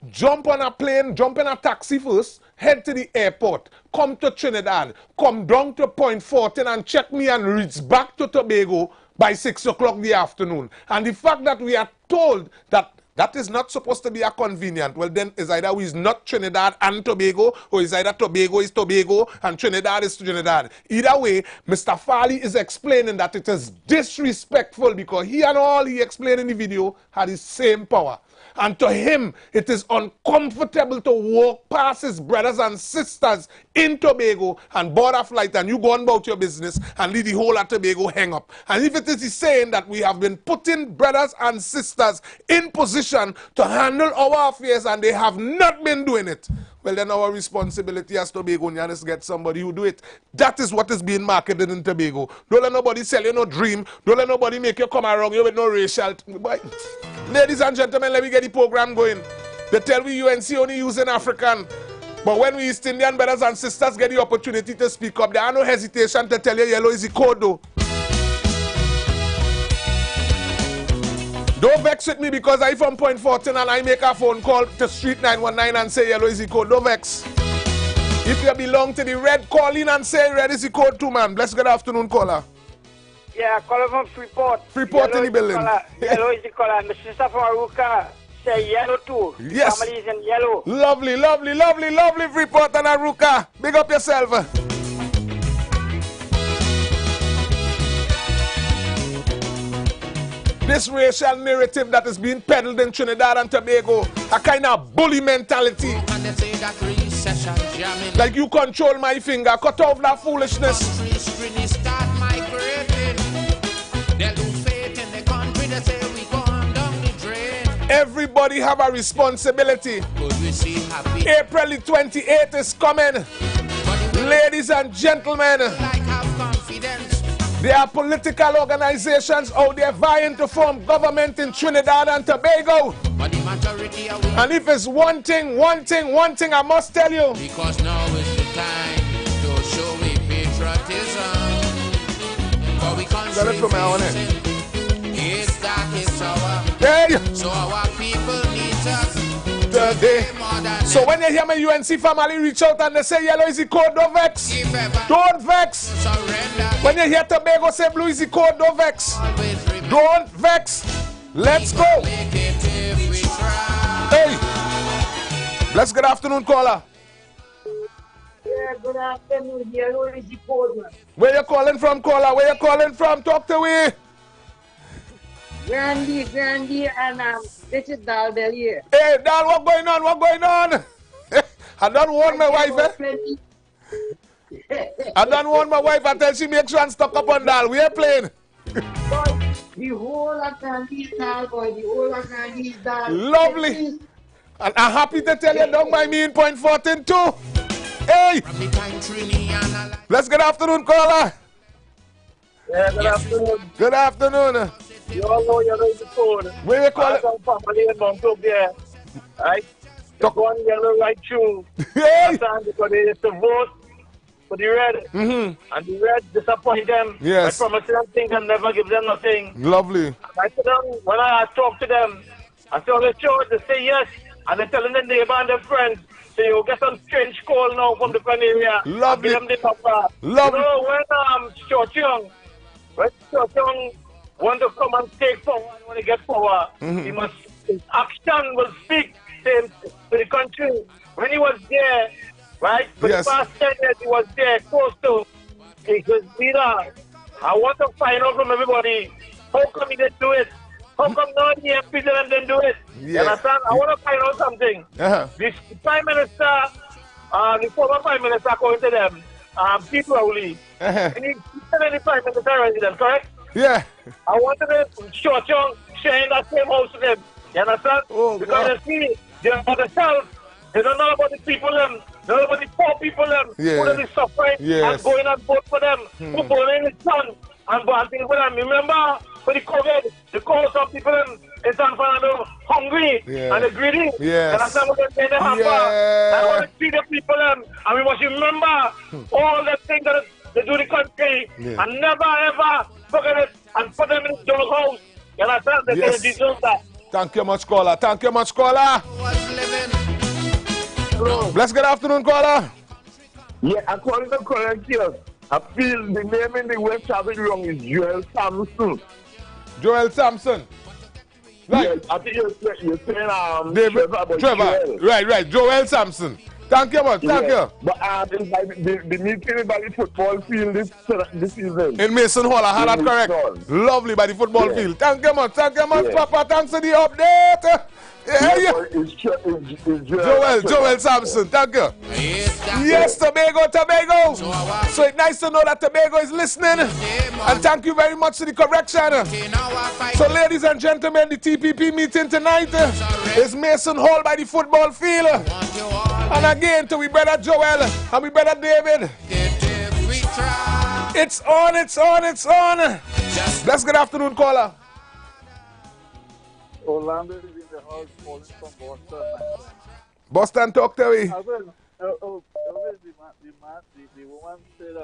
jump on a plane, jump in a taxi first, head to the airport, come to Trinidad, come down to Point 14 and check me and reach back to Tobago by 6 o'clock in the afternoon. And the fact that we are told that that is not supposed to be a convenient, well then is either we is not Trinidad and Tobago, or is either Tobago is Tobago and Trinidad is Trinidad. Either way, Mr. Farley is explaining that it is disrespectful because he and all he explained in the video had the same power. And to him, it is uncomfortable to walk past his brothers and sisters in Tobago and board a flight and you go on about your business and leave the whole of Tobago hang up. And if it is saying that we have been putting brothers and sisters in position to handle our affairs and they have not been doing it, well then our responsibility as Tobagonians is to get somebody who do it. That is what is being marketed in Tobago. Don't let nobody sell you no dream. Don't let nobody make you come around you with no racial. Ladies and gentlemen, let me get the program going. They tell we UNC only using African. But when we East Indian brothers and sisters get the opportunity to speak up, there are no hesitation to tell you yellow is the code though. Don't vex with me because I from Point 14 and I make a phone call to Street 919 and say yellow is the code. Don't vex. If you belong to the red, call in and say red is the code too, man. Bless good afternoon, caller. Yeah, caller from Freeport. Freeport yellow in the building. Yellow is the color. My sister from Aruka say yellow too. Yes. Family is in yellow. Lovely, lovely, lovely, lovely Freeport and Aruka. Big up yourself. This racial narrative that is being peddled in Trinidad and Tobago, a kind of bully mentality. Like you control my finger, cut off that foolishness. Everybody have a responsibility. April the 28th is coming. Ladies and gentlemen, there are political organizations out there vying to form government in Trinidad and Tobago. And if it's one thing I must tell you. Because now is the time to show we patriotism. For we country is that it's our. Hey. So our people need us today. So when you hear my UNC family reach out and they say yellow is the code, don't vex. Don't vex. When you hear Tobago say blue is the code, don't vex. Don't vex. Let's go. Hey. Bless good afternoon, caller. Yeah, good afternoon. Yellow is the code, man. Where you calling from, caller? Where you calling from? Talk to me. Grandy, and this is Dal Bellier. Hey, Dal, what going on? What going on? I don't want my wife, I don't want my wife. I tell she make sure and stock up on Dal. We are playing. The whole of Grandy is Dal, boy. The whole of Grandy is Dal. Lovely. And I'm happy to tell you, don't mind me in Point 14 too. Hey! Let's good afternoon, caller. Yeah, good afternoon. Good afternoon. You all know yellow is the code. Where you call it? Family in Mount there. Right? They go on yellow right through. Hey! Because they used to vote for the red. And the red disappoint them. Yes. I promise them things and never give them nothing. Lovely. And I tell them, when I talk to them, I say on the show, they say yes. And they're telling the neighbor and their friends, so you get some strange call now from the different area. Lovely. Give them the number. Lovely. You know, when Short Young want to come and take power and want to get power, he must, his action will speak to the country. when he was there, right, for Yes. the past 10 years, he was there close to, he was leader. I want to find out from everybody, how come he didn't do it? How come none of the MPs didn't do it? Yeah. You understand? I want to find out something. This Prime Minister, the former Prime Minister, according to them, Pete Rowley, and he's the Prime Minister resident, correct? Yeah. I wanted to show Chung sharing that same house with them. You understand? Because you see, they're about themselves. They don't know about the people them. They don't know about the poor people them. Yeah. Who are they suffering and going and vote for them. Who burning the sun and bouncing for them. Remember for the COVID, they call some people them in San Fernando hungry and they're greedy. Yes. And that's what they're saying they have. I want to see the people them. And we must remember all the things that they do in the country and never ever forget it and put them in the doghouse. You understand? They can deserve that. Thank you much, caller. Thank you much, caller. Bless good afternoon, caller. Yeah, according to correct here, I feel the name in the West Traffic wrong is Joel Samson. Joel Samson. Right. Yes, I think you're saying David, Trevor. Joel. Right. Joel Samson. Thank you much. Thank you. But it's like the meeting by the football field this season. In Mason Hall, I had that correct. Lovely by the football field. Thank you much, Papa. Thanks for the update. It's Joel Samson, thank you. Yes, Tobago. So it's nice to know that Tobago is listening. And thank you very much for the correction. So ladies and gentlemen, the TPP meeting tonight is Mason Hall by the football field. And again to we brother Joel and we brother David. It's on. Let's good afternoon, caller. Orlando is in the house calling from Boston. Boston, talk to me. The woman said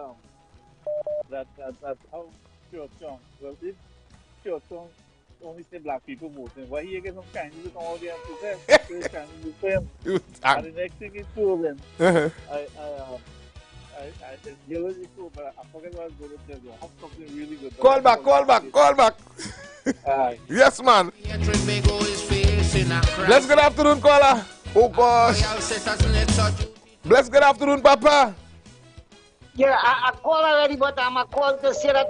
that how Churchong, well, if Churchong only say black people voting, why he get some kind of all the answers? And the next thing is proven. I yellow is cool, but I forget what I was going to tell you. I have something really good. Call back. Yes, man. Bless good afternoon, caller. Oh, gosh. Bless good afternoon, Papa. Yeah, I called already, but I'm a call to say that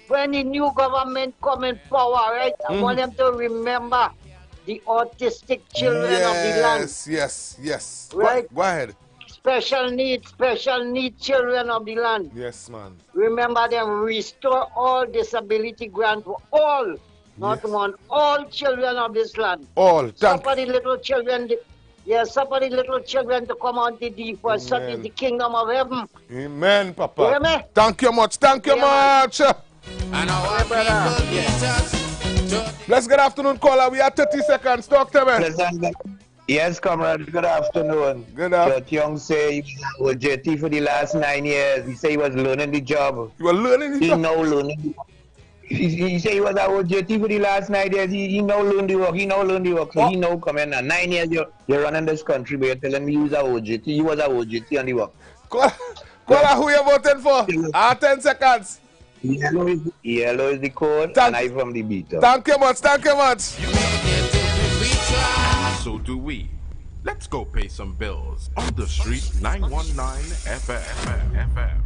when the new government come in power, right, I want them to remember the autistic children of the land. Yes. Right? Go ahead. Special need children of the land. Yes, man. Remember them, restore all disability grant for all, not one, all children of this land. All. Suffer the little children, suffer the little children to come on to thee, for such is the kingdom of heaven. Amen, Papa. You hear me? Thank you much. And our people get us. Let's good afternoon, caller. We have 30 seconds. Talk to me. Yes, comrade. Good afternoon. Good afternoon. Young say he was JT for the last 9 years. He say he was learning the job. You were learning the job? He now learning. He say he was at JT for the last 9 years. He now learn the work. So he now come in now. 9 years you're running this country, but you're telling me you was at OJT. You was at OJT on the work. Caller, who you voting for? 10 seconds. Yellow is the code, and I from the beta. Thank you much. So do we. Let's go pay some bills on the street. 919 FM.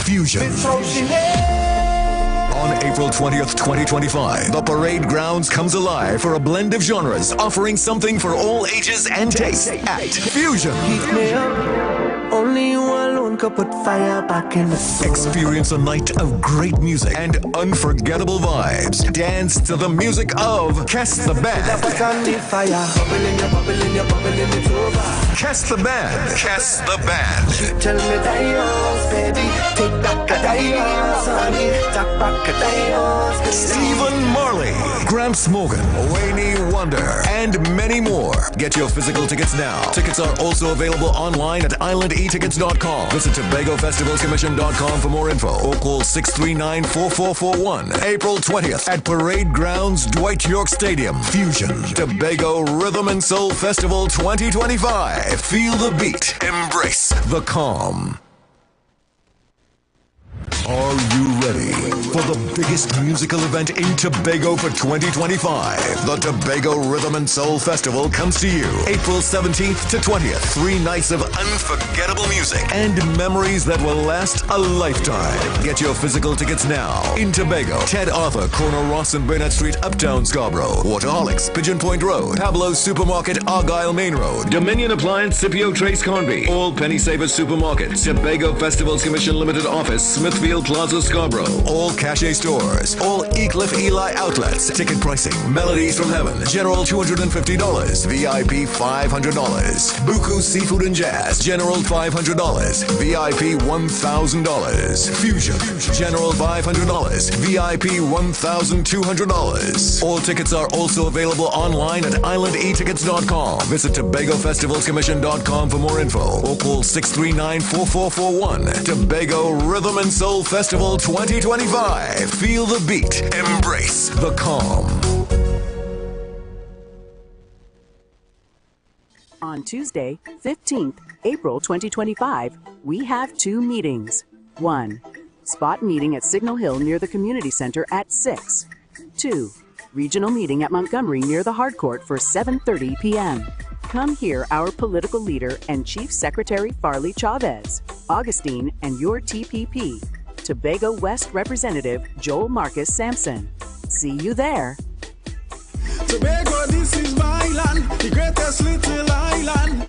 Fusion. On April 20th, 2025, the parade grounds comes alive for a blend of genres, offering something for all ages and tastes at Fusion. Only you alone could put fire back in the soul. Experience a night of great music and unforgettable vibes. Dance to the music of Cast the Band. Cast the Band. Cast the Band. Tell me dios, baby. Take back a dios, honey. Take back a dios, baby. Stephen Marley, Gramps Morgan, Wayne Wonder, and many more. Get your physical tickets now. Tickets are also available online at IWER.com. Visit TobagoFestivalsCommission.com for more info or call 639-4441. April 20th at Parade Grounds, Dwight York Stadium. Fusion, Tobago Rhythm and Soul Festival 2025. Feel the beat. Embrace the calm. Are you ready for the biggest musical event in Tobago for 2025? The Tobago Rhythm and Soul Festival comes to you April 17th to 20th. 3 nights of unforgettable music and memories that will last a lifetime. Get your physical tickets now in Tobago. Ted Arthur, corner Ross and Burnett Street, Uptown Scarborough. Waterholics, Pigeon Point Road. Pablo's Supermarket, Argyle Main Road. Dominion Appliance, Scipio Trace Conby. All Penny Savers Supermarkets. Tobago Festivals Commission Limited Office, Smithfield Plaza, Scarborough. All Cache stores. All Ecliffe Eli outlets. Ticket pricing. Melodies from Heaven. General $250. VIP $500. Buku Seafood and Jazz. General $500. VIP $1,000. Fusion. General $500. VIP $1,200. All tickets are also available online at islandetickets.com. Visit TobagoFestivalsCommission.com for more info or call 639-4441. Tobago Rhythm and Soul Festival 2025. Feel the beat. Embrace the calm. On Tuesday, 15th April 2025, we have 2 meetings. 1. Spot meeting at Signal Hill near the Community Center at 6. 2. Regional meeting at Montgomery near the Hard Court for 7:30 p.m. Come hear our political leader and Chief Secretary Farley Chavez, Augustine, and your TPP, Tobago West Representative Joel Marcus Sampson. See you there. Tobago, this is my land, the greatest little island.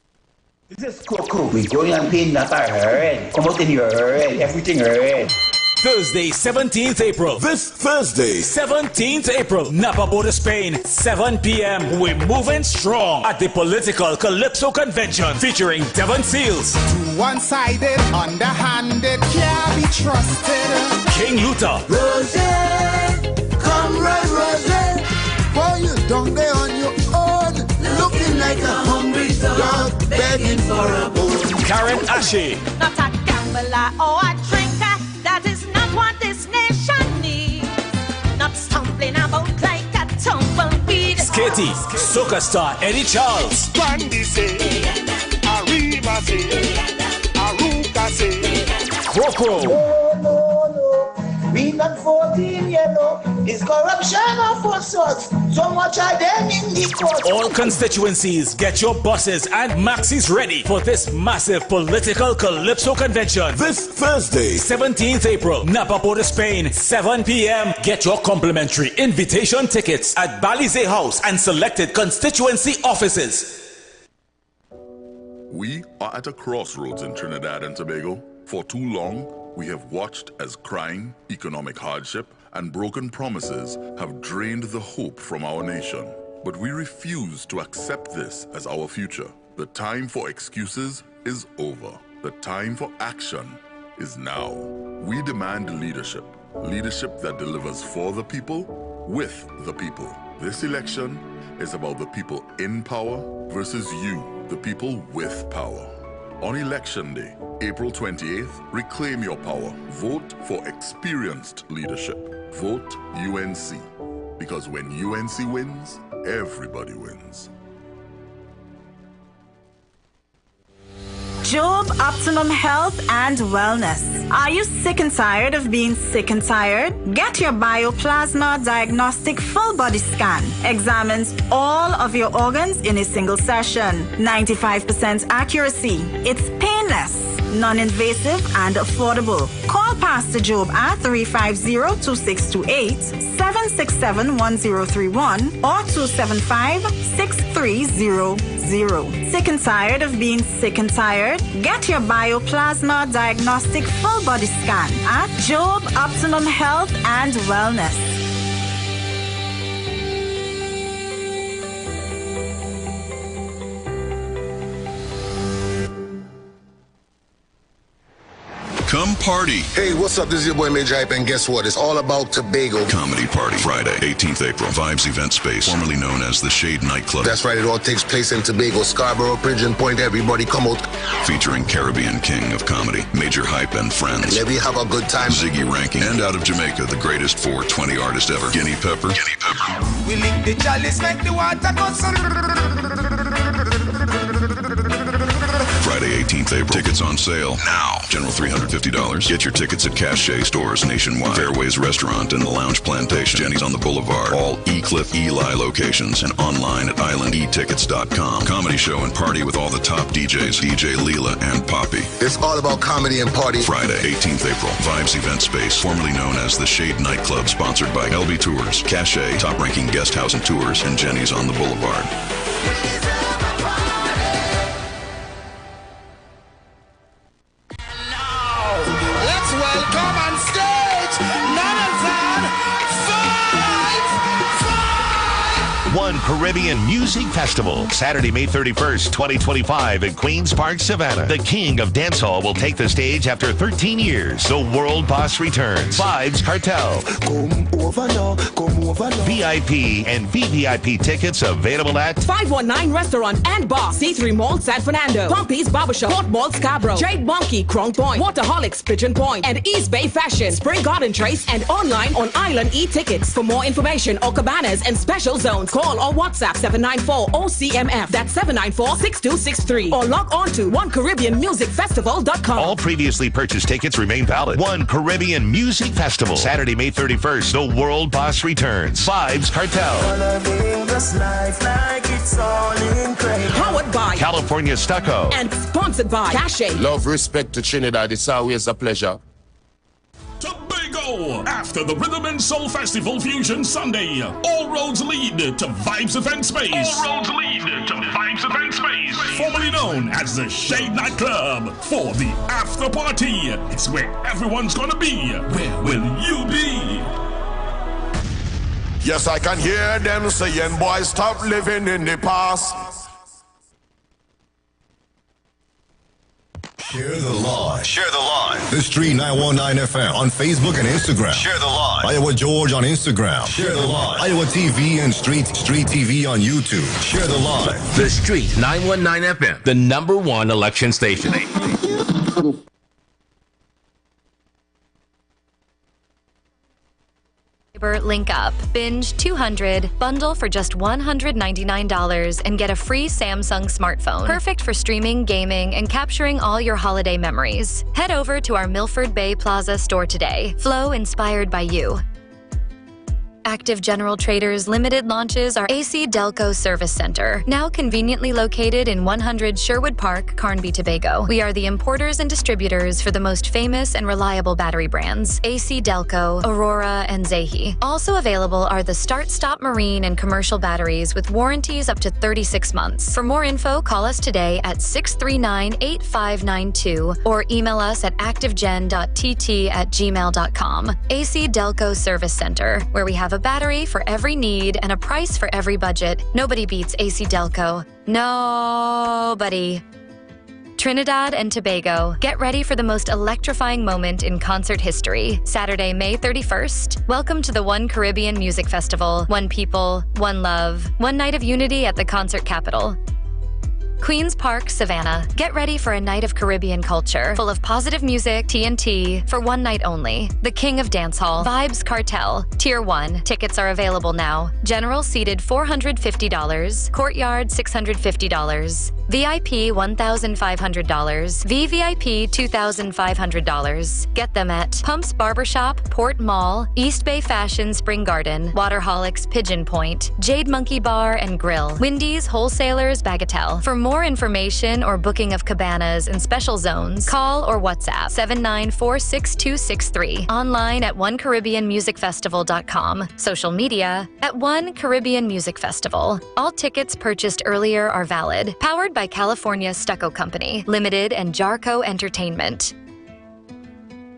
This is Coco. We going and paint that our head. Come out in your head, everything head. Thursday, 17th April. This Thursday, 17th April, Napa Border, Spain, 7 p.m. We're moving strong at the Political Calypso Convention featuring Devon Seals. One-sided, underhanded, can't be trusted. King Luther. Rose, come right, Rose. Boy, you down there on your own, looking like a hungry dog, begging for a bone. Karen Ashe. Not a gambler or a drinker, that is not what this nation needs. Not stumbling about like a tumbleweed. Skatey, soca star Eddie Charles. Brandy say, Arriba say, Aruka say. Crocro. No, we not 14 yellow. It's corruption of all sorts. So much are them in the court. All constituencies, get your buses and maxis ready for this massive political calypso convention. This Thursday, 17th April, Napa Border, Spain, 7 p.m. Get your complimentary invitation tickets at Balize House and selected constituency offices. We are at a crossroads in Trinidad and Tobago. For too long, we have watched as crime, economic hardship, and broken promises have drained the hope from our nation. But we refuse to accept this as our future. The time for excuses is over. The time for action is now. We demand leadership. Leadership that delivers for the people, with the people. This election is about the people in power versus you, the people with power. On Election Day, April 28th, reclaim your power. Vote for experienced leadership. Vote UNC. Because when UNC wins, everybody wins. Job Optimum Health and Wellness. Are you sick and tired of being sick and tired? Get your Bioplasma Diagnostic Full Body Scan. Examines all of your organs in a single session. 95% accuracy. It's painless, non-invasive, and affordable. Call Pastor Job at 350-2628, 767-1031, or 275-6300. Sick and tired of being sick and tired? Get your Bioplasma Diagnostic Full Body Scan at Job Optimum Health and Wellness. Come party. Hey, what's up? This is your boy Major Hype, and guess what? It's all about Tobago. Comedy Party, Friday, 18th April, Vibes Event Space, formerly known as the Shade Nightclub. That's right, it all takes place in Tobago, Scarborough, Pigeon Point. Everybody come out. Featuring Caribbean King of Comedy, Major Hype and Friends. Let me have a good time. Ziggy Ranking, and out of Jamaica, the greatest 420 artist ever, Guinea Pepper. We lick the chalice, make the water go. Friday, 18th April. Tickets on sale now. General $350. Get your tickets at Cache stores nationwide. Fairways Restaurant and the Lounge Plantation. Jenny's on the Boulevard. All E-Cliff Eli locations and online at islandetickets.com. Comedy show and party with all the top DJs, DJ Leela and Poppy. It's all about comedy and party. Friday, 18th April. Vibes Event Space, formerly known as the Shade Nightclub, sponsored by LB Tours, Cache, top-ranking guest house and tours, and Jenny's on the Boulevard. Let's welcome on stage none other than One Caribbean Music Festival, Saturday, May 31st, 2025 at Queen's Park, Savannah. The king of dancehall will take the stage after 13 years. The World Boss returns. Vibes Cartel. VIP and VVIP tickets available at 519 Restaurant and Bar, C3 Mall, San Fernando, Pompey's Barbershop, Port Mall, Scarborough, Jade Monkey, Crown Point, Waterholics, Pigeon Point, and East Bay Fashion, Spring Garden Trace, and online on Island E-Tickets. For more information or cabanas and special zones, call or WhatsApp 794-OCMF. That's 794-6263. Or log on to OneCaribbeanMusicFestival.com. All previously purchased tickets remain valid. One Caribbean Music Festival, Saturday, May 31st. The World Boss returns. Vibes Cartel. Powered by California Stucco. And sponsored by Cache. Love, respect to Trinidad. It's always a pleasure. Tobago! After the Rhythm and Soul Festival Fusion Sunday, all roads lead to Vibes Event Space. All roads lead to Vibes Event Space. Formerly known as the Shade Nightclub. For the after party, it's where everyone's gonna be. Where will you be? Yes, I can hear them saying, boys, stop living in the past. Share the live. Share the live. The Street 919 FM on Facebook and Instagram. Share the live. Iowa George on Instagram. Share the live. Iowa TV and Street TV on YouTube. Share the live. The Street 919 FM, the #1 election station. Link up. Binge 200. Bundle for just $199 and get a free Samsung smartphone. Perfect for streaming, gaming, and capturing all your holiday memories. Head over to our Milford Bay Plaza store today. Flow inspired by you. Active General Traders Limited launches our AC Delco Service Center, now conveniently located in 100 Sherwood Park, Carnby, Tobago. We are the importers and distributors for the most famous and reliable battery brands, AC Delco, Aurora, and Zehi. Also available are the Start-Stop Marine and commercial batteries with warranties up to 36 months. For more info, call us today at 639-8592 or email us at activegen.tt@gmail.com. AC Delco Service Center, where we have a battery for every need and a price for every budget. Nobody beats AC Delco. Nobody. Trinidad and Tobago, get ready for the most electrifying moment in concert history. Saturday, May 31st. Welcome to the One Caribbean Music Festival. One people, one love, one night of unity at the concert capital. Queen's Park, Savannah. Get ready for a night of Caribbean culture, full of positive music, TNT, for one night only. The King of Dancehall, Vibes Cartel, Tier 1. Tickets are available now. General seated $450, Courtyard $650, VIP $1,500, VVIP $2,500. Get them at Pumps Barbershop, Port Mall, East Bay Fashion, Spring Garden, Waterholics, Pigeon Point, Jade Monkey Bar and Grill, Wendy's, Wholesalers, Bagatelle. For more information or booking of cabanas and special zones, call or WhatsApp 794-6263. Online at OneCaribbeanMusicFestival.com. Social media at One Caribbean Music Festival. All tickets purchased earlier are valid. Powered by California Stucco Company, Limited, and Jarco Entertainment.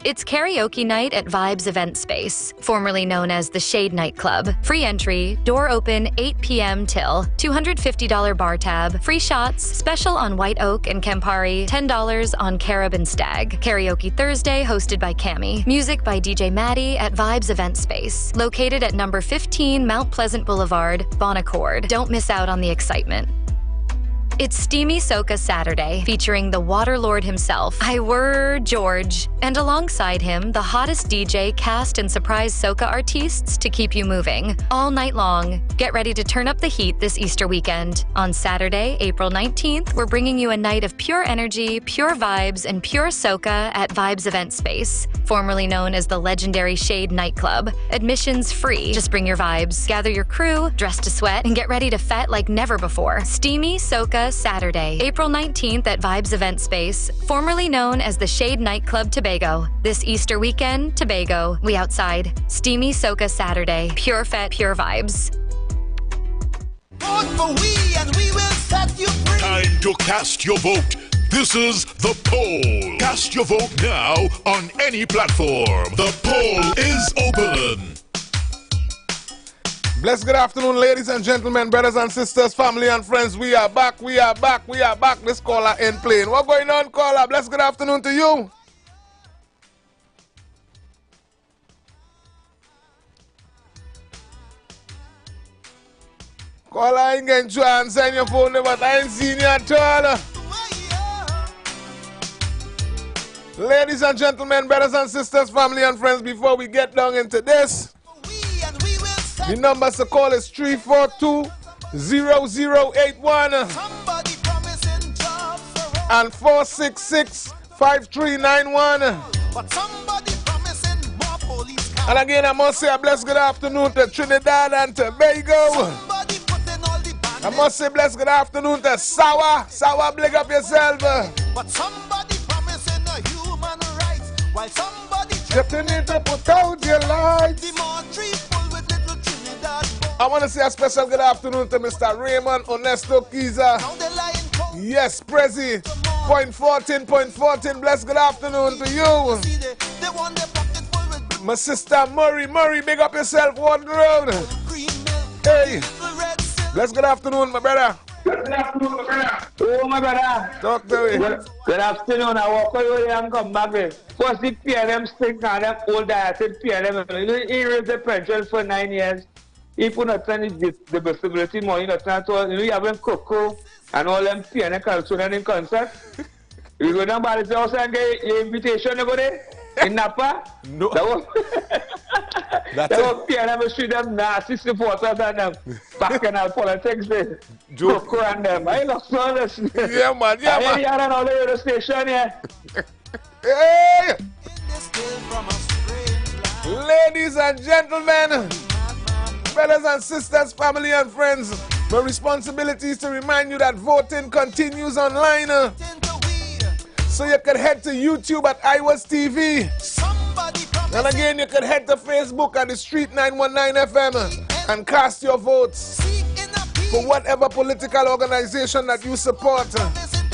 It's karaoke night at Vibes Event Space, formerly known as the Shade Nightclub. Free entry, door open 8 p.m. till, $250 bar tab, free shots, special on White Oak and Campari, $10 on Carib and Stag. Karaoke Thursday hosted by Cami. Music by DJ Maddie at Vibes Event Space, located at number 15 Mount Pleasant Boulevard, Bon Accord. Don't miss out on the excitement. It's Steamy Soca Saturday, featuring the water lord himself, IWER George, and alongside him, the hottest DJ, cast, and surprise soca artists to keep you moving all night long. Get ready to turn up the heat this Easter weekend. On Saturday, April 19th, we're bringing you a night of pure energy, pure vibes, and pure soca at Vibes Event Space, formerly known as the legendary Shade Nightclub. Admissions free. Just bring your vibes, gather your crew, dress to sweat, and get ready to fet like never before. Steamy Soca Saturday, April 19th at Vibes Event Space, formerly known as the Shade Nightclub Tobago. This Easter weekend, Tobago, we outside. Steamy Soca Saturday, pure fet, pure vibes. Vote for we and we will set you free. Time to cast your vote. This is the poll. Cast your vote now on any platform. The poll is open. Blessed good afternoon, ladies and gentlemen, brothers and sisters, family and friends. We are back, we are back, we are back. This caller ain't playing. What's going on, caller? Blessed good afternoon to you. Caller, I ain't getting you answering your phone, but I ain't seen you at all. Ladies and gentlemen, brothers and sisters, family and friends, before we get down into this, the numbers to call is 342-0081 and 466-5391. And again, I must say a blessed good afternoon to Trinidad and Tobago. I must say blessed good afternoon to Sawa. Sawa, big up yourself. But somebody promising a human rights, while somebody you need to put out your lights. The more tree full with little Trinidad. I want to say a special good afternoon to Mr. Raymond Onesto Kiza. Yes, Prezi. Point 14. Blessed good afternoon to you. My sister Murray, big up yourself, Warden Road. Hey. Blessed good afternoon, my brother. Good afternoon, my brother. Oh, my brother. Talk to me. Good afternoon. I walk away and come back. First, the PLM stick and them old diet PLM. You know, he raised the pension for 9 years. He put not the disability money, not at all. You know, you have them cocoa and all them PLM culture in concert. You go down by the house and get your invitation to go there. In Napa? No. That was PLM street them nasty supporters and them bacchanal politics there. Cocoa and them. I lost all this. Yeah, man. Yeah, man. I hear all the radio station here. Hey! Ladies and gentlemen, brothers and sisters, family and friends, my responsibility is to remind you that voting continues online. So you can head to YouTube at IWER TV. And again, you can head to Facebook at The Street 919 FM and cast your votes for whatever political organization that you support,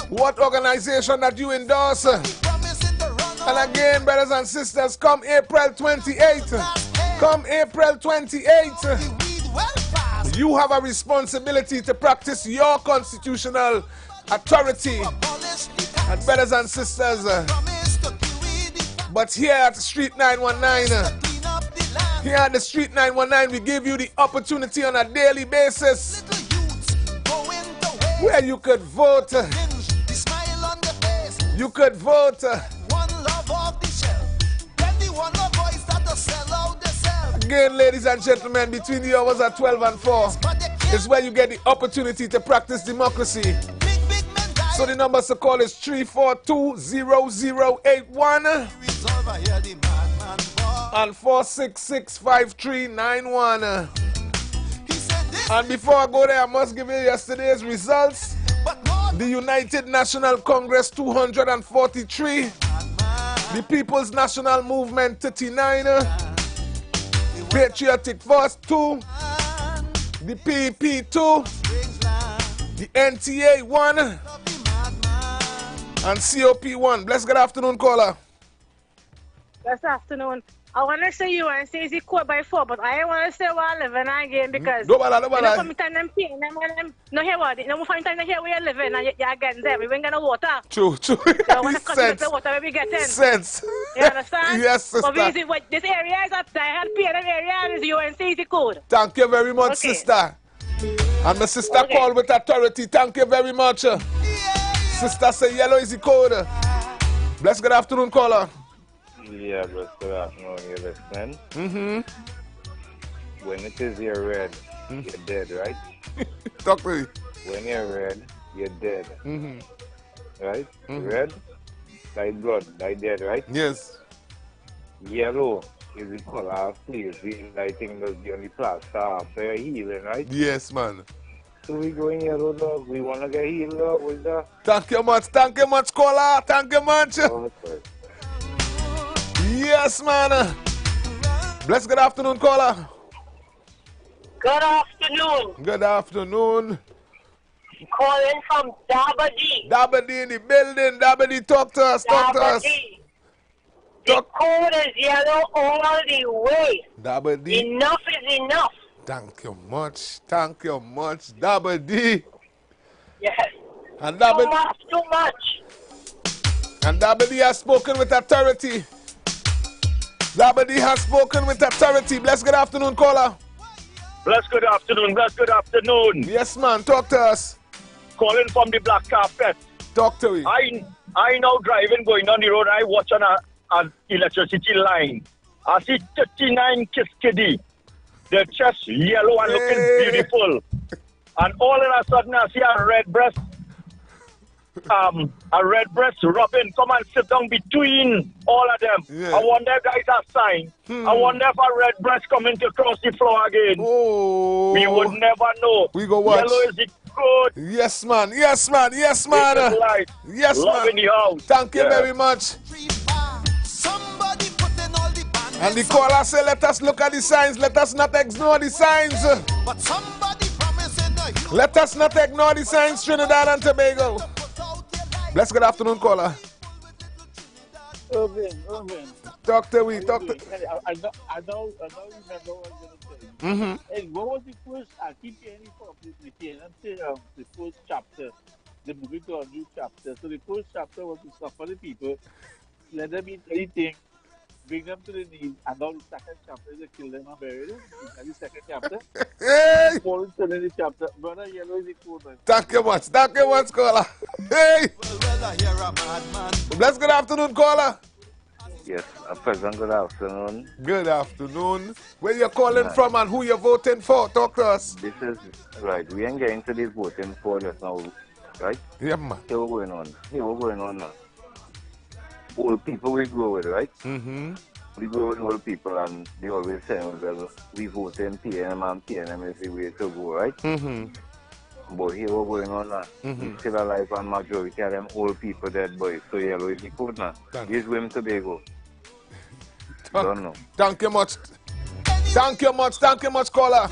what organization that you endorse. And again, brothers and sisters, come April 28th, you have a responsibility to practice your constitutional authority. And brothers and sisters, but here at the Street 919, we give you the opportunity on a daily basis where you could vote. You could vote. Again, ladies and gentlemen, between the hours of 12 and 4 is where you get the opportunity to practice democracy. So the numbers to call is 342-0081 and 466-5391. And before I go there, I must give you yesterday's results. The United National Congress 243, the People's National Movement 39, Patriotic Force 2, the PP 2, the NTA 1, and COP 1. Blessed good afternoon, caller. Good afternoon. I want to say you and say it's code by 4, but I want to say what I live in again because no time them paying them no hear what no time to hear where you living and you again there we ain't gonna water. True. So I want to cut the water we get in. Sense. You understand? Yes, sister. But this area is up there. I had PLM area and it's UNC code. Thank you very much, sister. And my sister called with authority. Thank you very much. Sister say yellow is the code. Bless good afternoon, caller. Yeah, bless good afternoon, you listening? When it is your red, you're dead, right? Talk to me. When you're red, you're dead. Right? Red, like blood, like dead, right? Yes. Yellow is the color of slavery. I think that's the only plaster after your healing, right? Yes, man. So we going yellow, dog. We want to get healed, dog. With that. Thank you much, caller. Thank you much. Okay. Yes, man. Bless good afternoon, caller. Good afternoon. Good afternoon. Calling from Dabadi. Dabadi in the building. Dabadi, talk to us. Talk to us. The code is yellow all the way. Dabadi. Enough is enough. Thank you much. Thank you much, Dabadi. Yes. And Dabadi, too much. And Dabadi has spoken with authority. Dabadi has spoken with authority. Bless good afternoon, caller. Bless good afternoon. Bless good afternoon. Yes, man. Talk to us. Calling from the black carpet. Talk to me. I now driving going down the road. I watch on an electricity line. I see 39 kids. Their chest yellow and looking beautiful. And all of a sudden I see a red breast Robin come and sit down between all of them. Yeah. I wonder if that is a sign. I wonder if a red breast coming to cross the floor again. Oh. We would never know. We go watch. Yellow is the good. Yes, man. Yes, man. Yes, man. Yes, Love man. in the house. Thank you very much. And the caller say, let us look at the signs. Let us not ignore the signs. But somebody promising you. Let us not ignore the signs, Trinidad and Tobago. Bless good afternoon, caller. Irvin. Talk to me. Talk to. I don't remember what I was going to say. Hey, what was the first? I keep hearing the first chapter. The movie to a new chapter. So the first chapter was to suffer the people, let them eat anything, bring them to the knees, and now the second chapter is to kill them and bury them. And the second chapter, fall into the chapter. Brother Yellow is the cool man. Thank you much. Thank you much, caller. Hey. Bless good afternoon, caller. Yes, a pleasant good afternoon. Good afternoon. Where you calling from and who you voting for? Talk to us. This is right. We ain't getting to this voting for just now, right? Yeah, man. Here we're going on now. Old people we grow with, right? We grow with old people and they always say, well, we vote in PNM and PNM is the way to go, right? But here we're going on now. We still alive and majority of them old people dead, boys. So yellow is the code now. Here's Women Tobago. Don't know. Thank you much. Thank you much. Thank you much, caller.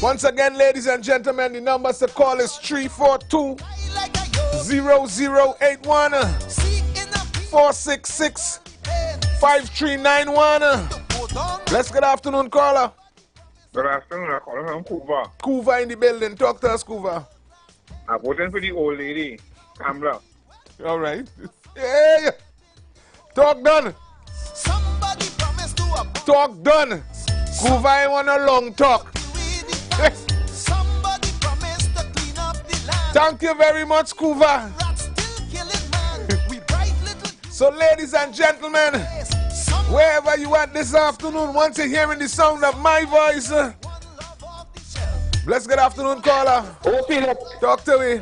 Once again, ladies and gentlemen, the numbers to call is 342 0081 466 5391. Bless good afternoon, caller. Good afternoon, I'm calling from Cuba. Cuba in the building. Talk to us, Cuba. I'm voting for the old lady, Kamla. All right. Hey! Talk done. Talk done. Cuba, I want a long talk. Thank you very much, Cuba. So, ladies and gentlemen, wherever you at this afternoon, once you're hearing the sound of my voice, bless good afternoon, caller. Talk to me.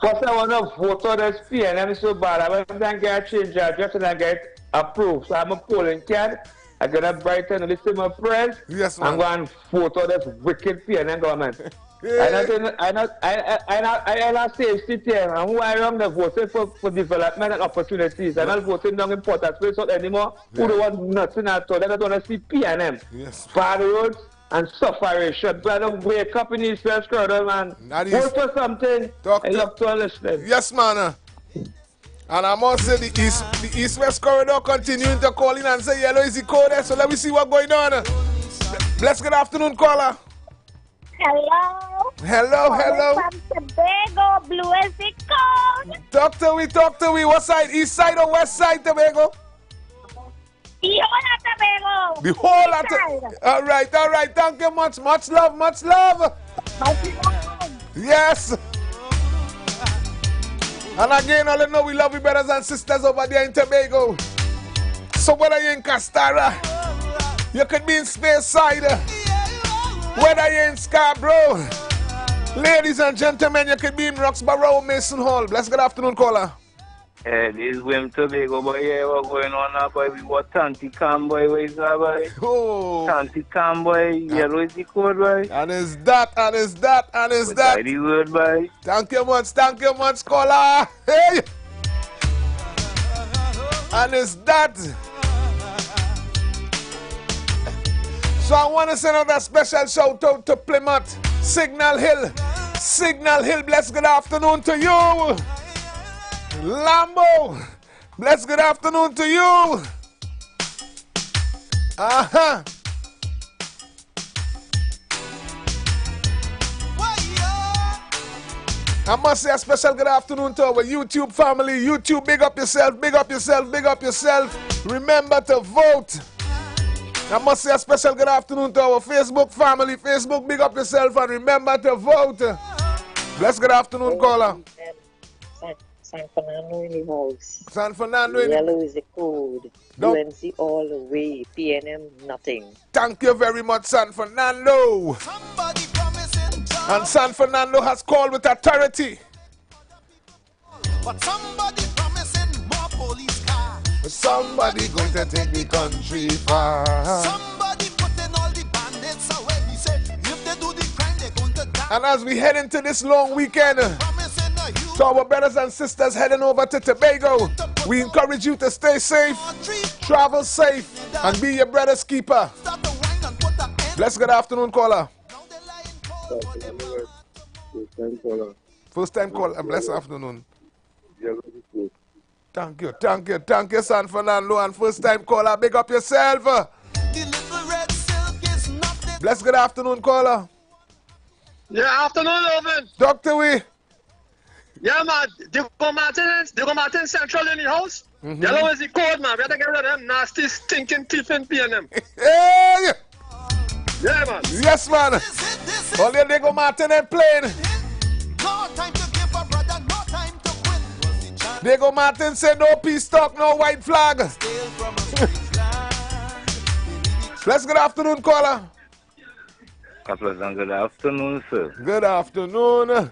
First, I want to vote for this PNM so bad. I want to get change just and I get approved. So I'm a polling card. I'm going to brighten and listen to my prayers. Yes, man. I'm going to vote for this wicked PNM government. I not say city and who I am voting for development and opportunities. I'm not voting down in Port of Space anymore. Who don't want nothing at all. They don't want to see PNM. Yes. Bad roads and sufferation. But I don't wake up in East West Corridor, man. Vote for something. I love to listen. Yes, man. And I must say the East West Corridor continuing to call in and say yellow is the code. So let me see what's going on. Bless good afternoon, caller. Hello. Hello. From Tobago, blue is the code. Talk to me. What side? East side or west side, Tobago? The whole of Tobago. The whole of all right. Thank you much. Much love. Yes. And again, all you know, we love you brothers and sisters over there in Tobago. So whether you're in Castara, you could be in Speyside, whether you're in Scarborough, ladies and gentlemen, you could be in Roxborough, Mason Hall. Bless good afternoon, caller. This is Wim Tobago, boy. Yeah, what's going on now, boy? We got Tanti Cam, boy. Where is that, boy? Oh. Tanti Cam, boy. Yellow is the code, boy. And it's that. The word, boy. Thank you much, caller. Hey. And it's that. So I want to send out a special shout out to Plymouth, Signal Hill, bless good afternoon to you. Lambo, bless good afternoon to you. I must say a special good afternoon to our YouTube family. YouTube, big up yourself. Remember to vote. I must say a special good afternoon to our Facebook family. Facebook, big up yourself and remember to vote. Bless good afternoon, caller. San Fernando in the house. San Fernando in Yellow is the code. UNC all the way. PNM nothing. Thank you very much, San Fernando. And San Fernando has called with authority. But somebody promising more police cars. Somebody going to take the country far. Somebody putting all the bandits away. He said, if they do the crime, they're going to die. And as we head into this long weekend, to our brothers and sisters heading over to Tobago, we encourage you to stay safe, travel safe, and be your brother's keeper. Bless good afternoon, caller. First time caller. Bless afternoon. Thank you, San Fernando, and first time caller. Big up yourself. Bless good afternoon, caller. Yeah, afternoon, Lovin. Dr. We. Yeah, man. Diego Martin Central in the house. Yellow is the code, man. We have to get rid of them nasty, stinking teeth in PNM. Hey! Yeah, man. Yes, man. Only Diego Martin ain't playing. No time to give a brother, no time to quit. Diego Martin said no peace talk, no white flag. Let's good afternoon, caller. Good afternoon, sir. Good afternoon.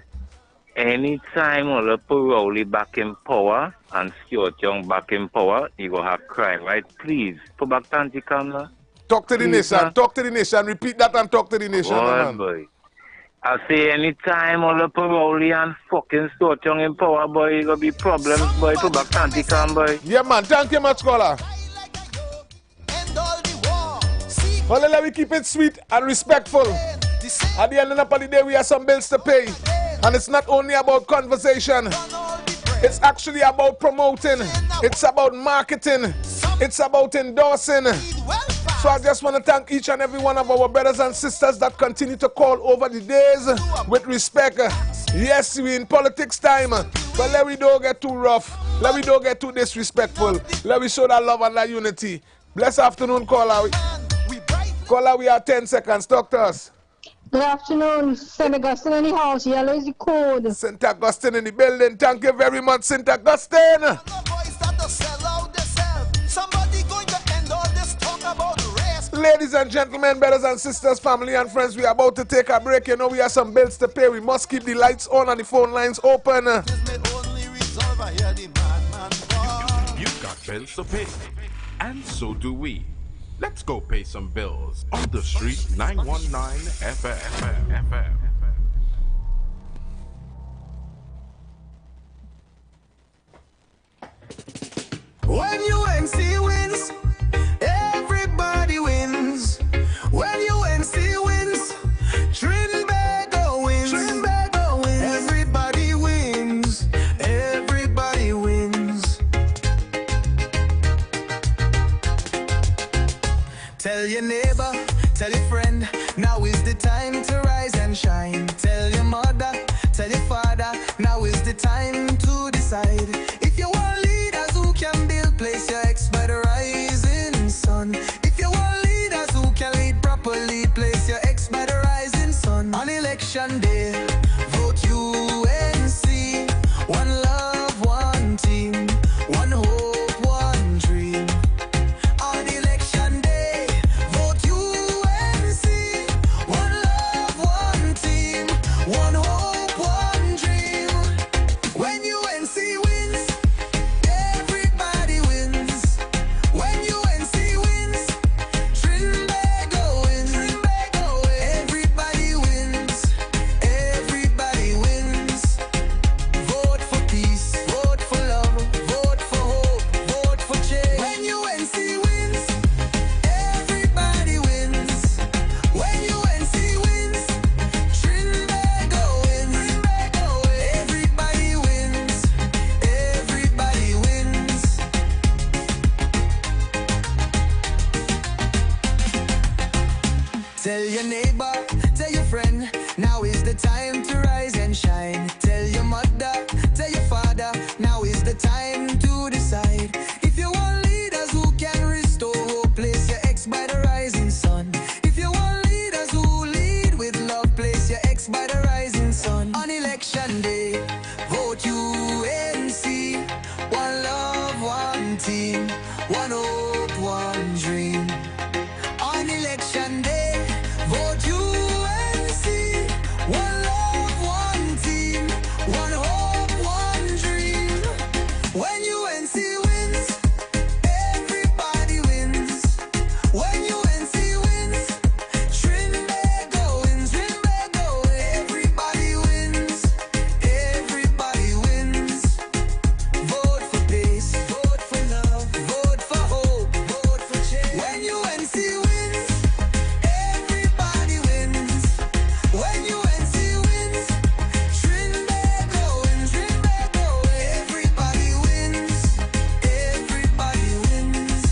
Anytime all the Paroli back in power and Stuart Young back in power, you go have crime, right? Please, put back Tanti Kamla. Talk to the nation, talk to the nation. Repeat that and talk to the nation, man. Boy. I say anytime all the Paroli and fucking Stuart Young in power, boy, you gonna be problems, boy. Put back Tanti Kam, boy. Yeah, man. Thank you much, caller. Well, let me keep it sweet and respectful. At the end of the day, we have some bills to pay. And it's not only about conversation. It's actually about promoting. It's about marketing. It's about endorsing. So I just want to thank each and every one of our brothers and sisters that continue to call over the days with respect. Yes, we in politics time, but let we don't get too rough. Let we don't get too disrespectful. Let we show that love and that unity. Bless afternoon, caller. Caller, we have 10 seconds. Talk to us. Good afternoon, St. Augustine in the house. Yellow is the code. St. Augustine in the building. Thank you very much, St. Augustine. Ladies and gentlemen, brothers and sisters, family and friends, we are about to take a break. You know, we have some bills to pay. We must keep the lights on and the phone lines open. You've got bills to pay, and so do we. Let's go pay some bills on the street. 919 FM. When UNC wins, everybody wins. When UNC wins, Trinbago wins. Trinbago wins. Everybody wins. Everybody wins. Tell your neighbor, tell your friend, now is the time to rise and shine. Tell your mother, tell your father, now is the time to decide. If you want leaders who can build, place your ex by the rising sun. election day, vote UNC. One love, one team, one hope, one dream. On election day, vote UNC. One love, one team, one hope, one dream. When UNC wins, everybody wins. When UNC wins, Trinbago wins. Everybody wins. Everybody wins. Vote for peace. Vote for love. Vote for hope. Vote for change. When UNC wins, everybody wins. When UNC wins, Trinbago wins. Everybody wins. Everybody wins. Tell your neighbor, tell your friend, now is the time to rise and shine. Tell your mother, tell your father, now is the time to decide. If you want leaders who can restore hope, place your ex by the rising sun. If you want leaders who lead with love, place your ex by the rising sun. On election day, vote UNC. One love, one team, one hope, one dream. On election day, vote UNC. One love, one team, one hope, one dream. When UNC wins, everybody wins. When UNC wins, Trinbago wins. Everybody wins. Everybody wins. Vote for peace. Vote for love. Vote for hope. Vote for change. When UNC wins, everybody wins. When UNC wins, Trinbago wins. Everybody wins. Everybody wins.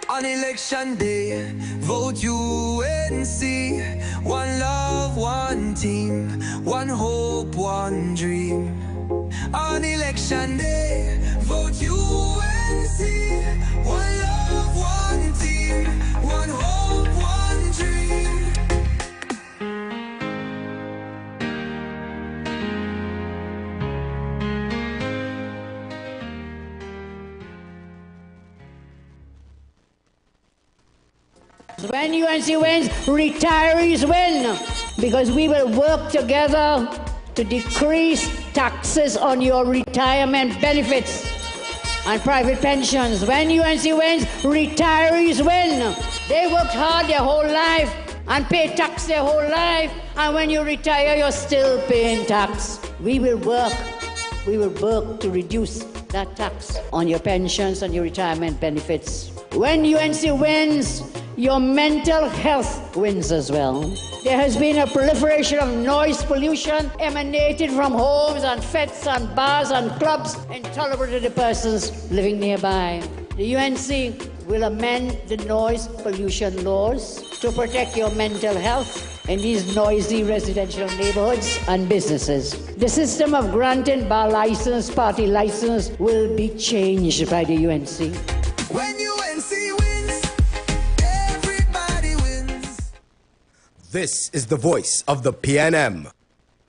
On election day, vote UNC. One love, one team, one hope, one dream. On election day, vote UNC. One love, one team, one hope, one dream. When UNC wins, retirees win, because we will work together to decrease taxes on your retirement benefits and private pensions. When UNC wins, retirees win. They worked hard their whole life and pay tax their whole life, and when you retire, you're still paying tax. We will work to reduce that tax on your pensions and your retirement benefits. When UNC wins, your mental health wins as well. There has been a proliferation of noise pollution emanating from homes and fetes and bars and clubs intolerable to the persons living nearby. The UNC will amend the noise pollution laws to protect your mental health in these noisy residential neighborhoods and businesses. The system of granting bar license, party license will be changed by the UNC. When UNC wins, everybody wins. This is the voice of the PNM.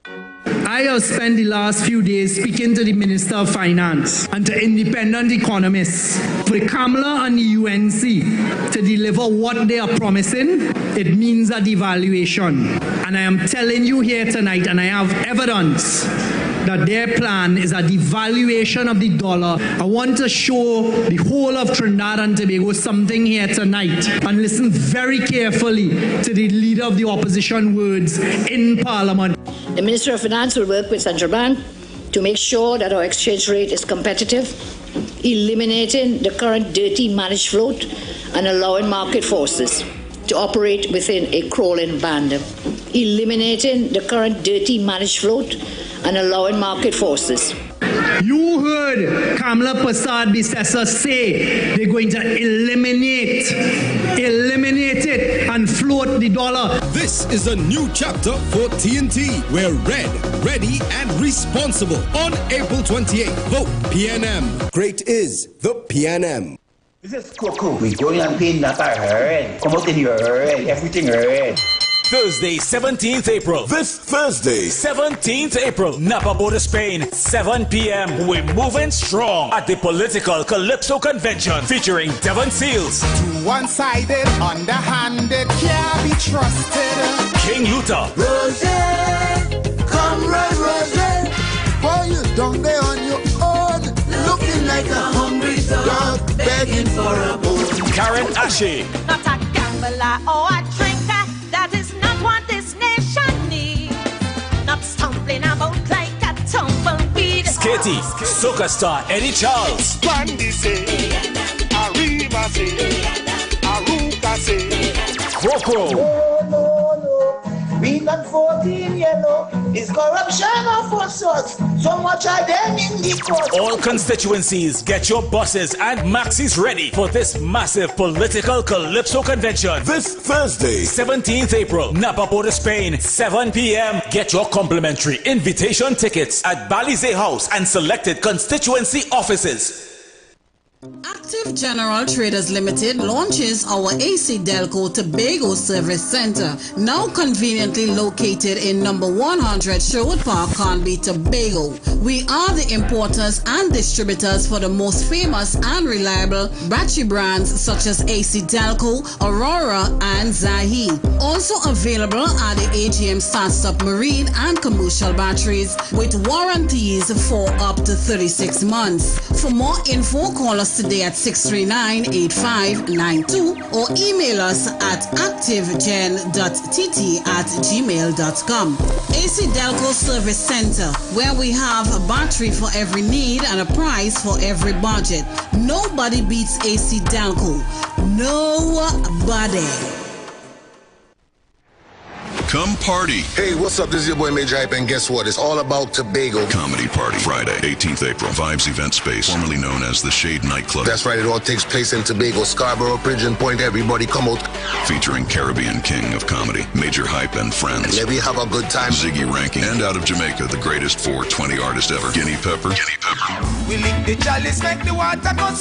I have spent the last few days speaking to the Minister of Finance and to independent economists. For Kamala and the UNC to deliver what they are promising, it means a devaluation. And I am telling you here tonight, and I have evidence, that their plan is a devaluation of the dollar. I want to show the whole of Trinidad and Tobago something here tonight, and listen very carefully to the leader of the opposition words in Parliament. The Minister of Finance will work with Central Bank to make sure that our exchange rate is competitive, eliminating the current dirty managed float and allowing market forces to operate within a crawling band. Eliminating the current dirty managed float and allowing market forces. You heard Kamala Persad-Bissessar say they're going to eliminate it and float the dollar. This is a new chapter for TNT. We're red, ready, and responsible. On April 28th, vote PNM. Great is the PNM. This is Coco. We going and pay Napa herd. Come out in your herd. Everything herd. Thursday, 17th April. This Thursday, 17th April, Napa Border, Spain, 7 p.m. We're moving strong at the Political Calypso Convention featuring Devon Seals. Too one-sided, underhanded, can't be trusted. King Luther. Roger, come run, Roger. Boy, you down there on your own, looking like a hungry dog, begging for a bone. Karen Ashe. Not a gambler or a drinker, that is not what this nation needs. Not stumbling about like a tumbleweed. Skitty, soca star Eddie Charles. Bandy say, Arriba say, Aruka say. Crocro. No, we not 14 yellow. It's corruption of all sorts. So much of them in the court. All constituencies, get your buses and maxis ready for this massive Political Calypso Convention. This Thursday, 17th April, Napa Border, Spain, 7 p.m. Get your complimentary invitation tickets at Balize House and selected constituency offices. Active General Traders Limited launches our AC Delco Tobago Service Center, now conveniently located in number 100 Sherwood Park, Conby, Tobago. We are the importers and distributors for the most famous and reliable battery brands such as AC Delco, Aurora, and Zahi. Also available are the AGM Start-Stop Marine and commercial batteries with warranties for up to 36 months. For more info, call us today at 639-8592 or email us at activegen.tt@gmail.com. AC Delco Service Center, where we have a battery for every need and a price for every budget. Nobody beats AC Delco. Nobody. come party. Hey, what's up? This is your boy Major Hype, and guess what? It's all about Tobago. Comedy Party, Friday, 18th April, Vibes Event Space, formerly known as the Shade Nightclub. That's right, it all takes place in Tobago, Scarborough, Pigeon Point. Everybody come out. Featuring Caribbean King of Comedy, Major Hype and friends. Maybe have a good time. Ziggy Ranking, and out of Jamaica, the greatest 420 artist ever, Guinea Pepper. We lick the chalice, make the water go.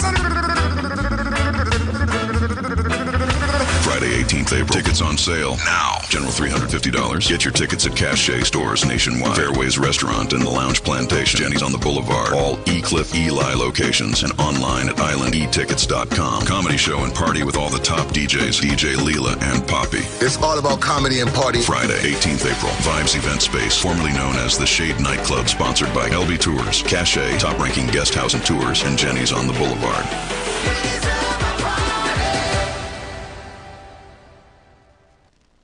Friday, 18th April. Tickets on sale now. General $350. Get your tickets at Cache stores nationwide. Fairways Restaurant and the Lounge Plantation. Jenny's on the Boulevard. All E-Cliff Eli locations and online at islandetickets.com. Comedy show and party with all the top DJs, DJ Leela and Poppy. It's all about comedy and party. Friday, 18th April. Vibes Event Space, formerly known as the Shade Nightclub, sponsored by LB Tours, Cache, top-ranking guest house and tours, and Jenny's on the Boulevard.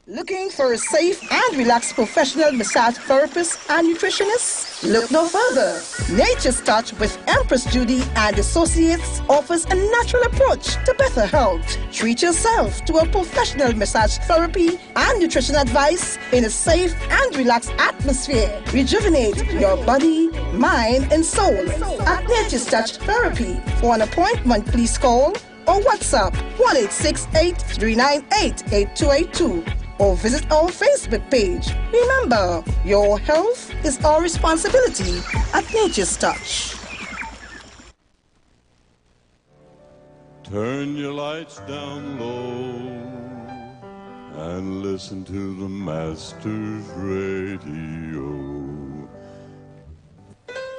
Looking for a safe and relaxed professional massage therapist and nutritionist? Look no further. Nature's Touch with Empress Judy and Associates offers a natural approach to better health. Treat yourself to a professional massage therapy and nutrition advice in a safe and relaxed atmosphere. Rejuvenate your body, mind, and soul at Nature's Touch Therapy. For an appointment, please call or WhatsApp 1-868-398-8282. or visit our Facebook page. Remember, your health is our responsibility at Nature's Touch. Turn your lights down low and listen to the Master's Radio.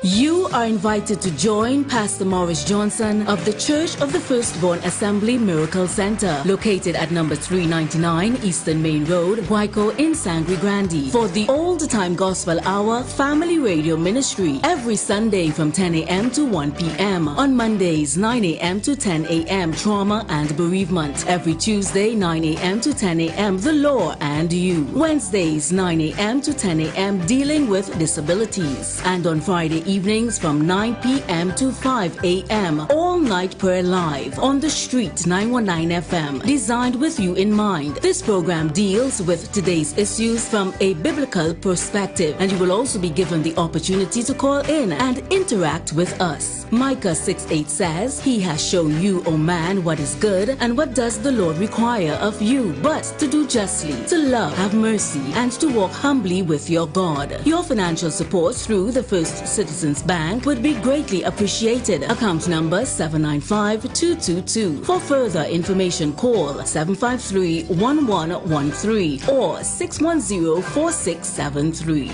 You are invited to join Pastor Morris Johnson of the Church of the Firstborn Assembly Miracle Center, located at number 399 Eastern Main Road, Waiko in Sangre Grande, for the Old Time Gospel Hour Family Radio Ministry every Sunday from 10 a.m. to 1 p.m. On Mondays, 9 a.m. to 10 a.m. Trauma and Bereavement. Every Tuesday, 9 a.m. to 10 a.m. The Law and You. Wednesdays, 9 a.m. to 10 a.m. Dealing with Disabilities. And on Friday evenings from 9 p.m. to 5 a.m. All Night Prayer Live on the Street 919 FM. Designed with you in mind. This program deals with today's issues from a biblical perspective, and you will also be given the opportunity to call in and interact with us. Micah 6:8 says, He has shown you, O man, what is good, and what does the Lord require of you, but to do justly, to love, have mercy, and to walk humbly with your God. Your financial support through the First Citizens Bank would be greatly appreciated. Account number 7 795-222. For further information, call 753-1113 or 610-4673.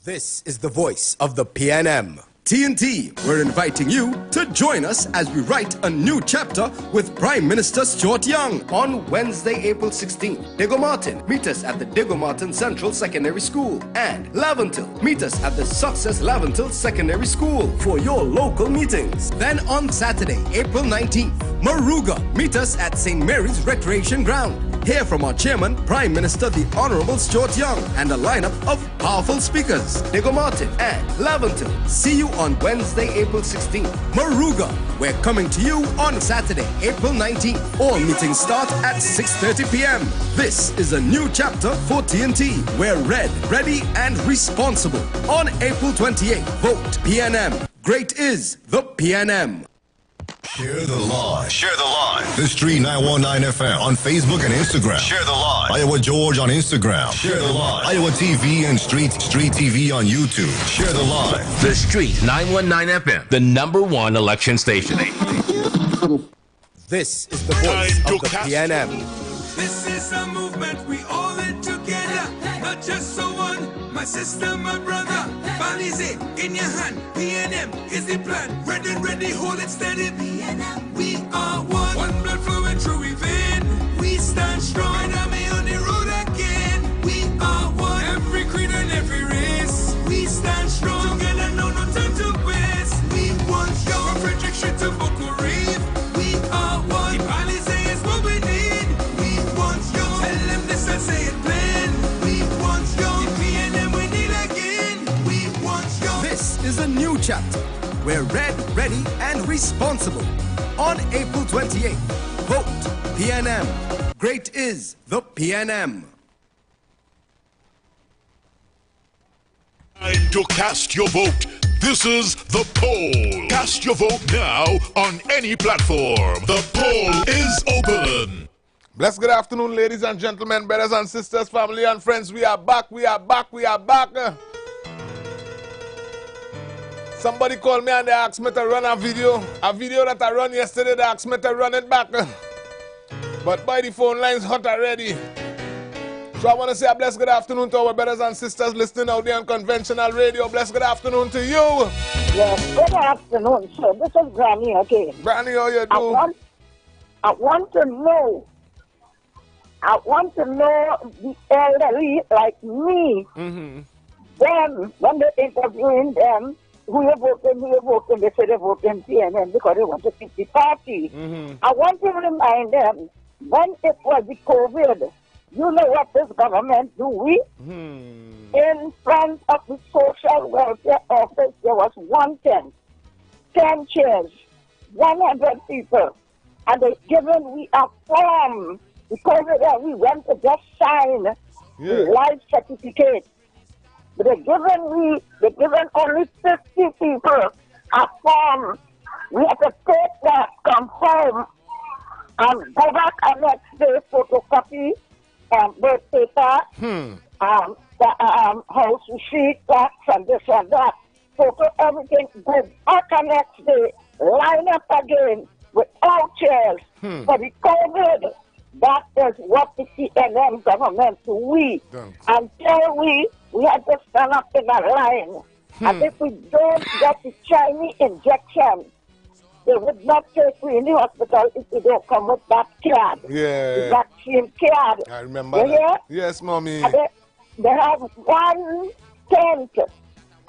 This is the voice of the PNM. TNT, we're inviting you to join us as we write a new chapter with Prime Minister Stuart Young on Wednesday, April 16th. Diego Martin, meet us at the Diego Martin Central Secondary School. And Laventil, meet us at the Success Laventil Secondary School for your local meetings. Then on Saturday, April 19th, Maruga, meet us at St. Mary's Recreation Ground. Hear from our chairman, Prime Minister the Honorable Stuart Young, and a lineup of powerful speakers, Diego Martin and Laventil. See you on Wednesday, April 16th. Maruga, we're coming to you on Saturday, April 19th. All meetings start at 6:30 p.m. This is a new chapter for TNT. We're red, ready, and responsible. On April 28th, vote PNM. Great is the PNM. Share the live. Share the live. The Street 919 FM on Facebook and Instagram. Share the live. Iowa George on Instagram. Share the live. Iowa TV and Street TV on YouTube. Share the live. The Street 919 FM, the #1 election station. This is the voice of the PNM. This is a movement we all in together, not just so one. My sister, my brother, Balize in your hand. PNM is the plan. Ready, hold it steady. PNM, we are one. One blood flowing through we vein. We stand strong. And I'm on the road again. We are one. Every creed and every race. We stand strong. Together, no time to waste. We want you. From Frederick Street to Boko Reef. We are one. The Balize is what we need. We want you. Tell them this and say it plain. We want you. The PNM we need again. We want you. This is a new chapter. We're red, ready, and responsible. On April 28th, vote PNM. Great is the PNM. Time to cast your vote. This is the poll. Cast your vote now on any platform. The poll is open. Blessed good afternoon, ladies and gentlemen, brothers and sisters, family and friends. We are back. Somebody called me and they asked me to run a video that I run yesterday. They asked me to run it back. But by the phone line's hot already. So I want to say a blessed good afternoon to our brothers and sisters listening out there on conventional radio. Blessed good afternoon to you. Yes, good afternoon, sir. This is Granny again. Granny, how you do? I want to know the elderly like me. Them, when they're interviewing them, who are voting, they say they're voting PNM because they want to pick the party. I want to remind them, when it was the COVID, you know what this government do? In front of the social welfare office, there was 110, 10 chairs, 100 people, and they given we a form because we went to just sign the life certificate. But they given only 50 people a form. We have to take that, come home, and go back and next day photocopy birth paper, house receipt, tax, and this and that. Photo everything, go back and next day, line up again with all chairs for the COVID. That is what the PNM government do. Until we had to stand up in a line. And if we don't get the Chinese injection, they would not take you in the hospital if you don't come with that card. The vaccine card. I remember that. Yes, Mommy. They have one tent.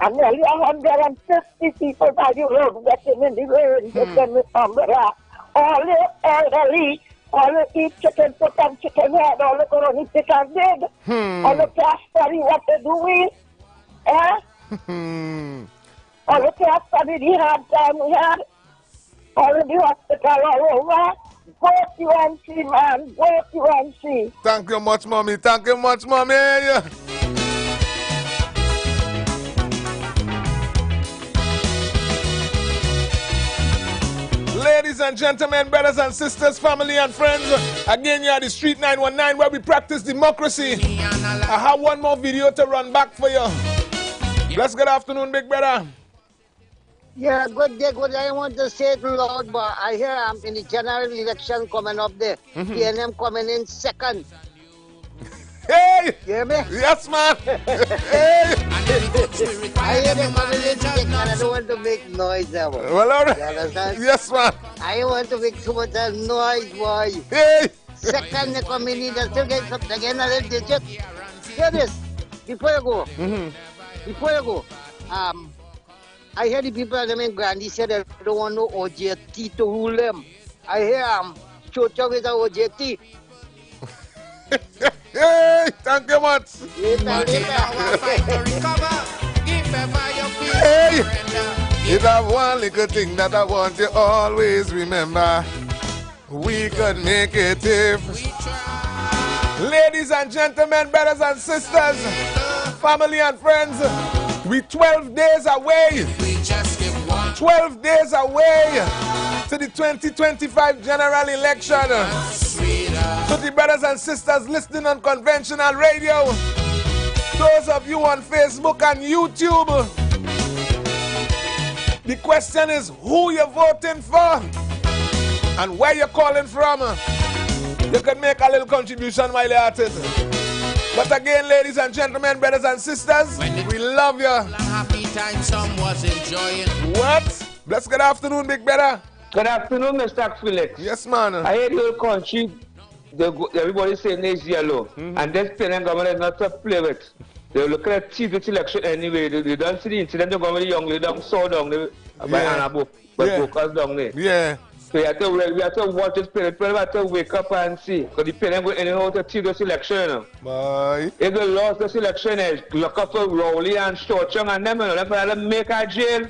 And nearly 150 people by the road getting in the rain, getting with umbrella. All the elderly, all the eat chicken, put on chicken head, all the go eat chicken big. All the class study what they doing. All the class study the hard time we had. All in the hospital all over. Vote UNC, man. Vote UNC. Thank you much, Mommy. Thank you much, Mommy. Ladies and gentlemen, brothers and sisters, family and friends, again, you are the Street 919 where we practice democracy. I have one more video to run back for you. Bless good afternoon, big brother. Yeah, good day, good day. I want to say it loud, but I hear I'm in the general election coming up there. PNM coming in second. Hey! You hear me? Yes, man. Hey! I hear them coming in second. I don't want to make noise, boy. Well, all right. You understand? Yes, man. I don't want to make too much noise, boy. Hey! Second, they come in, they still get something again, a little digit. Hear this. Before you go, I hear the people of them in Gandhi said they don't want no OJT to rule them. I hear Chocho is a OJT. Hey, thank you much. Hey, it's that one little thing that I want you always remember. We could make it if. Ladies and gentlemen, brothers and sisters, family and friends, we 12 days away. 12 days away to the 2025 general election. To the brothers and sisters listening on conventional radio, those of you on Facebook and YouTube, the question is who you're voting for and where you're calling from. You can make a little contribution while you're at it. But again, ladies and gentlemen, brothers and sisters, we love you. Happy time some was enjoying. What? Bless good afternoon, big brother. Good afternoon, Mr. Felix. Yes, man. I hear the whole country, everybody saying it's yellow. And this PNM government is not to play with. They're looking at this election anyway. They don't see the incident they're going to be young, they don't saw down by Anna Book, but focus down there. Yeah. So we have to watch this PNM. We have to wake up and see. Because the PNM going anyhow to see this election. Bye. If they lost this election, look up for Rowley and Shortchung and them, and them make a jail.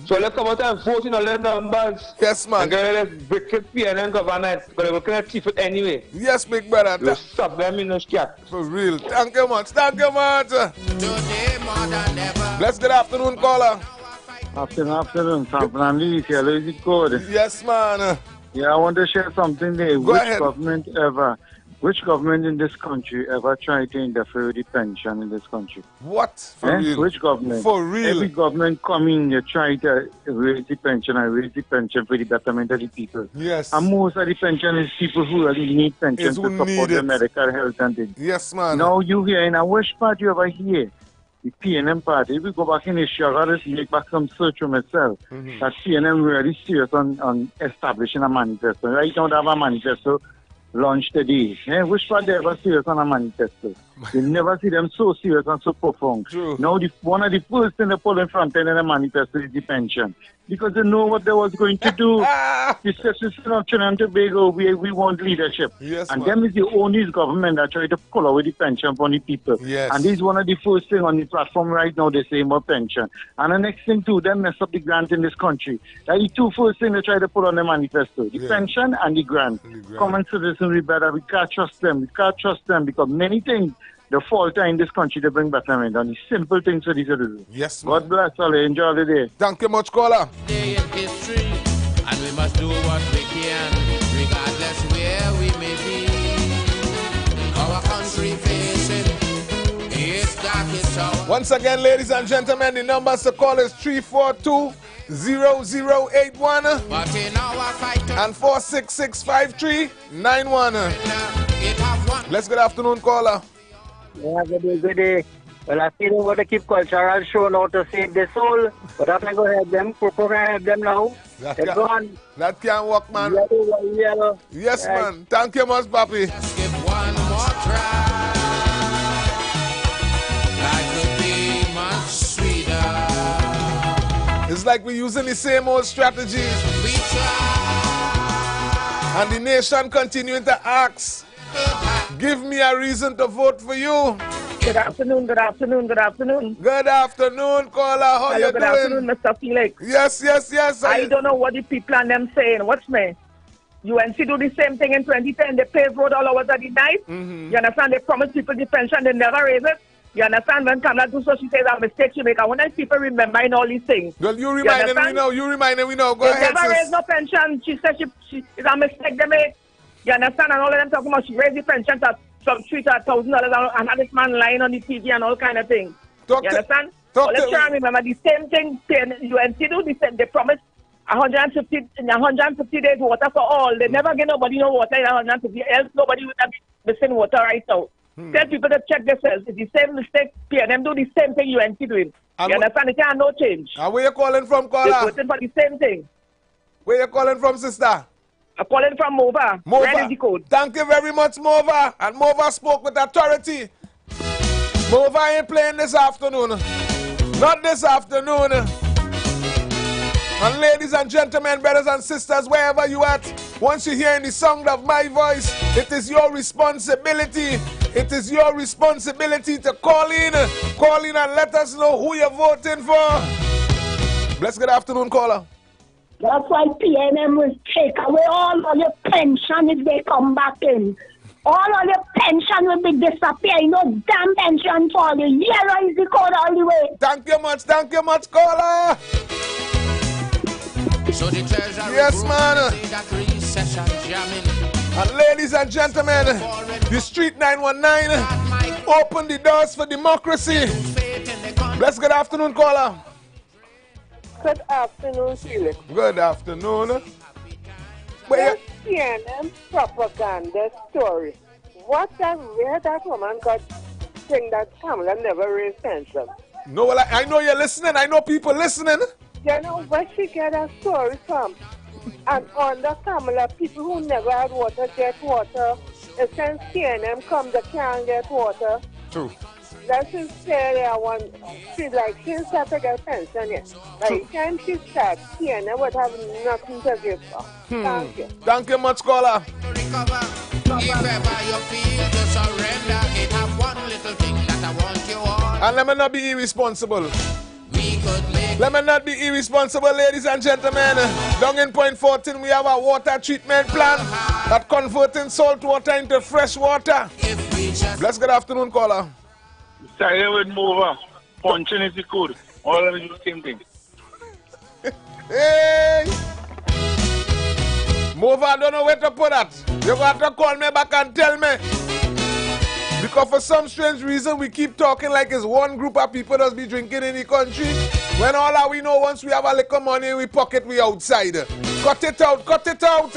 So let's come out and vote in all the numbers. Yes, man. And get this wicked PNM government. Because they're looking at thief it anyway. Yes, big brother. You stop them in the scat. For real. Thank you much. Thank you much. Bless good afternoon, caller. Afternoon. San Fernando, hello, is it good? Yes, man. Yeah, I want to share something there. Go ahead. Which government in this country ever tried to interfere with the pension in this country? What? For real? Which government? For real? Every government coming, they try to raise the pension for the betterment of the people. Yes. And most of the pension is people who really need pension to support their medical health and things. Yes, man. Now you hear in which party over here? The PNM party. If we go back in history, I got to make back some search for myself. That PNM really serious on establishing a manifesto. Right now they have a manifesto launched today. Which part they ever serious on a manifesto? You never see them so serious and so profound. True. Now one of the first things they put in front end in the manifesto is the pension. Because they know what they was going to do. Especially in Trinidad and Tobago, we want leadership. Yes, and man. them is the only government that try to pull away the pension from the people. Yes. And this is one of the first things on the platform right now, they say about pension. And the next thing too, them mess up the grant in this country. That the two first things they try to put on the manifesto. The pension and the grant. Common citizens, we can't trust them. We can't trust them because many things the falter in this country to bring betterment on the simple things for the citizens. Yes, God bless all. Enjoy the day. Thank you much, caller. Day in history, and we must do what we can, regardless where we may be. Our country facing its darkest hour. Once again, ladies and gentlemen, the numbers to call is 342-0081 and 466-5391. Let's good afternoon, caller. Yeah, good day. Well, I still want to keep cultural show now to save the soul, but I'm going to help them. Program help them now. They're gone. That can't work, man. Yellow. Yes, man. Thank you much, papi. Just give one more try. Life could be much sweeter. It's like we're using the same old strategies. We try. And the nation continuing to ask, give me a reason to vote for you. Good afternoon. Good afternoon, caller. How you doing? Good afternoon, Mr. Felix. Yes. I don't know what the people and them saying. Watch me. UNC do the same thing in 2010. They pave road all hours of the night. You understand? They promise people the pension. They never raise it. You understand? When Kamala do so, she says a mistake she make. I wonder if people remembering all these things. Well, you reminding me now. Go ahead, They never raise no pension. She said she is a mistake they make. You understand? And all of them talking about she raised the pension to some $3,000 and had this man lying on the TV and all kind of things. You understand? Let's try and remember the same thing UNC do. They promised 150 days water for all. They never get nobody no water in 150. Else nobody would have missing water right now. Tell people to check themselves. It's the same mistake. PNM do the same thing UNC doing. You understand? It can't no change. And where you calling from, caller? They're waiting for the same thing. Where you calling from, sister? I'm calling from Mova. Red is the code. Thank you very much, Mova. And Mova spoke with authority. Mova ain't playing this afternoon. Not this afternoon. And ladies and gentlemen, brothers and sisters, wherever you at, once you're hearing the sound of my voice, it is your responsibility. It is your responsibility to call in and let us know who you're voting for. Bless good afternoon, caller. That's why PNM will take away all of your pension if they come back in. All of your pension will be disappearing. No damn pension for you. Yellow is the code all the way. Thank you much, caller. So the treasury yes, man. And ladies and gentlemen, the Street 919 open the doors for democracy. Bless good afternoon, caller. Good afternoon, Felix. Good afternoon. This CNN propaganda story. Where that woman got saying that Kamala never raised pension? No, well, I know you're listening. I know people listening. You know where she get a story from? And under Kamala, people who never had water get water. And since CNN come, they can't get water. True. Let's just say I want, she's like, she started to get pension yet. By the time she starts, CNN would have nothing to give her. Thank you. Thank you much, caller. If ever you feel to surrender, it have one little thing that I want you all. And let me not be irresponsible. Let me not be irresponsible, ladies and gentlemen. Down in Point 14, we have a water treatment plant that converting salt water into fresh water. Bless good afternoon, caller. Sorry with Mova. Punching is the code. All of them do the same thing. Hey! Mova, I don't know where to put that. You got to call me back and tell me. Because for some strange reason, we keep talking like it's one group of people that's be drinking in the country. When all that we know, once we have a little money in we pocket, we outside. Cut it out, cut it out.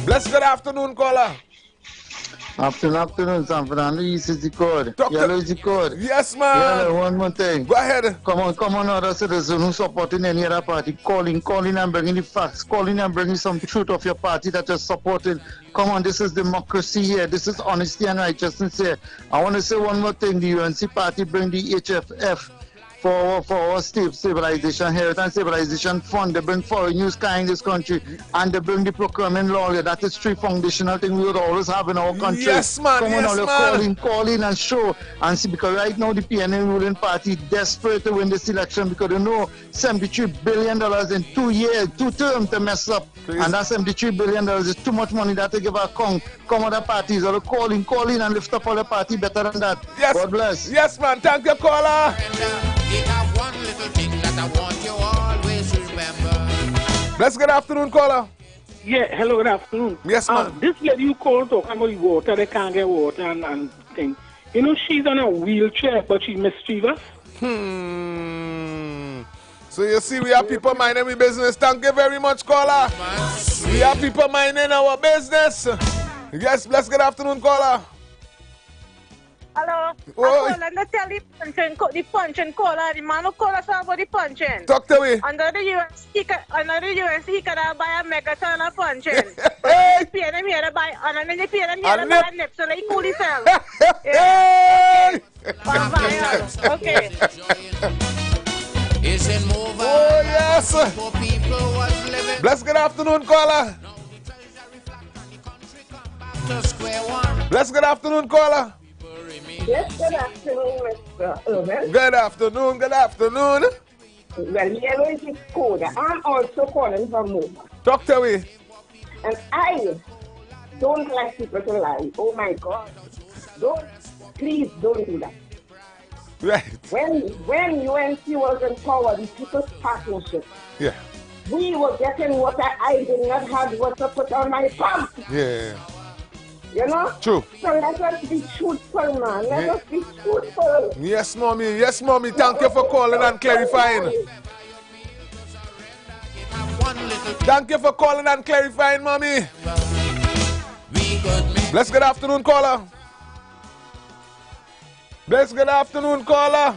Bless good afternoon, caller. Afternoon, San Fernando. East is the code. Yellow is the code. Yes, man. Yeah, one more thing. Go ahead. Come on, other citizens who supporting any other party. Calling and bringing the facts. Calling and bringing some truth of your party that you're supporting. Come on, this is democracy here. This is honesty and righteousness here. I want to say one more thing. The UNC party bring the HFF for our stabilization, heritage stabilization fund. They bring foreign news in this country, and they bring the procurement law. That is three foundational things we would always have in our country. Yes, man. Come on, Yes, man. Call in and show and see, because right now the PNM ruling party desperate to win this election because they know $73 billion in 2 years, 2 terms to mess up. Please. And that $73 billion is too much money that to give a come other parties or call in and lift up all the party better than that. Yes. God bless. Yes, man. Thank you, caller. It have one little thing that I want you always remember. Bless good afternoon, caller. Yeah, hello, good afternoon. Yes, ma'am. This lady you called talking about the water, they can't get water and things. You know, she's on a wheelchair, but she's mischievous. So you see, we have people minding our business. Thank you very much, caller. We have people minding our business. Yes, bless good afternoon, caller. Hello. Oh. I call tell the punching caller. The man who call us about the punching. Talk to me. Under the US, he can buy a megaton of punching. Hey. PNM here to buy, and then the PNM here to buy a nip, so they cool himself. Hey. Okay. Oh, yes. Bless good afternoon, caller. Bless good afternoon, caller. Yes, good afternoon, Mr. Irvin. Good afternoon, good afternoon. Well, yellow is the code. I'm also calling from Mova. Talk to me. And I don't like people to lie. Oh my God. Please don't do that. Right. When UNC was in power, the People's Partnership, yeah, we were getting water. I did not have water put on my pump. Yeah. You know? True. So let us be truthful, man. Let us be truthful. Yes, mommy. Yes, mommy. Thank you for calling and clarifying. Thank you for calling and clarifying, mommy. Bless good afternoon, caller. Bless good afternoon, caller.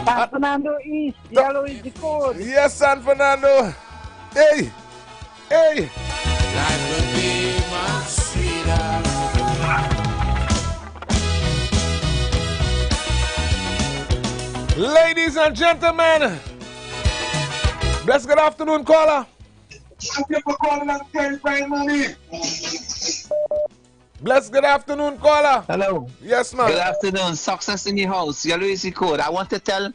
San Fernando East, yellow is the code. Yes, San Fernando. Hey, hey. Life would be much sweeter. Ladies and gentlemen, bless good afternoon, caller. Thank you for calling and clarifying, mommy. Bless good afternoon, caller. Hello. Yes, ma'am. Good afternoon. Success in the house. Yellow is the code. I want to tell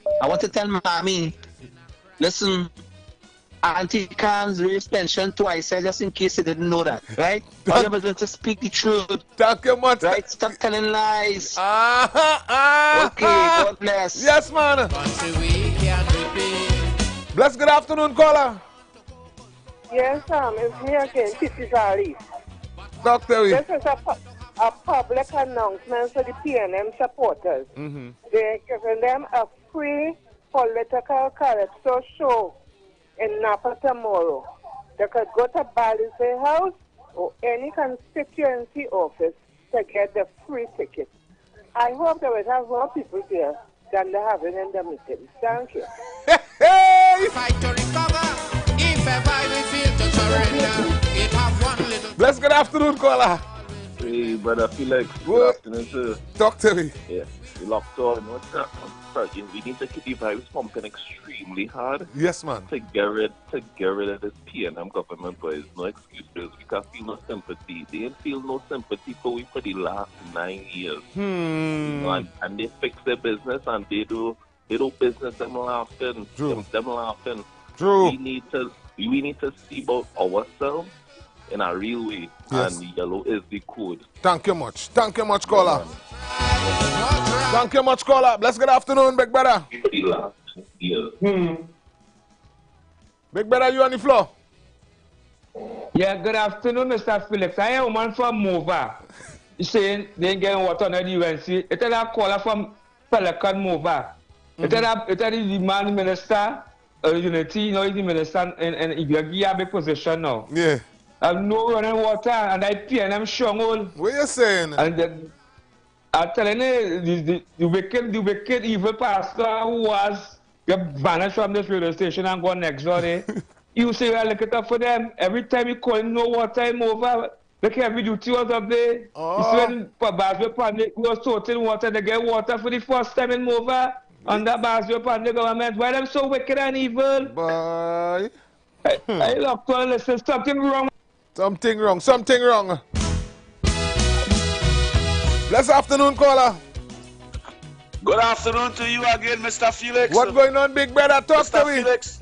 mommy, listen, Auntie Khan's raised pension twice, just in case you didn't know that, right? All you have to speak the truth. Thank you much. Right? Stop telling lies. Okay, God bless. Yes, man. Bless good afternoon, caller. Yes, it's me again, Titi Zali. Dr. This is a public announcement for the PNM supporters. They're giving them a free political calypso show in Napa tomorrow. They could go to Balisay House or any constituency office to get the free ticket. I hope they will have more people there than they have in the meeting. Thank you. Fight to recover. If ever we feel to surrender, it have one little. Bless good afternoon, caller. Hey, brother Felix. Good afternoon, sir. Talk to me. Yeah, we locked on. What's up? We need to keep the vibes pumping extremely hard. Yes, man. To get rid of this PNM government, boys. No excuses. We can't feel no sympathy. They didn't feel no sympathy for we for the last 9 years. You know, and they fix their business and they do business them laughing. Them laughing. True. We need to see about ourselves in a real way. Yes. And yellow is the code. Thank you much. Thank you much, caller. Thank you much, caller. Bless good afternoon, big brother. Big brother, you on the floor? Yeah, good afternoon, Mr. Felix. I am a woman from Mova. You saying they ain't getting water on the UNC. It's a caller from Pelican Mova. It's the man minister, Unity, you know, the minister, and if you have a position now. Yeah. I'm no running water, and I pay, and I'm strong. What you saying? And I'm telling you, the wicked evil pastor who was banished from this radio station and gone next door there. You say, well, look it up for them. Every time you call no water, I'm over. Look, every duty was up there. You see, when Basel Pandit was sorting water, they get water for the first time in Mova under Basel Pandit government. Why them so wicked and evil? Bye. I love to listen. Something wrong. Something wrong. Something wrong. Bless afternoon, caller. Good afternoon to you again, Mr. Felix. What going on, big brother? Talk to me. Felix.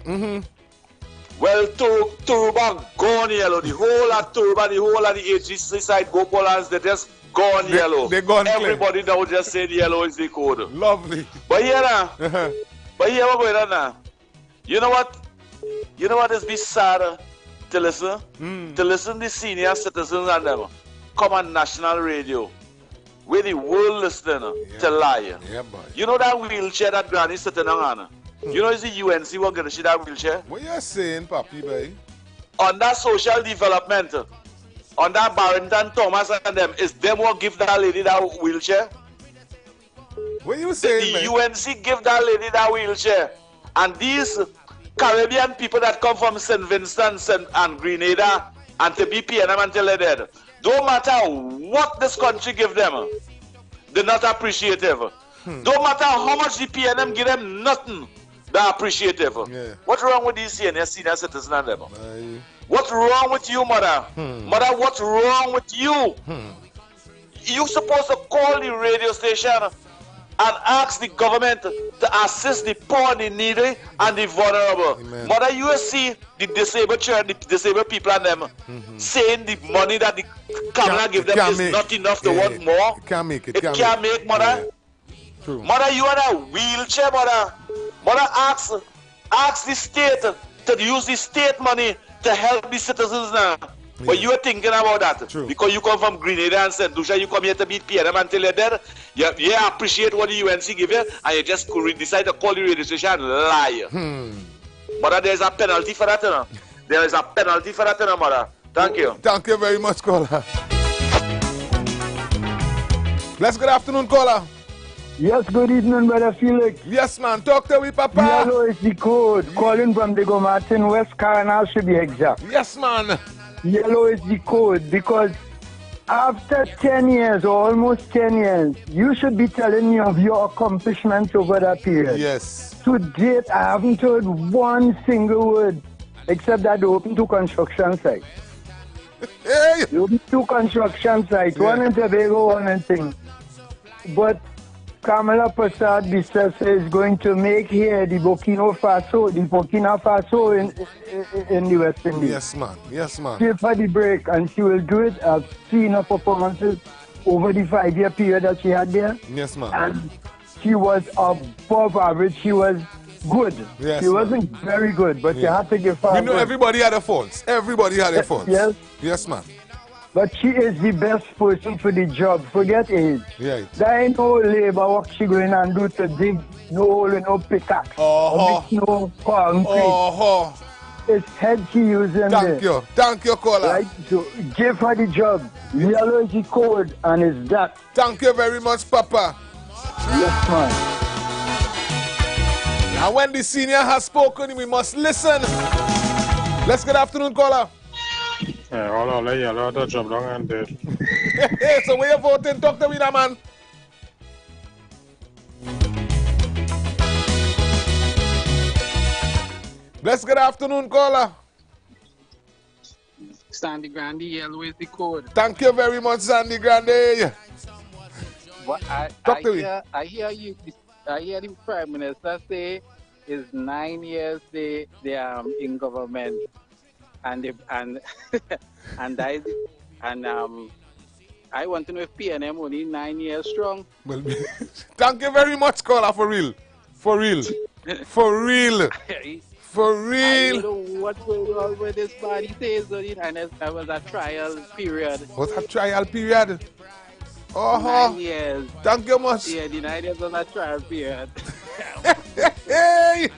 Well, Turuba gone yellow. The whole of Turuba, the whole of the HGC side, go Polands, they just gone yellow. They gone Everybody now just said yellow is the code. Lovely. But here now, but here what going on now? You know what? You know what is be sad to listen? To listen to the citizens and them come on national radio. Where the world listening to lie. Yeah, boy. You know that wheelchair that Granny sitting on? You know it's the UNC what gonna see that wheelchair? What you saying, Papi, boy? On that social development, on that Barrington Thomas and them, is them what give that lady that wheelchair? What you saying, the UNC give that lady that wheelchair. And these Caribbean people that come from St. Vincent and Grenada and to be PNM until they're dead. Don't matter what this country give them, they're not appreciative. Don't matter how much the PNM give them, nothing, they're appreciative. Yeah. What's wrong with these senior citizens and them? What's wrong with you, mother? Mother, what's wrong with you? You're supposed to call the radio station and ask the government to assist the poor, the needy, and the vulnerable. Amen. Mother, you see the disabled children, the disabled people and them saying the money that the camera give them is not enough to want more. It can't make it. It can't make, mother. Yeah. True. Mother, you are in a wheelchair, mother. Mother, ask the state to use the state money to help the citizens now. But you were thinking about that. True. Because you come from Grenada and St. Lucia, you come here to beat PNM until you're dead. You appreciate what the UNC give you, and you just decide to call the radio station and lie. Mother, there's a penalty for that, you know. There is a penalty for that, you know, mother. Thank you. Thank you very much, caller. Bless good afternoon, caller. Yes, good evening, Brother Felix. Yes, man. Talk to me, Papa. Yellow is the code. Calling from the Martin West Carnal should be exact. Yes, man. Yellow is the code because after 10 years or almost 10 years, you should be telling me of your accomplishments over that period. Yes. To date, I haven't heard one single word except that they opened 2 construction sites. Hey. They opened 2 construction sites, one in Tobago, one in thing. But Kamala Prasad Bissess is going to make here the Burkina Faso in the West Indies. Yes, man. Yes, man. Give her the break, and she will do it. I've seen her performances over the 5-year period that she had there. Yes, man. And she was above average. She was good. Yes, she wasn't very good, but you had to give her. You know, everybody had their faults. Everybody had their faults. Yes. Yes, man. But she is the best person for the job. Forget age. Yeah. There ain't no labor work she going and do to dig no hole with no pickaxe. Or mix no concrete. It's head she using Thank you. Thank you, caller. Right? So give her the job. Yellow is the code and it's that. Thank you very much, Papa. Yes, man. And when the senior has spoken, we must listen. Let's good afternoon, caller. Yeah, all yellow to job long and dead. Hey, so where you voting? Talk to me now, man. Bless good afternoon, caller. Sandy Grande, yellow is the code. Thank you very much, Sandy Grande. But I hear the Prime Minister say it's 9 years they in government. And I want to know if PNM only 9 years strong. Well, thank you very much, caller, for real. For real. For real. For real. I don't know what's going on with this body says, and that was a trial period. Was a trial period? 9 years. Thank you much. Yeah, the 9 years was a trial period. Hey!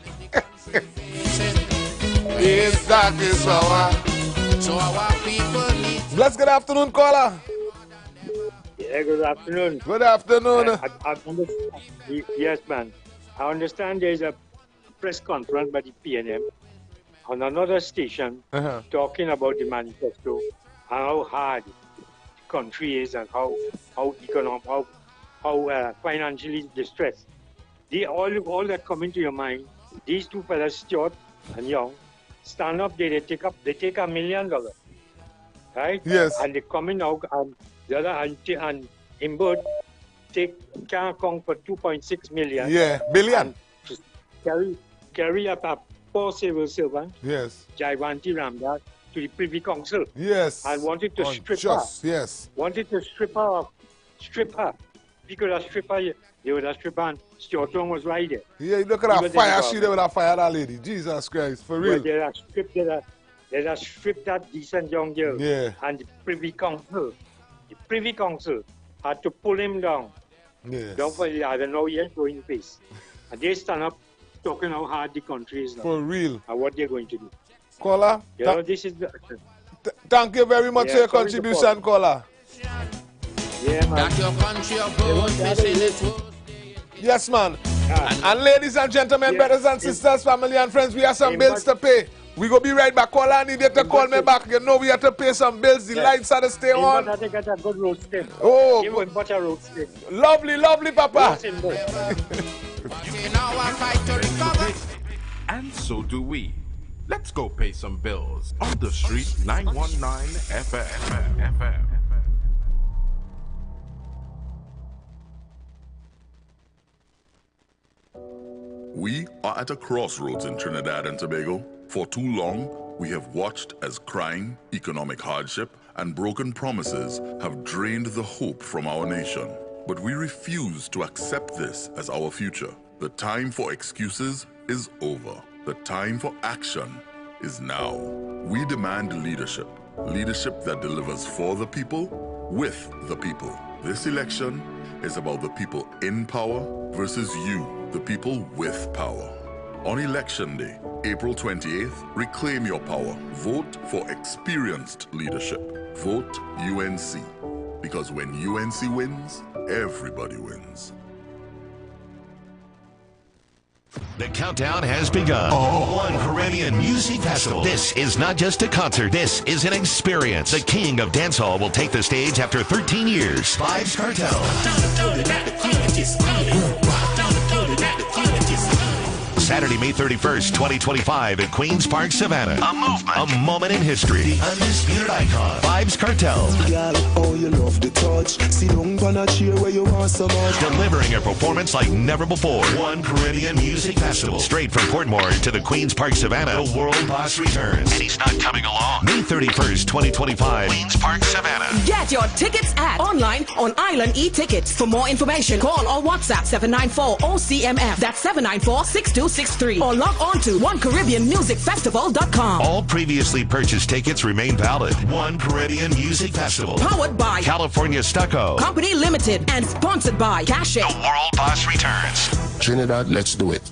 Yes, that is our people need. Bless good afternoon, caller. Yeah, good afternoon. Good afternoon. Yes, man. I understand there's a press conference by the PNM on another station talking about the manifesto and how hard the country is and how financially distressed. All that come into your mind. These 2 fellas, Stuart and Young, stand up there, they take $1 million, right? Yes. And they coming out, and the other and Imbud can't come for 2.6 million. Yeah, billion. Carry up a poor civil servant, yes, Jaivanti Ramdas, to the Privy Council. Yes. And wanted to strip her. Yes. Wanted to strip her off. Strip her. Because a stripper, they would have stripped her, and Stuart Young was right there. Yeah, look at that fire she they would have fired that lady. Jesus Christ, for real. Well, they have stripped that decent young girl. Yeah. And the Privy Council had to pull him down. Yes. Down for 11 now he ain't going face. And they stand up talking how hard the country is now. For real. And what they're going to do. Caller. You know, this is the... Thank you very much for your contribution, caller. Yeah, man. Yes, man. And ladies and gentlemen, brothers and sisters, family and friends, we have some bills to pay. We go be right back. Caller, I need you to call me back. You know we have to pay some bills. The lights are to stay on. They got a good road stick. Oh, give him butter road stick. Lovely, lovely, Papa. And so do we. Let's go pay some bills on the street 919 FM. We are at a crossroads in Trinidad and Tobago. For too long, we have watched as crime, economic hardship, and broken promises have drained the hope from our nation. But we refuse to accept this as our future. The time for excuses is over. The time for action is now. We demand leadership, Leadership that delivers for the people, with the people. This election is about the people in power versus you, the people with power. On Election Day, April 28th, reclaim your power. Vote for experienced leadership. Vote UNC. Because when UNC wins, everybody wins. The countdown has begun. One Caribbean Music Festival. This is not just a concert. This is an experience. The king of dancehall will take the stage after 13 years. Vybz Kartel. Saturday, May 31st, 2025 at Queen's Park, Savannah. A movement. A moment in history. The undisputed icon. Vybz Kartel. Oh, you love the touch. See, don't gonna cheer where you want so much. Delivering a performance like never before. One Caribbean Music Festival. Straight from Portmore to the Queen's Park, Savannah. The World Boss returns. And he's not coming along. May 31st, 2025. Queen's Park, Savannah. Get your tickets at online on Island e-Tickets. For more information, call or WhatsApp 794-OCMF. That's 794-6263. Or log on to OneCaribbeanMusicFestival.com. All previously purchased tickets remain valid. One Caribbean Music Festival. Powered by California Stucco Company Limited and sponsored by Cache. The World Boss returns. Trinidad, let's do it.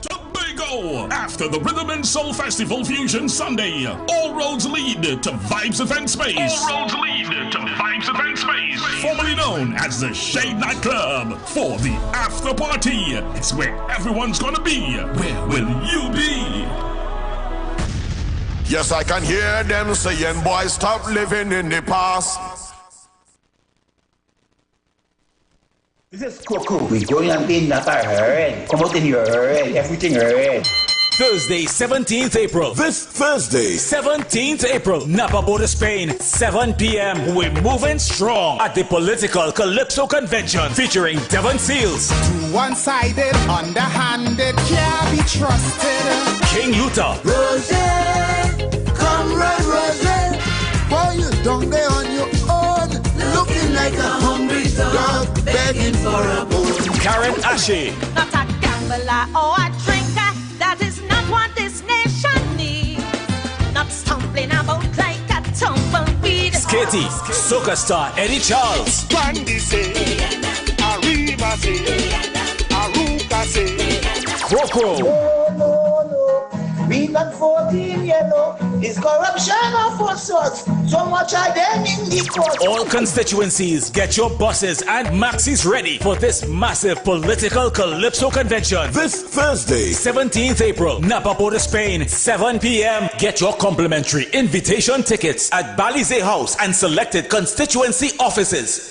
Tobago! After the Rhythm and Soul Festival Fusion Sunday, all roads lead to Vybz Event Space. All roads lead to Vybz Event Space. Formerly known as the Shade Nightclub. For the after party, it's where everyone's gonna be. Where will you be? Yes, I can hear them saying, boy, stop living in the past. This is Coco. We're going on in Napa hurry. Come out in your hurry. Everything hurry. Thursday, 17th April. This Thursday, 17th April, Napa Border, Spain, 7 p.m. We're moving strong at the Political Calypso Convention featuring Devon Seals. One-sided, underhanded, can't be trusted. King Luther. Rose, come run, Rose. Why you down there on your own? Looking like a hungry dog begging for a bone. Karen Ashe. Not a gambler or a drinker. That is not what this nation needs. Not stumbling about like a tumbleweed. Skitty, soca star Eddie Charles. Brandy say, Arriba say, Aruka say. Crocro. No. We not 14 yellow. It's corruption of all sorts. So much of them in the court. All constituencies, get your buses and maxis ready for this massive Political Calypso Convention. This Thursday, 17th April, Napa Border, Spain, 7 p.m. Get your complimentary invitation tickets at Balize House and selected constituency offices.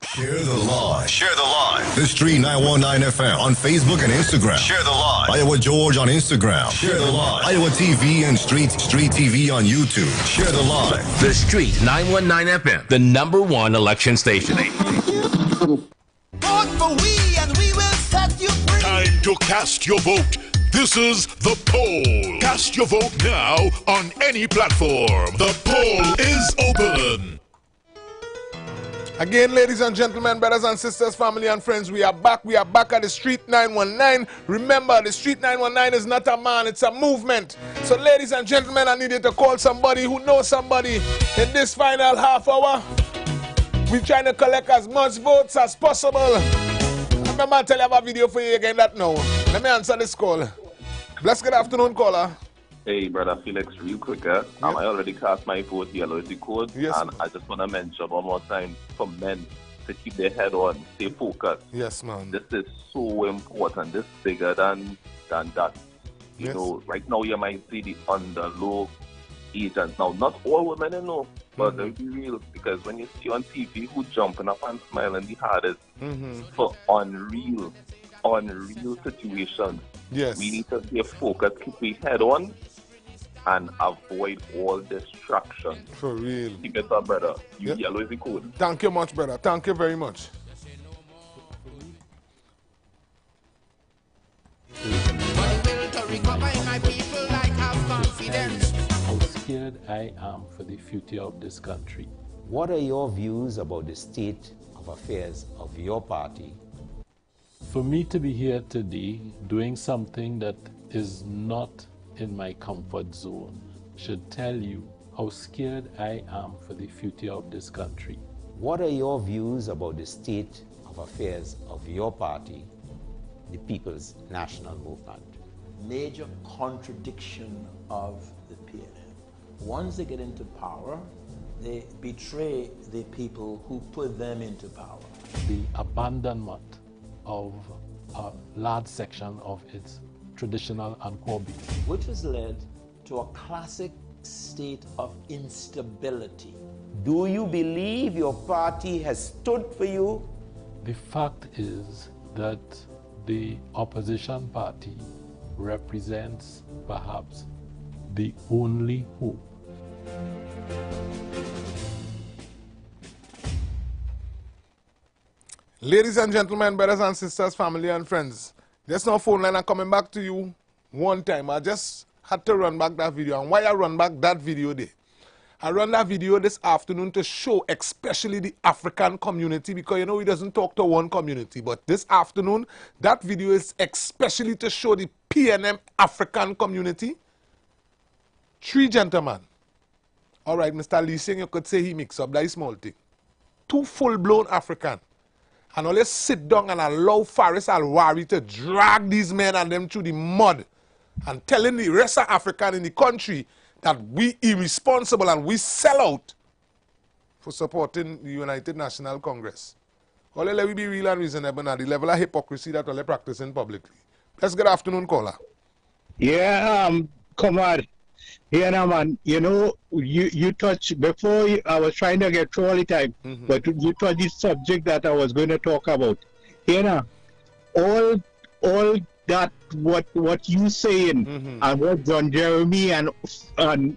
Share the live. Share the live. The Street 919 FM on Facebook and Instagram. Share the live. Iowa George on Instagram. Share the live. Iowa TV and Street TV on YouTube. Share the live. The Street 919 FM, the #1 election station. Vote for we and we will set you free. Time to cast your vote. This is the poll. Cast your vote now on any platform. The poll is open. Again, ladies and gentlemen, brothers and sisters, family and friends, we are back. We are back at the Street 919. Remember, the Street 919 is not a man, it's a movement. So, ladies and gentlemen, I need you to call somebody who knows somebody in this final half hour. We're trying to collect as much votes as possible. Remember, I'll tell you about a video for you again that now. Let me answer this call. Bless, good afternoon, caller. Hey, brother Felix, real quick, I already cast my vote, yellow is the code, yes, and I just want to mention one more time for men to keep their head on, stay focused. Yes, man. This is so important. This is bigger than that. You know, right now you might see the low agents. Now, not all women, you know, but let's be real, because when you see on TV who jumping up and smiling the hardest for unreal situations. Yes. We need to stay focused, keep our head on, and avoid all distraction. For real. Keep it up, brother. Yellow is the code. Thank you much, brother. Thank you very much. How scared I am for the future of this country. What are your views about the state of affairs of your party? For me to be here today doing something that is not in my comfort zone, should tell you how scared I am for the future of this country. What are your views about the state of affairs of your party, the People's National Movement? Major contradiction of the PNM. Once they get into power, they betray the people who put them into power. The abandonment of a large section of its traditional and core beliefs. Which has led to a classic state of instability. Do you believe your party has stood for you? The fact is that the opposition party represents perhaps the only hope. Ladies and gentlemen, brothers and sisters, family and friends, just now phone line I'm coming back to you one time. I just had to run back that video. And why I run back that video there? I run that video this afternoon to show especially the African community, because you know he doesn't talk to one community, but this afternoon that video is especially to show the PNM African community. 3 gentlemen. All right, Mr. Lee Singh, you could say he mixed up that small thing. 2 full-blown African. And always sit down and allow Faris Al-Wari to drag these men and them through the mud and telling the rest of African in the country that we irresponsible and we sell out for supporting the United National Congress. All let we be real and reasonable at the level of hypocrisy that all practicing publicly. Let's good afternoon, caller. Yeah, comrade. Yeah, no, man. You know, you touched before. I was trying to get through all the time, but you touched the subject that I was going to talk about. You know, all that what you saying and what John Jeremy and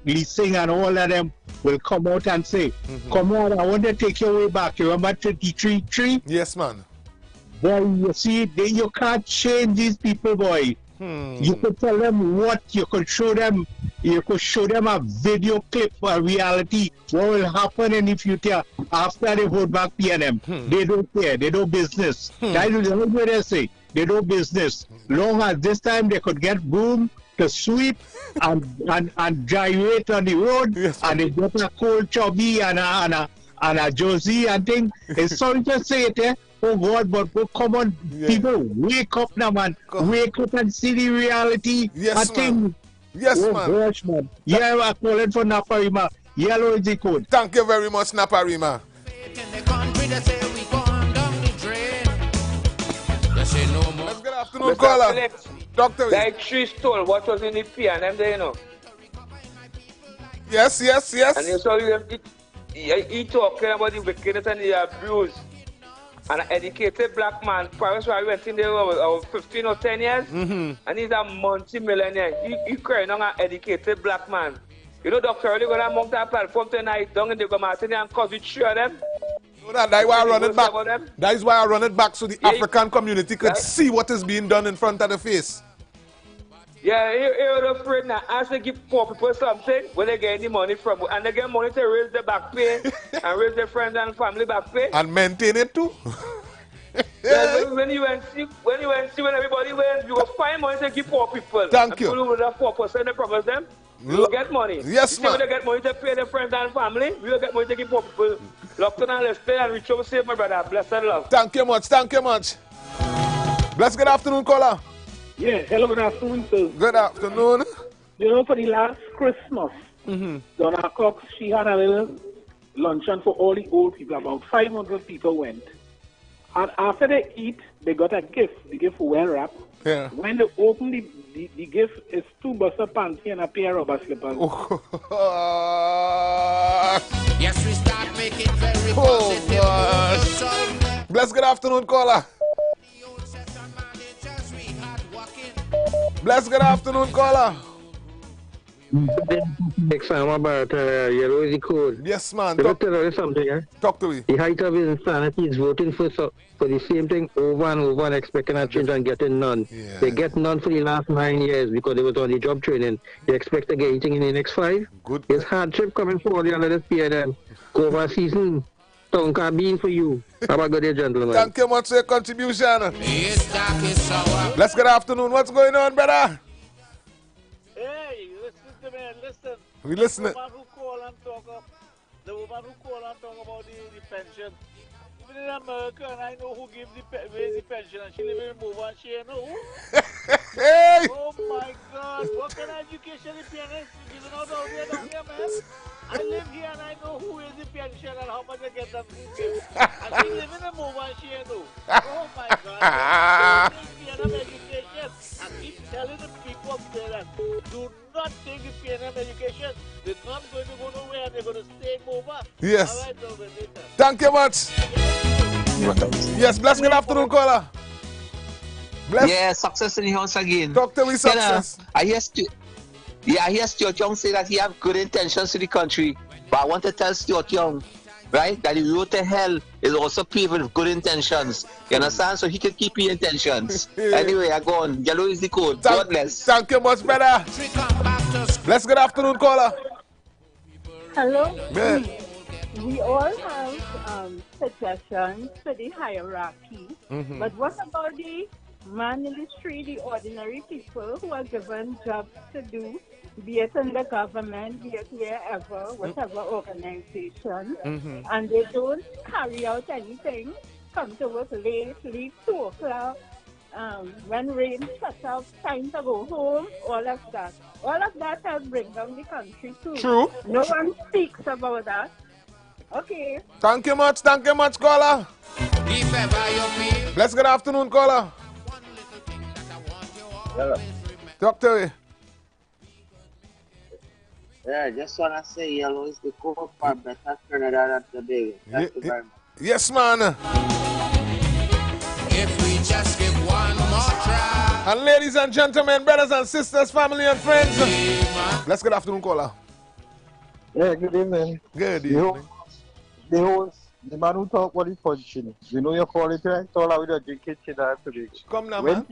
Lee Singh and all of them will come out and say, come on, I want to take your way back. You remember 33-3? Yes, man. Boy, you see, you can't change these people, boy. You could tell them what, you could show them a video clip for reality, what will happen in the future after they vote back PNM. They don't care, they do business. That is the only way they say, they do business. Long as this time they could get broom to sweep and gyrate on the road, and they get a cold chubby and a Josie and thing. It's sorry to say it, eh? Oh God, but come on, people, wake up now, man. Wake up and see the reality. Yes, man. Yes, oh, man. Gosh, man. Yeah, I'm calling for Naparima. Yellow is the code. Thank you very much, Naparima. Let's good afternoon, caller. Doctor. Like she stole what was in the PNM there, you know. Yes. And you saw he talking about the wickedness and the abuse. And an educated black man, Paris, where I went in there over 15 or 10 years, and he's a multi-millionaire. He crying on an educated black man. You know, Dr. Early going to mount that platform tonight, down in the Martin and cause with 3 of them. That's why I run it back. That is why I run it back so the African community could see what is being done in front of the face. Yeah, you're afraid now. As they give poor people something, when they get any money from, and they get money to raise their back pay and raise their friends and family back pay. And maintain it too. Yeah, when you went see when everybody went, you will find money to give poor people. Thank you. People who would have 4%, they promise them, we will get money. Yes, man. When they get money to pay their friends and family, we will get money to give poor people. Lockdown and let's stay and reach over safe, my brother. Bless and love. Thank you much. Bless, good afternoon, caller. Yeah, hello, good afternoon, sir. Good afternoon. You know, for the last Christmas, Donna Cox, she had a little luncheon for all the old people. About 500 people went. And after they eat, they got a gift. The gift well wrapped. Yeah. When they open the gift, it's 2 buster pants and a pair of rubber slippers. Yes, we start making very positive. Gosh. Bless, good afternoon, caller. Bless, good afternoon, caller. Next time about yellow is the code. Yes, man. Let me tell you something, eh? Talk to me. The height of his insanity is voting for the same thing over and over and expecting a change and getting none. Yeah. They get none for the last 9 years because they was on the job training. They expect to get anything in the next 5. Good. It's hardship coming for all the other PNM. Go over season. Tonka bean for you. Have a good day, gentlemen. Thank you much for your contribution. Bless, good afternoon. What's going on, brother? Hey, listen to me, listen. We listening. The woman who call and talk about the pension. Even in America, and I know who gives the pension, and she live in Mova, and she know who. Hey! Oh my God! What kind of education the parents giving out down here, man? I live here and I know who is the pension and how much I get and who gives. And she live in Mova, and she know. Oh my God! PNM education. I keep telling the people up there that do not take the PNM education. They're not going to go nowhere. They're going to stay in Mova. Yes. All right, so later. Thank you much. Yes, bless. Good afternoon, caller. Bless. Yeah, success in the house again. Talk to me, success. I hear Stuart Young say that he have good intentions to the country, but I want to tell Stuart Young, right, that the road to hell is also paved with good intentions. You understand? So he can keep his intentions. Anyway, I go on. Yellow is the code. God bless. Thank you much, brother. Bless. Good afternoon, caller. Hello. Yeah. We all have suggestions for the hierarchy, but what about the man in the street, the ordinary people who are given jobs to do, be it in the government, be it wherever, whatever organization, and they don't carry out anything, come to work late, leave 2 o'clock, when rain shuts off, time to go home, all of that. All of that has bring down the country too. True. No one speaks about that. Okay. Thank you much, caller. Bless. Good afternoon, caller. Hello. Talk to me. Yeah, I just want to say yellow is the core for better Trinidad and Tobago. Thank you very much. Yes, man. If we just give one more try. And ladies and gentlemen, brothers and sisters, family and friends. Bless. Good afternoon, caller. Yeah, good evening. Good evening. The man who talk about the punching, you know your quality, right? All out with a drinking Trinidad and Tobago. Come now, man.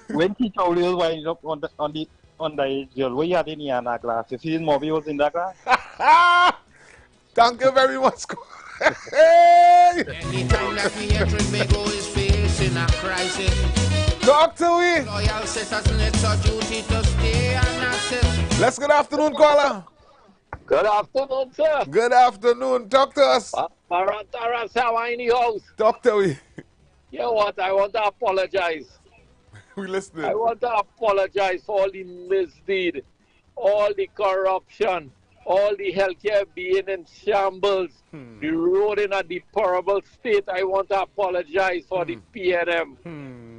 When teacher will wind up on the jail, where you had in your glass? You see his movie was in that glass? Thank you very much. Anytime that we hear Trinbago is facing a crisis. Talk to me. Loyal citizens, it's our duty to stay and assist. Let's good afternoon, caller. Good afternoon, sir. Good afternoon. Talk to us. Taras, how are in the house? Talk to me. You know what? I want to apologize. We listening. I want to apologize for all the misdeed, all the corruption, all the healthcare being in shambles, the road in a deplorable state. I want to apologize for the PNM.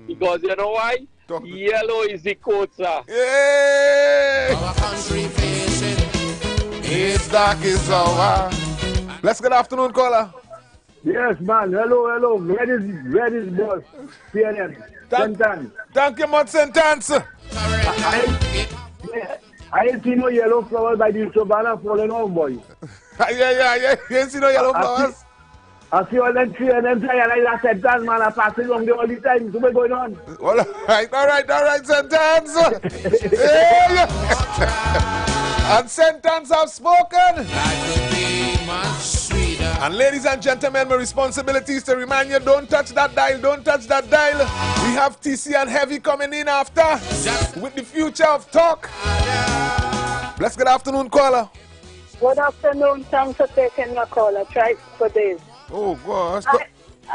Because you know why? Yellow is the code, sir. Yay! Our country facing it's dark is over. Let's good afternoon, caller. Yes, man. Hello. Where is boss? PNM. Thank you much, sentence. I ain't seen no yellow flowers by the Savannah falling off, boy. Yeah. You ain't seen no yellow flowers? I see all them three and them three, and I said, man, I pass it along there all the time. So what's going on? All right, sentence. Hey. And sentence have spoken. And ladies and gentlemen, my responsibility is to remind you, don't touch that dial, We have TC and Heavy coming in after with the future of talk. Bless. Good afternoon, caller. Good afternoon. Thanks for taking my call. I tried for days. Oh, gosh.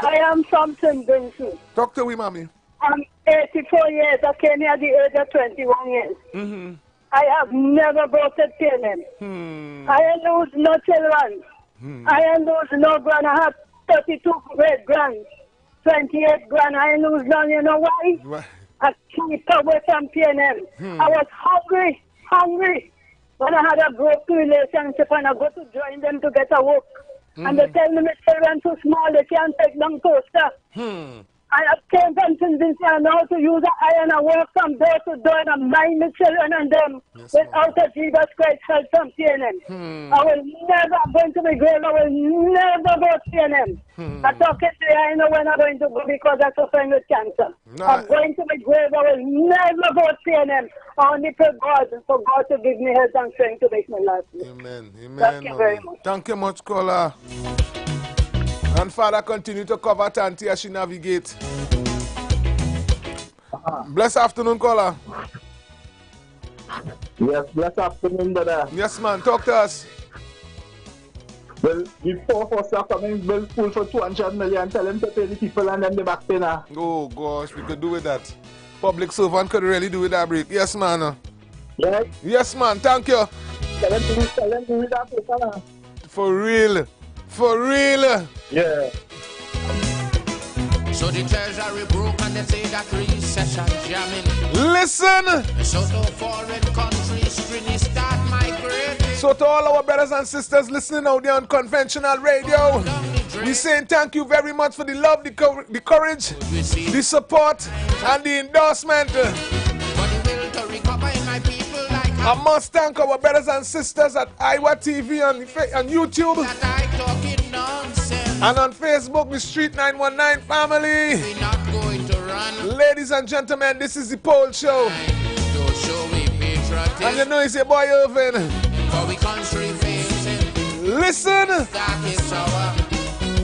I am from Timbinson. Talk to me, mommy. I'm 84 years. I came here at the age of 21 years. I have never voted PNM. I ain't lose no children. I ain't lose no grand. I have 32 great grand, 28 grand. I ain't lose none. You know why? I keep away from PNM. I was hungry. When I had a broken relationship and I go to join them to get a work. And they tell me my children too small, they can't take down toaster. I came from Timbinson and know how to use an iron and work from door to door and I mind my children and them without a Jesus Christ help from PNM. I will never go into my grave, I will never go to PNM. I talk it to you, I know when I'm going to go because I'm suffering with cancer. I'm going to my grave, I will never go to PNM. I only pray God for God to give me health and strength to make my life. Amen. Thank you very much. Thank you much, caller. And Father, continue to cover Tanti as she navigate. Bless afternoon, caller. Yes, blessed afternoon, brother. Yes, man. Talk to us. Well, the four of us are coming build school for 200 million. Tell them to pay the people and then the back pay now. Oh, gosh, we could do with that. Public servant could really do with that break. Yes, man. Yes? Yes, man. Thank you. Tell them to do that paper now. For real. For real. Yeah. So the treasury broke and they say that recession jamming. Listen. So to foreign countries really start migrating. So to all our brothers and sisters listening out there on conventional radio, we saying thank you very much for the love, the courage, the support, and the endorsement. I must thank our brothers and sisters at IWER TV on YouTube and on Facebook, the Street 919 family. Ladies and gentlemen, this is the Pole Show. And you know it's your boy Irvin. Listen.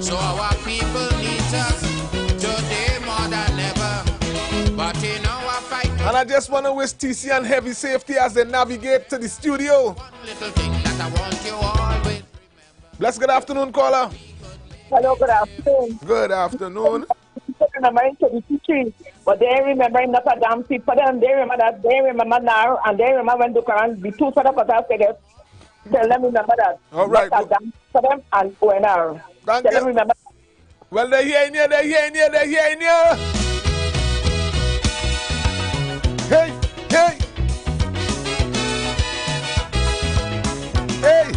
So our people need us today more than ever. But in our fight, and I just want to wish TC and Heavy safety as they navigate to the studio. little thing that I want you always. Bless good afternoon, caller. Hello, good afternoon. Good afternoon. Remembering to the teaching, but they remember not a damn thing for them. They remember that. They remember now, and they remember when Dukaran be too for the photos. Tell them remember that. All right. Not a damn for them and ONR. Thank Tell you. them remember. Well, they're hearing you. They're hearing you. They're hearing you. Hey, hey, hey.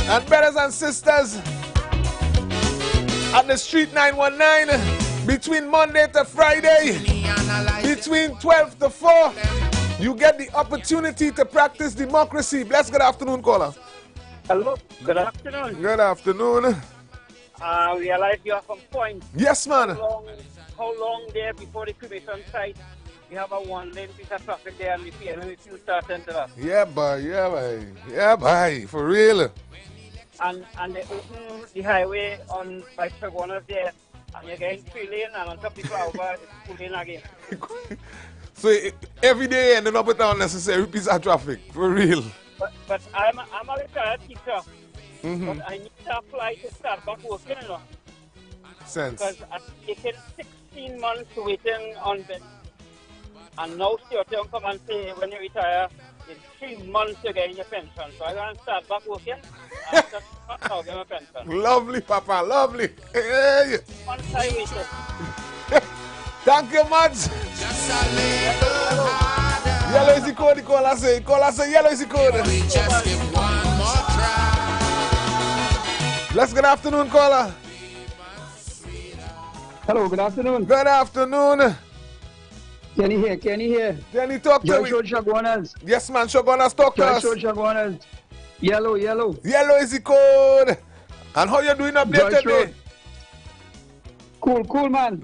And brothers and sisters, at the Street 919, between Monday to Friday, between 12 to 4, you get the opportunity to practice democracy. Bless good afternoon, caller. Hello, good afternoon. Good afternoon. I realize you are from Point. Yes, man. How long there before the cremation site? You have a one-lane piece of traffic there and the PNM still starting to us. Yeah, boy. Yeah, boy. Yeah, boy. For real. And they open the highway on by Chagonas there, and you're getting 3 lane, and on top of the flyover, it's 2 lane again. So every day ending up with unnecessary piece of traffic. For real. But I'm a retired teacher. Mm-hmm. But I need to apply to start back working, you know. Sense. Because I've taken 16 months waiting on them. And now COTM come and say when you retire, in 3 months you're getting your pension. So I'm going to start back working and just I'll get my pension. Lovely, Papa, lovely. Hey. Once I waited. Thank you, Mads. Yellow is the code, the caller say. Caller say yellow is the code. We just give one more try. Bless good afternoon, caller. Hello, good afternoon. Good afternoon. Kenny here, Kenny here. Kenny, talk to me. Shagonas. Yes, man, Shagonas, talk to us. Shagonas. Yellow, yellow. Yellow is the code. And how you doing up there today? Cool, man.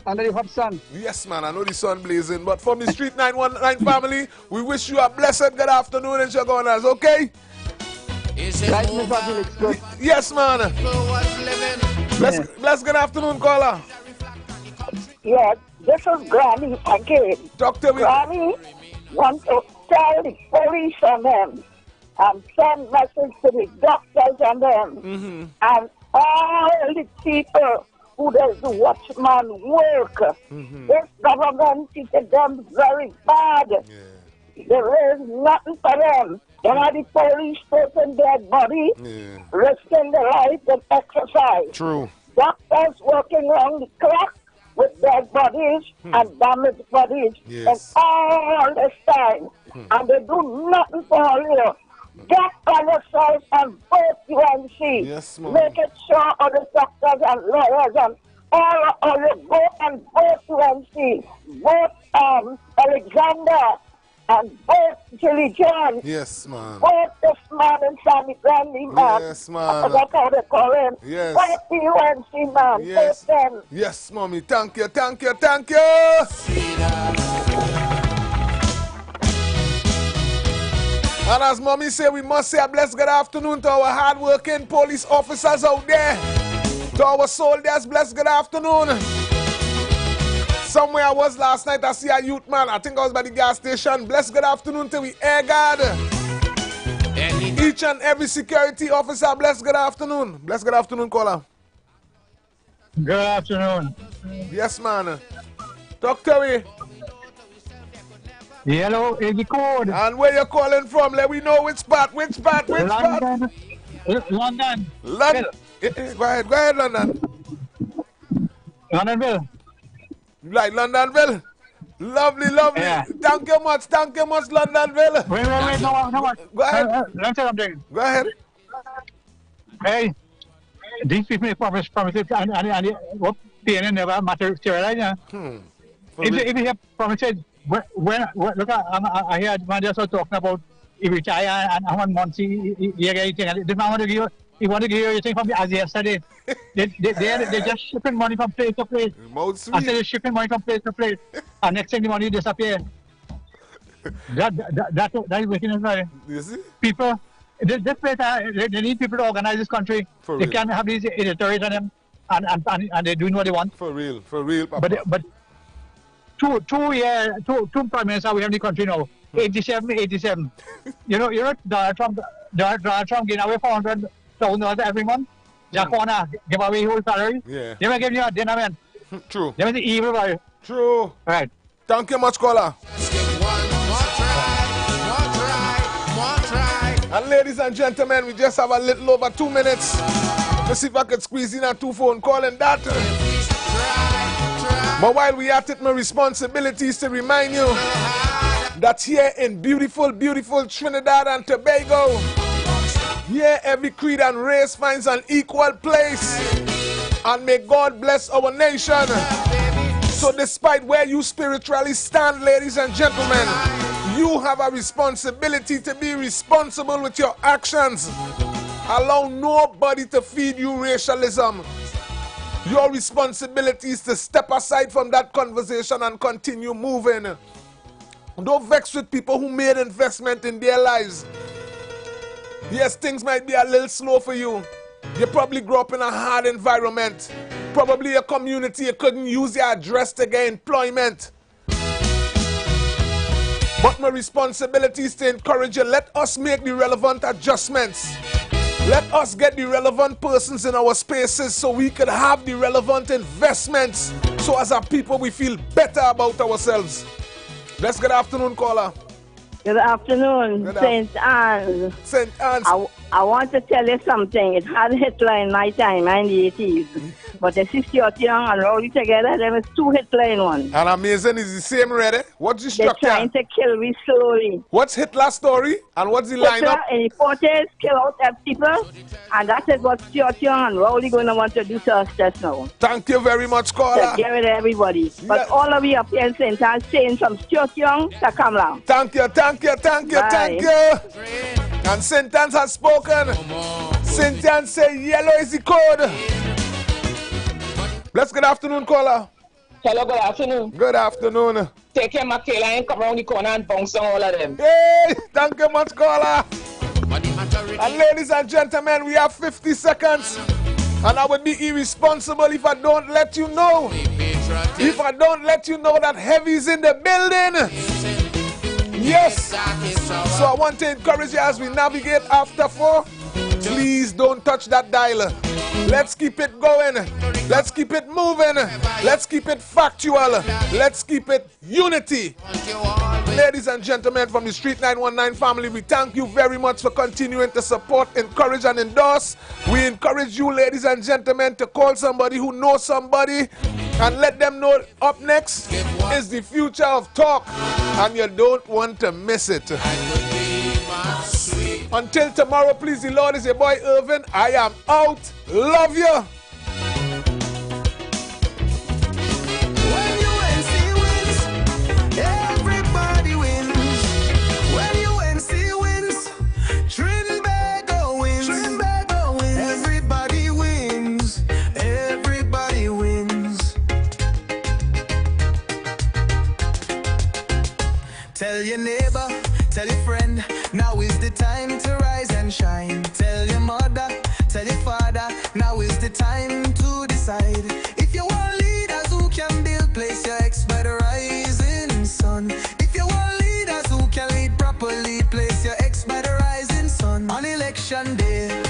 Under the hot sun. Yes, man, I know the sun blazing. But from the Street 919 family, we wish you a blessed good afternoon in Shagonas, okay? Yes, man. Bless good afternoon, caller. Yes, this is Granny again. Talk to me. Granny wants to tell the police on them and send message to the doctors on them and all the people who does the watchman work. This government treated them very bad. There is nothing for them. They are the police taking their body, risking their life and exercise. True. Doctors working around the clock with dead bodies and damaged bodies and all this time. And they do nothing for all you. Get on yourself and vote UNC. Yes, ma'am. Make it sure all the doctors and lawyers and all you go and vote UNC. Vote Alexander and vote Julie John. Yes, man. Vote this man and Sammy Grandy, man. Yes, man. I forgot how they call him. Yes. Vote the UNC, man. Yes. Vote them. Yes, mommy. Thank you, thank you, thank you. And as mommy say, we must say a blessed good afternoon to our hard-working police officers out there. To our soldiers, blessed good afternoon. Somewhere I was last night, I see a youth man. I think I was by the gas station. Bless good afternoon till we air guard. Each and every security officer, bless good afternoon. Bless good afternoon, caller. Good afternoon. Yes, man. Talk to me. Yellow is the code. And where you calling from? Let me know which part. London. London. Go ahead, London. Londonville. Like Londonville. Lovely. Yeah. Thank you much, Londonville. Wait, no. Go ahead. Let me say something. Go ahead. Hey, these people promise, and what PNN never materialize. If you have promises, when look, I hear man just talking about if you retire and how months he get anything. This man want to give you. He want to give you anything from as yesterday. They just shipping money from place to place. I said they're shipping money from place to place, and next thing the money disappear. That is making it right. You see? People, this place, they need people to organize this country. They can't have these editorials on them, and they're doing what they want. For real, Papa. But two prime ministers we have in the country now. 87. you know, Donald Trump giving away $400,000 every month. Jack Warner give away his whole salary. Yeah. They will give you a dinner, man. True. They will the evil boy. True. Right. Thank you much, caller. And ladies and gentlemen, we just have a little over 2 minutes. Let's see if I could squeeze in a 2 phone call and that. But while we at it, my responsibility is to remind you that here in beautiful Trinidad and Tobago, here every creed and race finds an equal place. And may God bless our nation. So despite where you spiritually stand, ladies and gentlemen, you have a responsibility to be responsible with your actions. Allow nobody to feed you racialism. Your responsibility is to step aside from that conversation and continue moving. Don't vex with people who made investment in their lives. Yes, things might be a little slow for you. You probably grew up in a hard environment. Probably a community you couldn't use your address to get employment. But my responsibility is to encourage you. Let us make the relevant adjustments. Let us get the relevant persons in our spaces so we could have the relevant investments. So as a people, we feel better about ourselves. Let's good afternoon, caller. Good afternoon, St. Anne's. St. Anne's. I want to tell you something. It had Hitler in my time, in the 80s. But the 60th young and rowdy together, there was 2 Hitler in one. And amazing is the same, ready? What's the structure? They're trying to kill me slowly. What's Hitler's story? And what's the lineup? Hitler in the 40s kill out people. And that is what Stuart Young and Rowley going to want to do to us just now. Thank you very much, caller. To get rid of everybody. But all of you up here in St. Anne's saying from Stuart Young to Kamala. Thank you. And St. Anne's has spoken. St. Anne's say yellow is the code. Bless good afternoon, caller. Hello, good afternoon. Good afternoon. Take care, Michaela, and come around the corner and bounce on all of them. Hey, thank you much, caller. And ladies and gentlemen, we have 50 seconds. And I would be irresponsible if I don't let you know. If I don't let you know that heavy's in the building. Yes. So I want to encourage you as we navigate after 4. Please don't touch that dial. Let's keep it going. Let's keep it moving. Let's keep it factual. Let's keep it unity. Ladies and gentlemen from the Street 919 family, we thank you very much for continuing to support, encourage, and endorse. We encourage you, ladies and gentlemen, to call somebody who knows somebody and let them know up next is the future of talk, and you don't want to miss it. Until tomorrow, please the Lord, is your boy Irvin. I am out. Love you. Everybody wins. When UNC wins, Trinbago wins. Trinbago wins. Everybody wins. Everybody wins. Tell your neighbor, tell your friend, now is the time to rise and shine. Tell your mother, tell your father, now is the time to decide. If you want leaders who can build, place your expectations. election day.